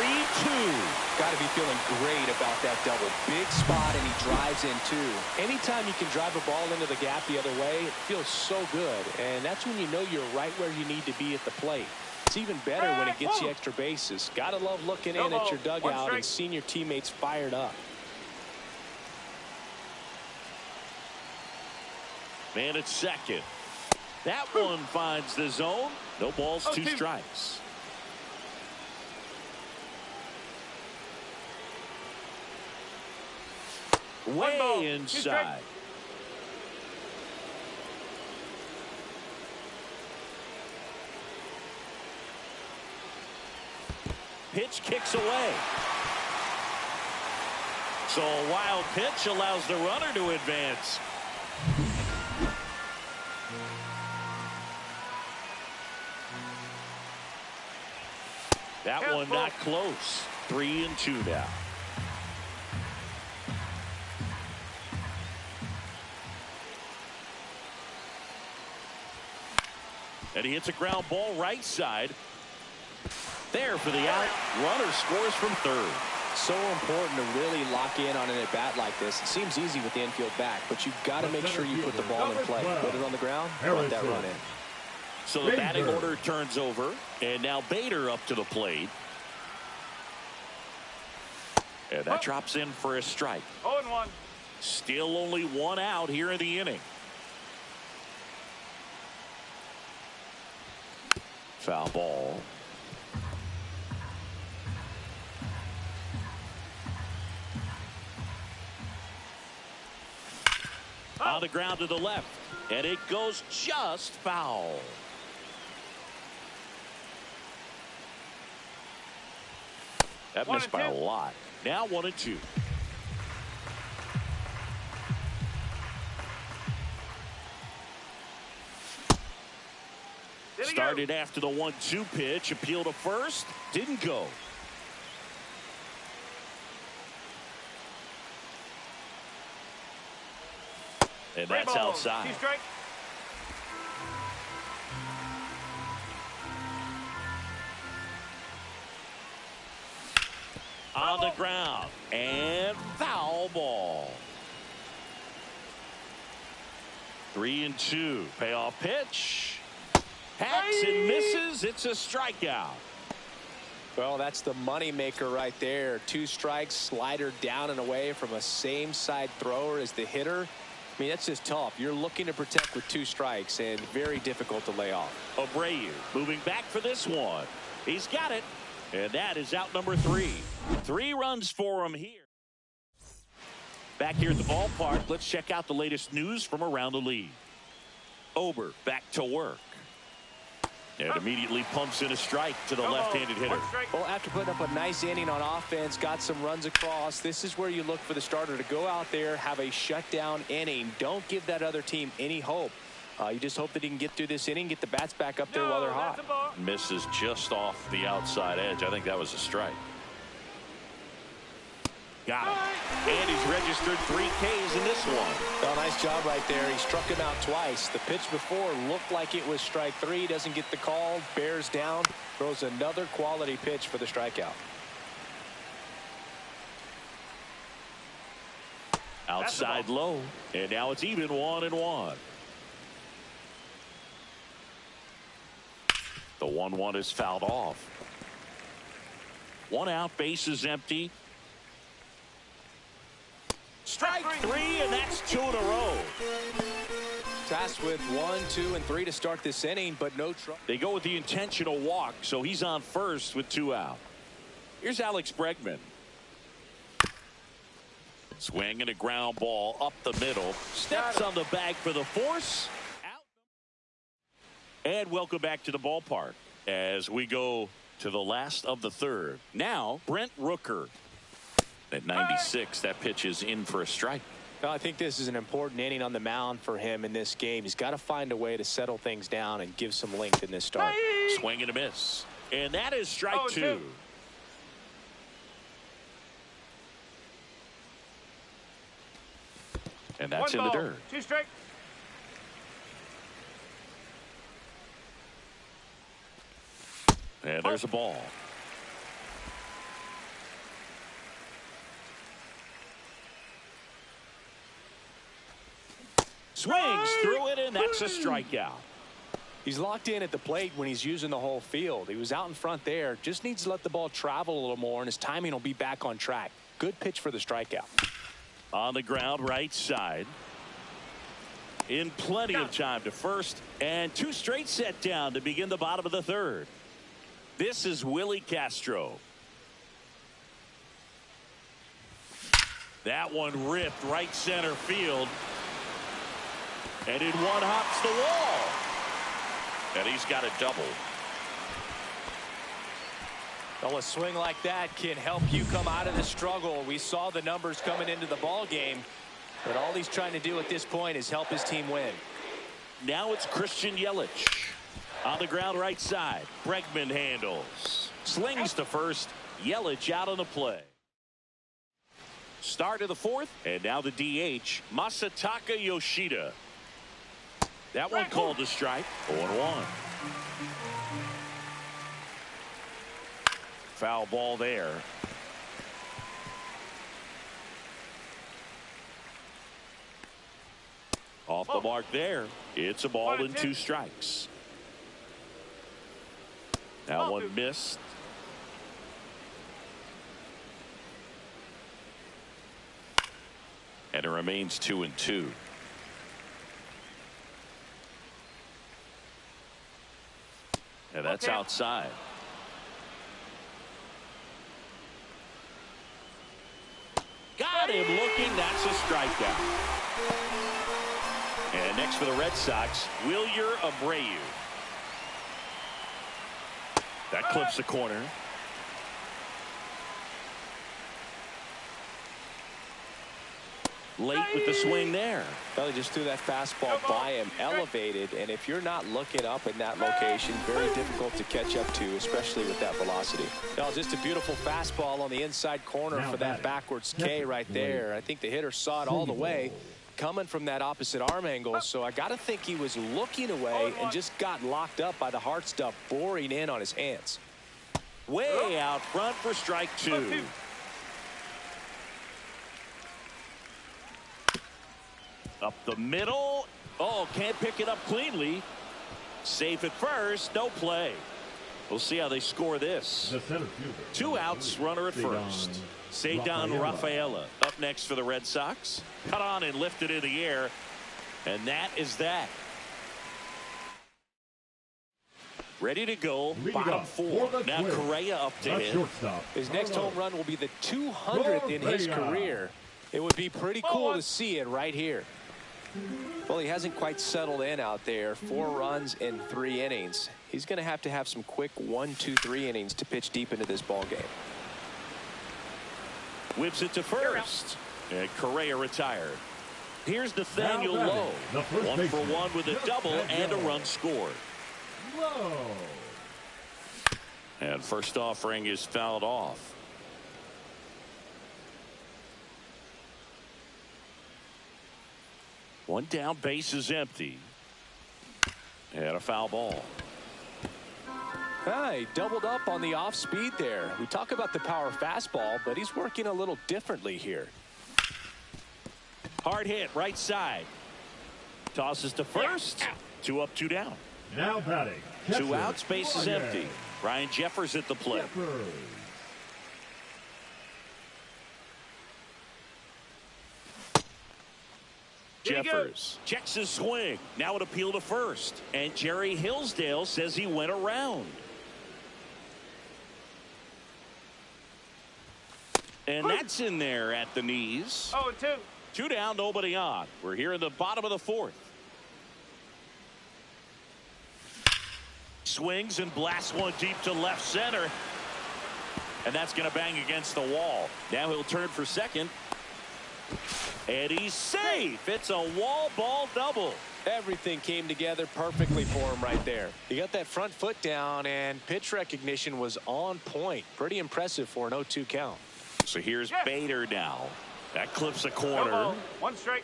Got to be feeling great about that double. Big spot, and he drives in too. Anytime you can drive a ball into the gap the other way, it feels so good. And that's when you know you're right where you need to be at the plate. It's even better when it gets you extra bases. Got to love looking in at your dugout and seeing your teammates fired up. Man at second. That one finds the zone. No balls, 2 strikes. Way inside. Pitch kicks away. So a wild pitch allows the runner to advance. That one not close. 3-2 now. And he hits a ground ball right side. There for the out. Runner scores from third. So important to really lock in on an at-bat like this. It seems easy with the infield back, but you've got to make sure you put the ball in play. Put it on the ground, let that run in. So the batting order turns over, and now Bader up to the plate. And that drops in for a strike. 0-1. Still only 1 out here in the inning. Foul ball. On the ground to the left, and it goes just foul. That missed by a lot. Now 1-2. Started after the 1-2 pitch. Appeal to first. Didn't go. And that's outside. On the ground. And foul ball. 3-2. Payoff pitch. Hacks and misses. It's a strikeout. Well, that's the money maker right there. 2 strikes, slider down and away from a same side thrower as the hitter. I mean, that's just tough. You're looking to protect with 2 strikes and very difficult to lay off. Abreu moving back for this one. He's got it. And that is out number 3. 3 runs for him here. Back here at the ballpark, let's check out the latest news from around the league. Ober back to work. And immediately pumps in a strike to the left-handed hitter. Well, after putting up a nice inning on offense, got some runs across, this is where you look for the starter to go out there, have a shutdown inning. Don't give that other team any hope. You just hope that he can get through this inning, get the bats back up there while they're hot. Misses just off the outside edge. I think that was a strike. Got him. And he's registered 3 Ks in this one. Well, nice job right there. He struck him out twice. The pitch before looked like it was strike 3. Doesn't get the call. Bears down. Throws another quality pitch for the strikeout. Outside low. And now it's even 1-1. The 1-1 is fouled off. 1 out, base is empty. Strike 3, and that's 2 in a row. Tasked with 1, 2, and 3 to start this inning, but no trouble. They go with the intentional walk, so he's on first with 2 out. Here's Alex Bregman. Swinging a ground ball up the middle. Steps on the bag for the force. Out. And welcome back to the ballpark as we go to the last of the 3rd. Now, Brent Rooker. At 96, that pitch is in for a strike. Well, I think this is an important inning on the mound for him in this game. He's got to find a way to settle things down and give some length in this start. Swing and a miss. And that is strike 2. And that's in the dirt. 2 strikes. And there's a ball. Swings through it, and that's a strikeout. He's locked in at the plate when he's using the whole field. He was out in front there. Just needs to let the ball travel a little more, and his timing will be back on track. Good pitch for the strikeout. On the ground, right side. in plenty of time to first, and 2 straight set down to begin the bottom of the 3rd. This is Willie Castro. That one ripped right center field. And in one hops the wall. And he's got a double. Well, a swing like that can help you come out of the struggle. We saw the numbers coming into the ball game, but all he's trying to do at this point is help his team win. Now it's Christian Yelich on the ground right side. Bregman handles, slings to first. Yelich out on the play. Start of the 4th, and now the DH, Masataka Yoshida. That one called a strike. 0-1. Foul ball there. Off the mark there. It's a ball and 2 strikes. That one missed. And it remains 2-2. And that's outside. Got him looking. That's a strikeout. And next for the Red Sox, Wilyer Abreu. That clips the corner. Late with the swing there. Well, he just threw that fastball by him, elevated, and if you're not looking up in that location, very difficult to catch up to, especially with that velocity. Well, just a beautiful fastball on the inside corner for that backwards K right there. I think the hitter saw it all the way coming from that opposite arm angle, so I got to think he was looking away and just got locked up by the hard stuff boring in on his hands. Way out front for strike 2. Up the middle. Oh, can't pick it up cleanly. Safe at first. No play. We'll see how they score this. 2 outs, runner at first. Ceddanne Rafaela up next for the Red Sox. Cut on and lifted in the air. And that is that. Ready to go. Bottom 4. Now Correa up to him. His next home run will be the 200th in his career. It would be pretty cool to see it right here. Well, he hasn't quite settled in out there. 4 runs in 3 innings. He's going to have some quick 1, 2, 3 innings to pitch deep into this ball game. Whips it to first. And Correa retired. Here's Nathaniel Lowe. 1 for 1 with a double and a run scored. And first offering is fouled off. One down, base is empty. And a foul ball. He doubled up on the off speed there. We talk about the power fastball, but he's working a little differently here. Hard hit, right side. Tosses to first. 2 up, 2 down. Now batting. 2 outs, base is empty. Ryan Jeffers at the plate. Jeffers checks his swing. Now an appeal to first. And Jerry Hillsdale says he went around. And that's in there at the knees. 0-2. 2 down, nobody on. We're here in the bottom of the 4th. Swings and blasts one deep to left center. And that's going to bang against the wall. Now he'll turn for second. And he's safe. It's a wall ball double. Everything came together perfectly for him right there. He got that front foot down, and pitch recognition was on point. Pretty impressive for an 0-2 count. So here's Bader now. That clips a corner. 1 strike.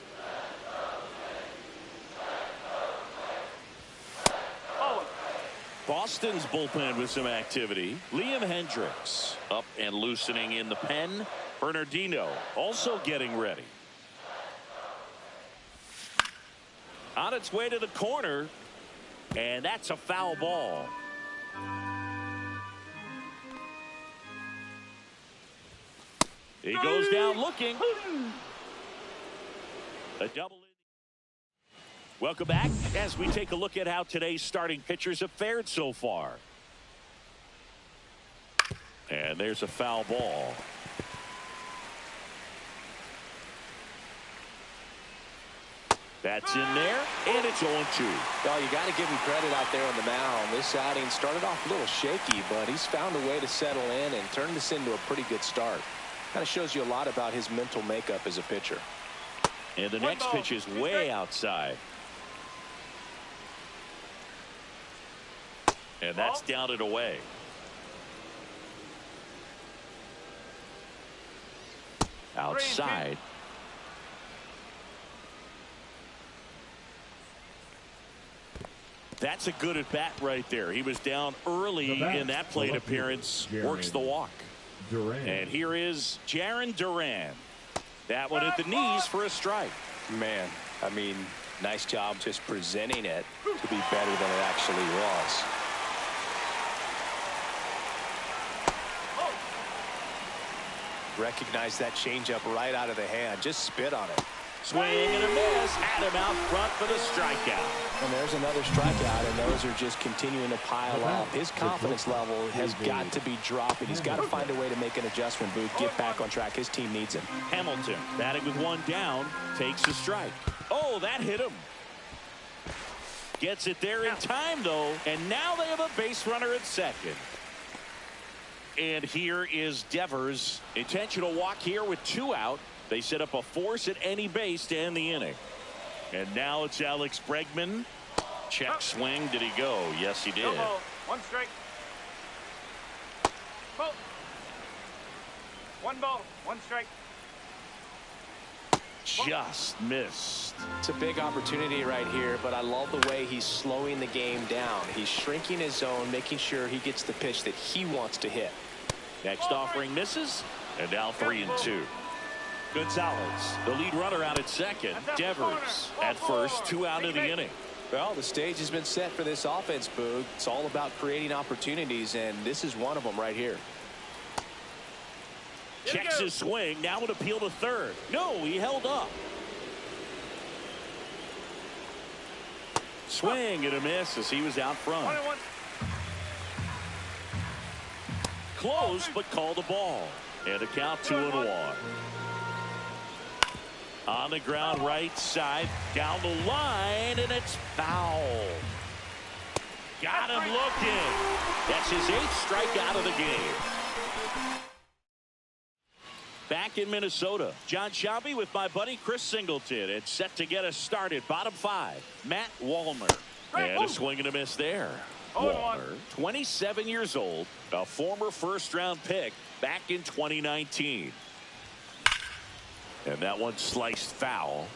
Boston's bullpen with some activity. Liam Hendricks up and loosening in the pen. Bernardino also getting ready. On its way to the corner. And that's a foul ball. He goes down looking. A double. Welcome back as we take a look at how today's starting pitchers have fared so far. And there's a foul ball. That's in there, and it's 0-2. Well, you got to give him credit out there on the mound. This outing started off a little shaky, but he's found a way to settle in and turn this into a pretty good start. Kind of shows you a lot about his mental makeup as a pitcher. And the next pitch is way outside. And that's down and away. Outside. That's a good at bat right there. He was down early in that plate appearance. Works the walk. And here is Jarren Duran. That one at the knees for a strike. Man, I mean, nice job just presenting it to be better than it actually was. Recognize that changeup right out of the hand. Just spit on it. Swing and a miss. Had him out front for the strikeout. And there's another strikeout, and those are just continuing to pile up. His confidence level has got to be dropping. He's got to find a way to make an adjustment, Booth, get back on track. His team needs him. Hamilton, batting with one down, takes a strike. Oh, that hit him. Gets it there in time, though, and now they have a base runner at second. And here is Devers. Intentional walk here with 2 out. They set up a force at any base to end the inning. And now it's Alex Bregman. Check swing. Did he go? Yes, he did. No ball. 1 strike. Ball. 1 ball. 1 strike. Just missed. It's a big opportunity right here, but I love the way he's slowing the game down. He's shrinking his zone, making sure he gets the pitch that he wants to hit. Next offering misses, and now 3-2. Gonzalez, the lead runner, out at second. Devers at first, 2 out of the inning. Well, the stage has been set for this offense, Boog. It's all about creating opportunities, and this is one of them right here. Checks his swing. Now an appeal to third. No, he held up. Swing and a miss as he was out front. 1-1. Close, but called a ball. And a count 2-1. On the ground, right side, down the line, and it's foul. Got him looking. That's his 8th strikeout of the game. Back in Minnesota, John Shelby with my buddy Chris Singleton. It's set to get us started. Bottom 5, Matt Wallner. And a swing and a miss there. Wallner, 27 years old, a former first-round pick back in 2019. And that one sliced foul.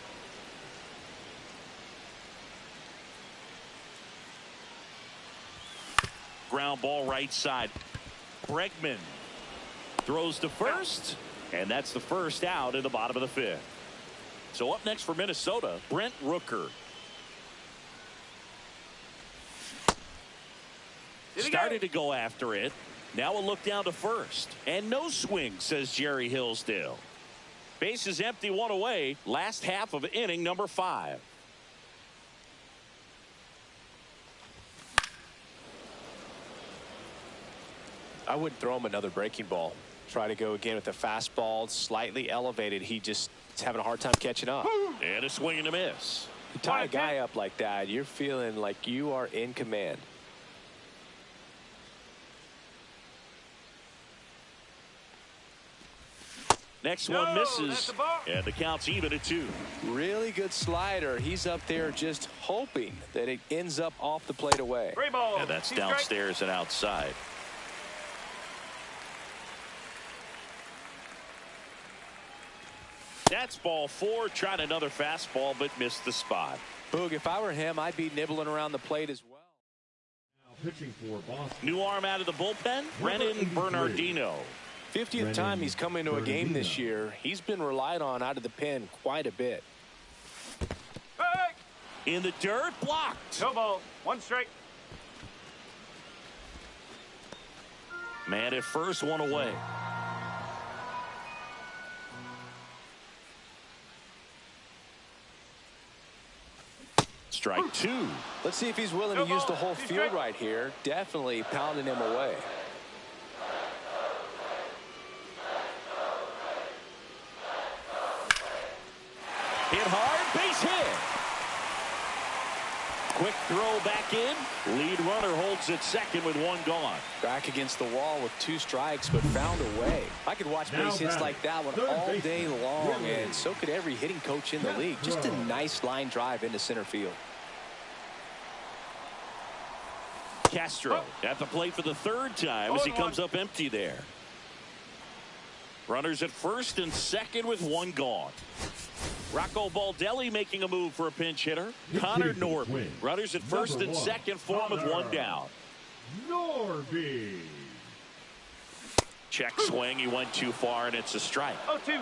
Ground ball right side. Bregman throws to first, and that's the first out in the bottom of the 5th. So up next for Minnesota, Brent Rooker. Started to go after it. Now a look down to first. And no swing, says Jerry Hillsdale. Base is empty, 1 away. Last half of inning number 5. I wouldn't throw him another breaking ball. Try to go again with the fastball, slightly elevated. He just is having a hard time catching up. And a swing and a miss. You tie a guy up like that, you're feeling like you are in command. Next one misses, and the count's even at 2. Really good slider. He's up there just hoping that it ends up off the plate away. And that's downstairs and outside. That's ball 4. Tried another fastball, but missed the spot. Boog, if I were him, I'd be nibbling around the plate as well. Now pitching for Boston. New arm out of the bullpen, Brennan Bernardino. 50th time he's come into a game this year. He's been relied on out of the pen quite a bit. In the dirt, blocked. No ball. 1 strike. Man at first, 1 away. Strike two. Let's see if he's willing to use the whole field right here. Definitely pounding him away. Hit hard, base hit. Quick throw back in. Lead runner holds at second with one gone. Back against the wall with 2 strikes, but found a way. I could watch base hits like that one all day long, and so could every hitting coach in the league. Just a nice line drive into center field. Castro at the plate for the 3rd time as he comes up empty there. Runners at first and second with one gone. Rocco Baldelli making a move for a pinch hitter. Connor Norby. Runners at first and second for him with one down. Norby. Check swing. He went too far, and it's a strike. 0-2.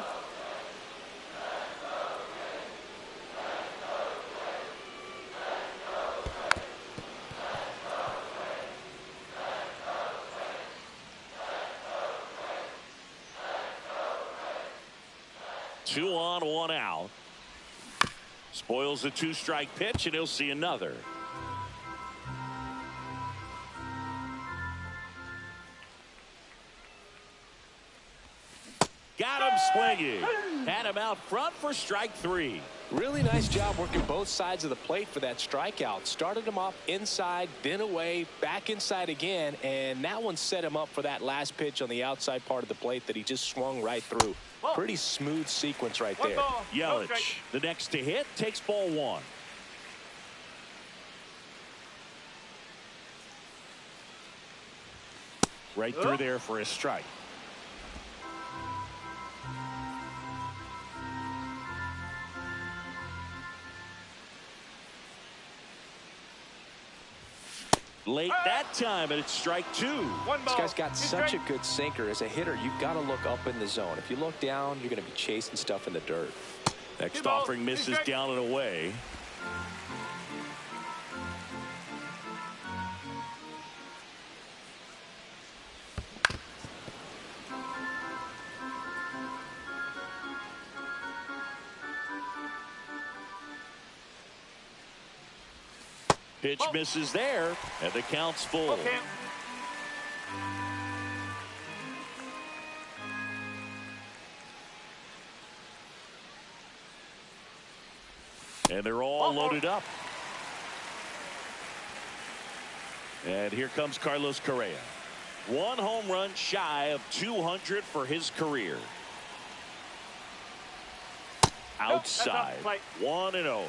Two on, one out. Spoils a 2-strike pitch, and he'll see another. Got him swinging. Had him out front for strike 3. Really nice job working both sides of the plate for that strikeout. Started him off inside, then away, back inside again, and that one set him up for that last pitch on the outside part of the plate that he just swung right through. Pretty smooth sequence right there. Yelich, the next to hit, takes ball 1. Right through there for a strike. Late that time, and it's strike 2. This guy's got such a good sinker. As a hitter, you've got to look up in the zone. If you look down, you're going to be chasing stuff in the dirt. Next offering misses down and away. Pitch misses there, and the count's full. Okay. And they're all loaded up. And here comes Carlos Correa. 1 home run shy of 200 for his career. Outside, 1-0.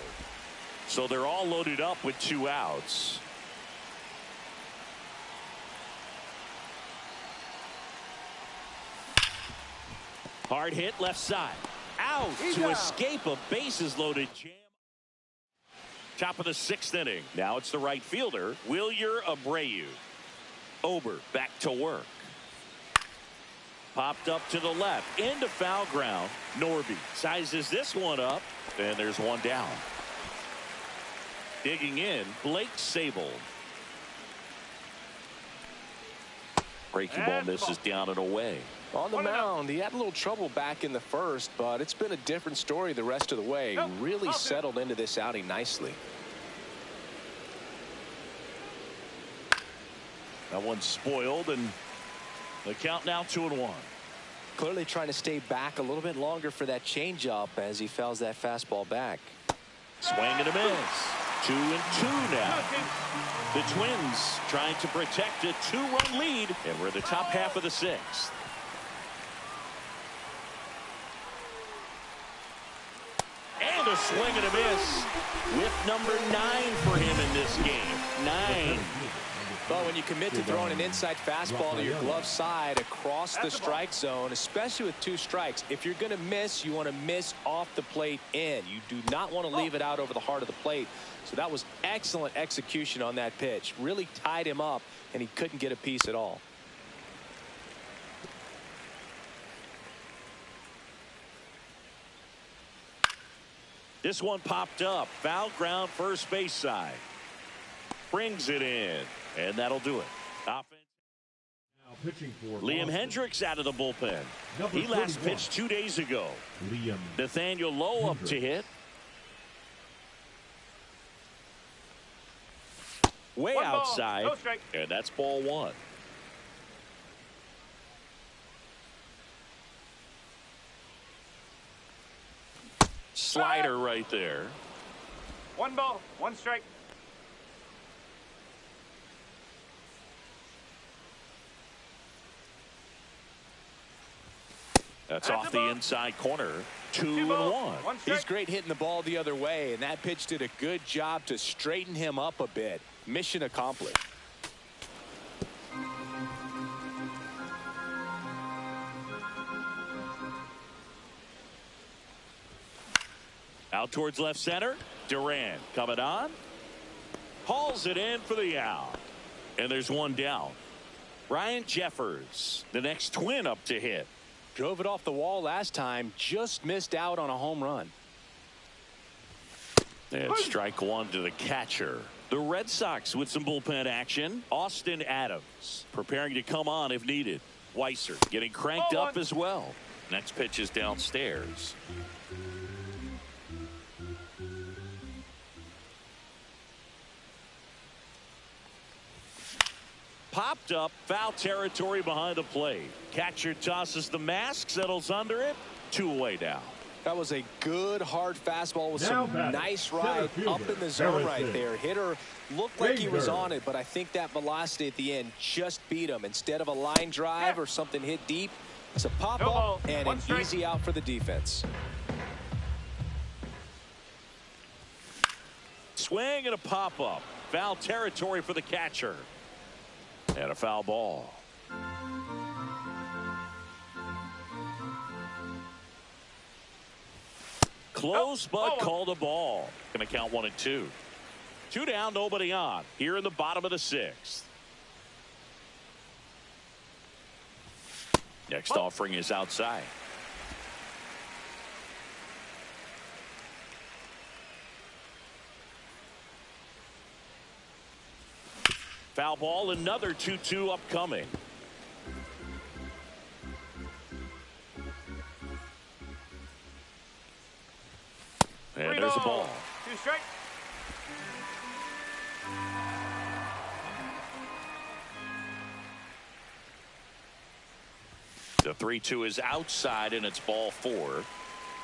So they're all loaded up with 2 outs. Hard hit left side. Out to escape a bases loaded jam. Top of the 6th inning. Now it's the right fielder, Wilyer Abreu. Ober back to work. Popped up to the left into foul ground. Norby sizes this one up, and there's one down. Digging in, Blake Sable. Breaking ball misses down and away. On the mound, he had a little trouble back in the 1st, but it's been a different story the rest of the way. Really settled into this outing nicely. That one's spoiled, and the count now 2-1. Clearly trying to stay back a little bit longer for that changeup as he fouls that fastball back. Swing and a miss. 2-2 now. The Twins trying to protect a 2-run lead, and we're in the top half of the 6th. And a swing and a miss with number 9 for him in this game. 9. Well, when you commit to throwing an inside fastball to your glove side across the strike zone, especially with 2 strikes, if you're going to miss, you want to miss off the plate in. You do not want to leave it out over the heart of the plate. So that was excellent execution on that pitch. Really tied him up, and he couldn't get a piece at all. This one popped up. Foul ground first base side. Brings it in. And that'll do it. Offense. Now pitching for Liam Hendricks out of the bullpen. He last pitched 2 days ago. Nathaniel Lowe up to hit. way One ball, outside. no strike. And that's ball one. Slider right there. One ball, one strike. That's That's off a the ball. inside corner. 2 and balls, 1. one strike. He's great hitting the ball the other way, and that pitch did a good job to straighten him up a bit. Mission accomplished. Out towards left center. Duran coming on. Hauls it in for the out. And there's one down. Ryan Jeffers, the next twin up to hit. Drove it off the wall last time, just missed out on a home run. And strike one to the catcher. The Red Sox with some bullpen action. Austin Adams preparing to come on if needed. Weiser getting cranked up as well. Next pitch is downstairs. Popped up, foul territory behind the plate. Catcher tosses the mask, settles under it. 2 away now. That was a good hard fastball with Now some batting, nice ride center up fielder, in the zone right Harrison. there. Hitter looked like he was Bader. on it, but I think that velocity at the end just beat him. Instead of a line drive or something hit deep, it's a pop No up ball, and one an strike. easy out for the defense. Swing and a pop up. Foul territory for the catcher. And a foul ball. Close, but called a ball. Going to count 1 and 2. 2 down, nobody on. Here in the bottom of the 6th. Next offering is outside. Foul ball, another 2-2 upcoming. And there's a ball. 2 strike. The 3-2 is outside, and it's ball 4.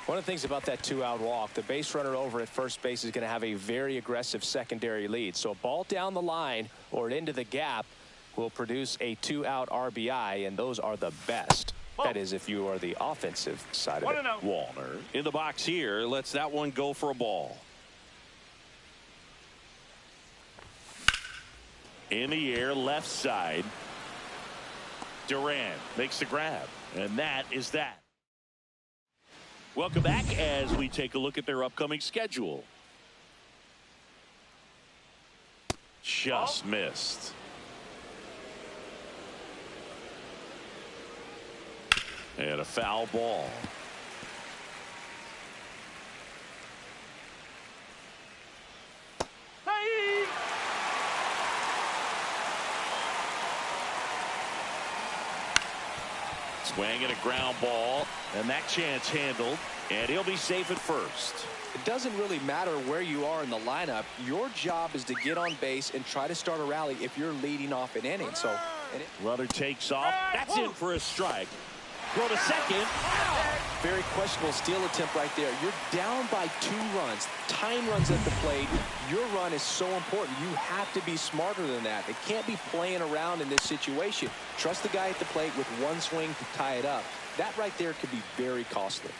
One of the things about that 2-out walk, the base runner over at first base is going to have a very aggressive secondary lead. So a ball down the line or into the gap will produce a 2-out RBI, and those are the best. That is if you are the offensive side of it. 1-0. Wallner in the box here, lets that one go for a ball. In the air, left side. Duran makes the grab, and that is that. Welcome back as we take a look at their upcoming schedule. Just missed. And a foul ball. Hey! Swing and a ground ball, and that chance handled, and he'll be safe at first. It doesn't really matter where you are in the lineup. Your job is to get on base and try to start a rally if you're leading off an inning. So Runner takes off. That's in for a strike. Throw to second. very questionable steal attempt right there. You're down by 2 runs. Time runs at the plate. Your run is so important. You have to be smarter than that. It can't be playing around in this situation. Trust the guy at the plate with 1 swing to tie it up. That right there could be very costly.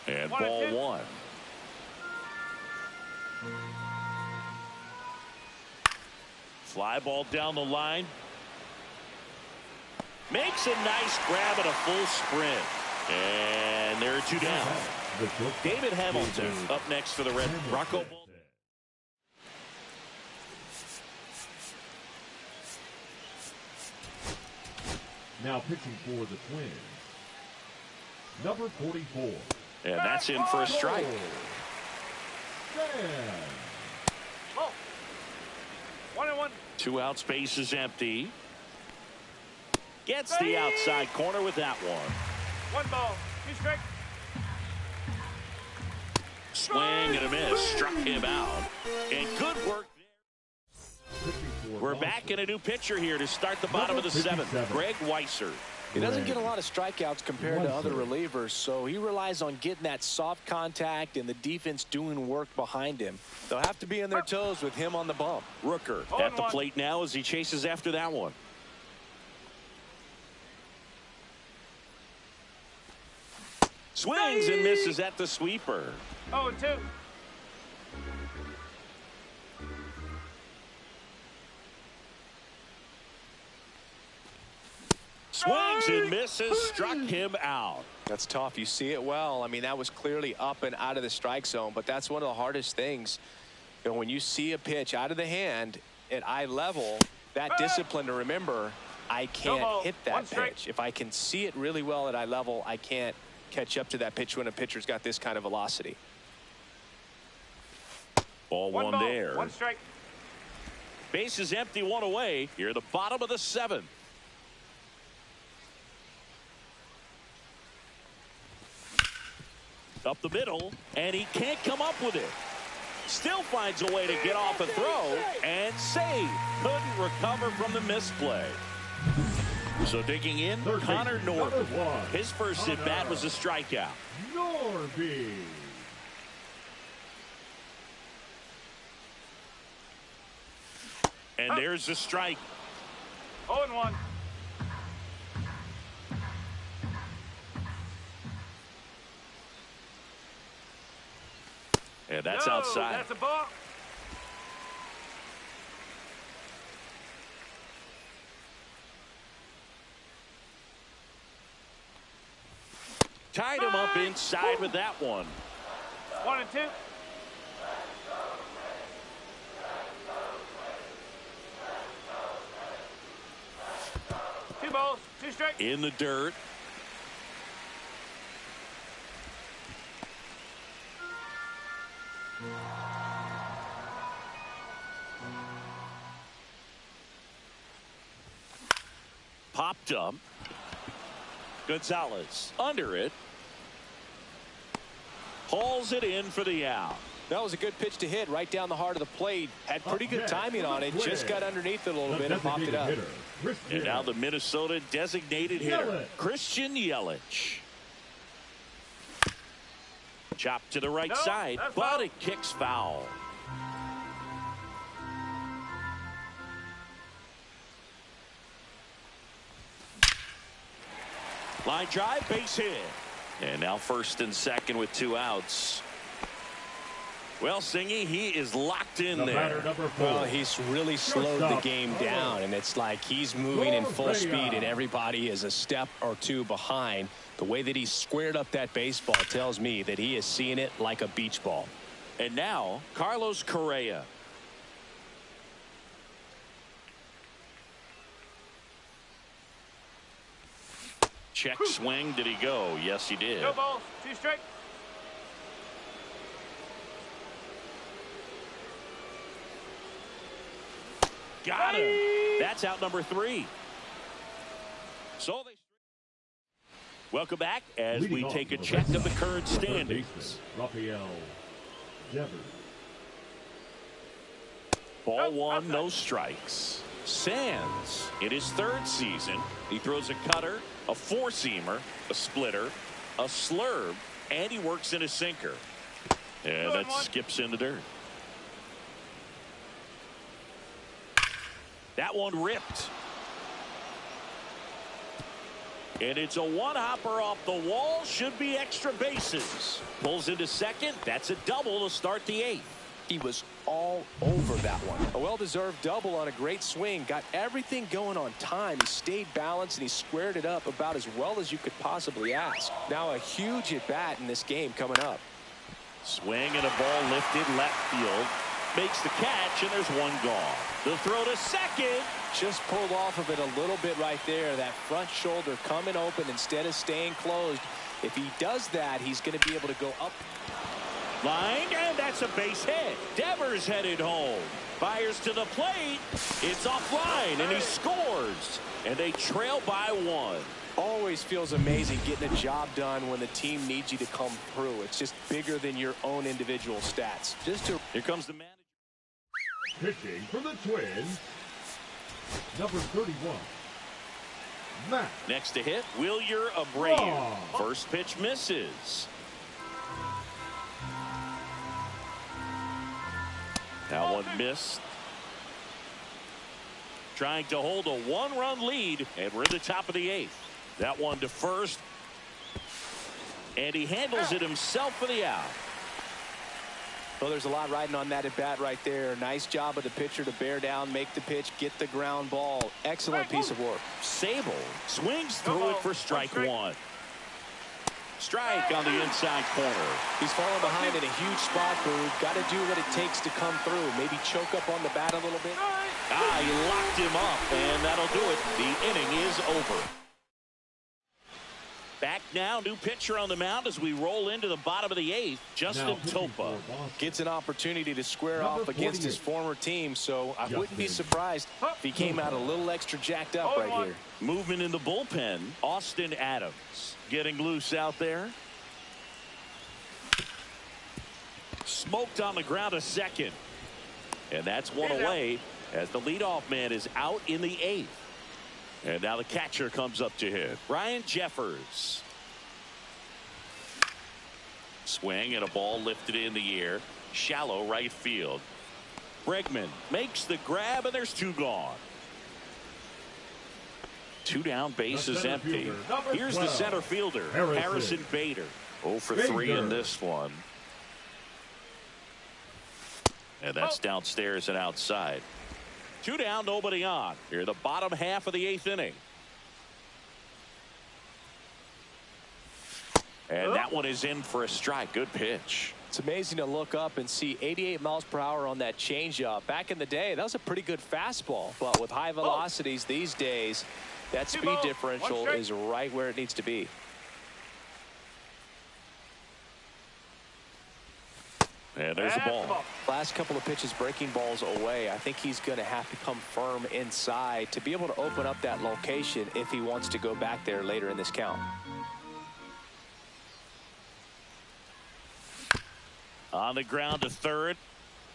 And ball 1. Fly ball down the line. Makes a nice grab at a full sprint. And there are 2 down. David Hamilton up next for the Red Rocco. Now pitching for the Twins, number 44. And that's in for a strike. Oh. 1-1. 2 out, space is empty. Gets the outside corner with that one. 1 ball, 2 strike. Swing and a miss. Struck him out. And good work there. we're back in a new pitcher here to start the bottom of the seventh. Greg Weisser. He doesn't get a lot of strikeouts compared to other relievers, so he relies on getting that soft contact and the defense doing work behind him. They'll have to be on their toes with him on the bump. Rooker at the plate now as he chases after that one. Swings and misses at the sweeper. 0-2. Swings and misses, struck him out. That's tough. You see it well. I mean, that was clearly up and out of the strike zone, but that's one of the hardest things. You know, when you see a pitch out of the hand at eye level, that discipline to remember, I can't hit that pitch. If I can see it really well at eye level, I can't catch up to that pitch when a pitcher's got this kind of velocity. Ball one there. 1 strike. Base is empty, 1 away. Here at the bottom of the seventh. Up the middle, and he can't come up with it. Still finds a way to get off a throw and save. Couldn't recover from the misplay. So digging in, Connor Norby. His first at bat was a strikeout. Norby. And there's the strike. 0-1. And that's outside. That's a ball. Tied him up inside with that one. 1-2. Two balls, 2 strikes. In the dirt. Popped up. Gonzalez under it. Hauls it in for the out. That was a good pitch to hit right down the heart of the plate. Had pretty good timing on it. Just got underneath it a little bit and popped it up. And now the Minnesota designated hitter, Christian Yelich. Chopped to the right side, but it kicks foul. Line drive, base hit. And now first and second with 2 outs. Well, Singy, he is locked in there. Well, he's really slowed the game down, and it's like he's moving in full speed, and everybody is a step or 2 behind. The way that he squared up that baseball tells me that he is seeing it like a beach ball. And now, Carlos Correa. Check swing. Did he go? Yes, he did. No balls, 2 strikes. Got him. That's out number 3. So they. Welcome back as we take a check of the current standings. Rafael Devers. Ball 1, no strikes. Sands in his 3rd season. He throws a cutter, a 4-seamer, a splitter, a slurve, and he works in a sinker. And that skips in the dirt. That one ripped. And it's a 1-hopper off the wall. Should be extra bases. Pulls into second. That's a double to start the 8th. He was all over that one. A well-deserved double on a great swing. Got everything going on time. He stayed balanced and he squared it up about as well as you could possibly ask. Now a huge at-bat in this game coming up. Swing and a ball lifted left field. Makes the catch, and there's 1 gone. The throw to second. Just pulled off of it a little bit right there. That front shoulder coming open instead of staying closed. If he does that, he's going to be able to go up. Line, and that's a base hit. Devers headed home. Fires to the plate. It's offline, and he scores. And they trail by 1. Always feels amazing getting a job done when the team needs you to come through. It's just bigger than your own individual stats. Here comes the manager. Pitching for the Twins, Number 31. Matt. Next to hit, Wilyer Abreu. First pitch misses. That one missed. Trying to hold a one-run lead, and we're at the top of the 8th. That one to first. And he handles it himself for the out. Well, there's a lot riding on that at bat right there. Nice job of the pitcher to bear down, make the pitch, get the ground ball. Excellent piece of work. Sable swings through it for strike 1. Strike on the inside corner. He's falling behind in a huge spot, Boog. Got to do what it takes to come through. Maybe choke up on the bat a little bit. He locked him up, and that'll do it. The inning is over. Back now, new pitcher on the mound as we roll into the bottom of the 8th. Justin Topa gets an opportunity to square off against his former team, so I wouldn't be surprised if he came out a little extra jacked up right here. Movement in the bullpen. Austin Adams getting loose out there. Smoked on the ground a second. And that's one away as the leadoff man is out in the 8th. And now the catcher comes up to hit. Ryan Jeffers. Swing and a ball lifted in the air. Shallow right field. Bregman makes the grab, and there's 2 gone. 2 down, base is empty. Here's the center fielder, Harrison Bader. 0 for 3 in this one. And that's downstairs and outside. 2 down, nobody on. Here, the bottom half of the 8th inning. And that one is in for a strike. Good pitch. It's amazing to look up and see 88 miles per hour on that changeup. Back in the day, that was a pretty good fastball. But with high velocities these days, that speed differential is right where it needs to be. And there's a ball. Last couple of pitches breaking balls away. I think he's going to have to come firm inside to be able to open up that location if he wants to go back there later in this count. On the ground to third.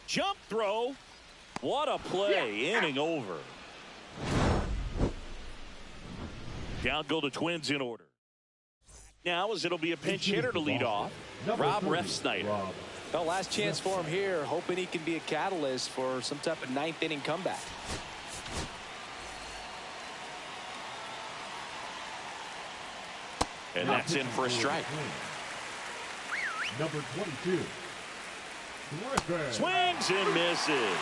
Jump throw. What a play. Inning over. Down go the Twins in order. Now as it'll be a pinch hitter to lead off. Rob Refsnyder. Well, last chance for him here, hoping he can be a catalyst for some type of 9th inning comeback. And that's in for a strike. Number 22. Swings and misses.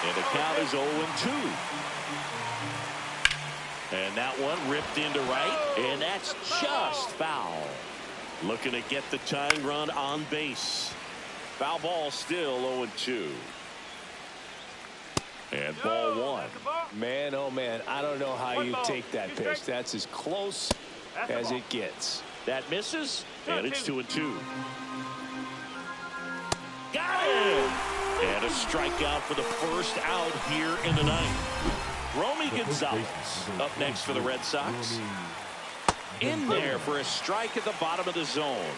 And the count is 0-2. And that one ripped into right. And that's just foul. Looking to get the tying run on base. Foul ball still 0-2. And ball 1. Man, oh man, I don't know how you take that pitch. That's as close as it gets. That misses, and it's 2-2. Got it! And a strikeout for the first out here in the 9th. Romy Gonzalez up next for the Red Sox. In there for a strike at the bottom of the zone.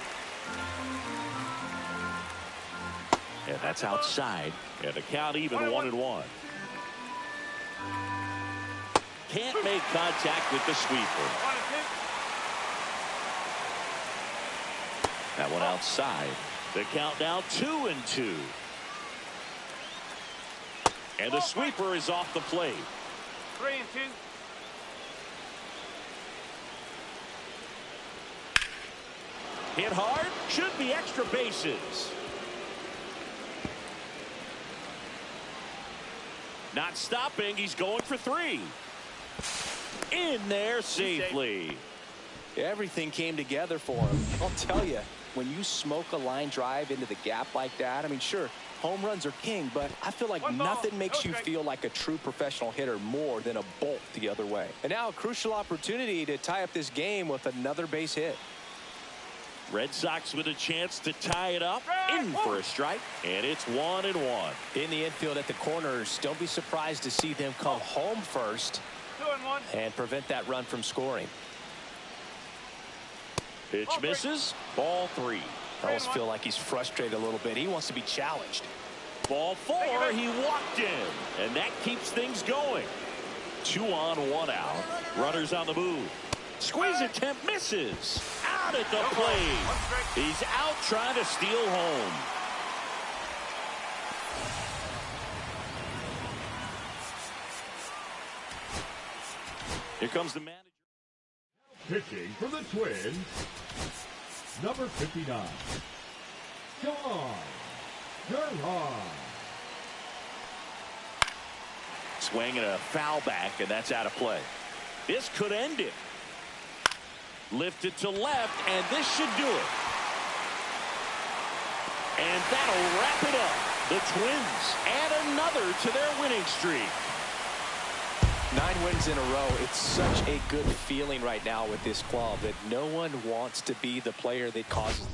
And that's outside. And the count even 1-1. Can't make contact with the sweeper. That one outside. The count now 2-2. And the sweeper is off the plate. 3-2. Hit hard. Should be extra bases. Not stopping. He's going for 3. In there safely. Everything came together for him. I'll tell you, when you smoke a line drive into the gap like that, I mean, sure, home runs are king, but I feel like nothing makes you feel like a true professional hitter more than a bolt the other way. And now a crucial opportunity to tie up this game with another base hit. Red Sox with a chance to tie it up. In for a strike, and it's 1-1. In the infield at the corners, don't be surprised to see them come home first and prevent that run from scoring. Pitch misses. Ball 3. I almost feel like he's frustrated a little bit. He wants to be challenged. Ball 4. He walked in, and that keeps things going. 2 on, 1 out. Runners on the move. Squeeze attempt misses. Out at the plate. He's out trying to steal home. Here comes the manager. Pitching for the Twins, number 59, Gerard. Swing and a foul back, and that's out of play. This could end it. Lifted to left, and this should do it. And that'll wrap it up. The Twins add another to their winning streak. 9 wins in a row. It's such a good feeling right now with this club that no one wants to be the player that causes.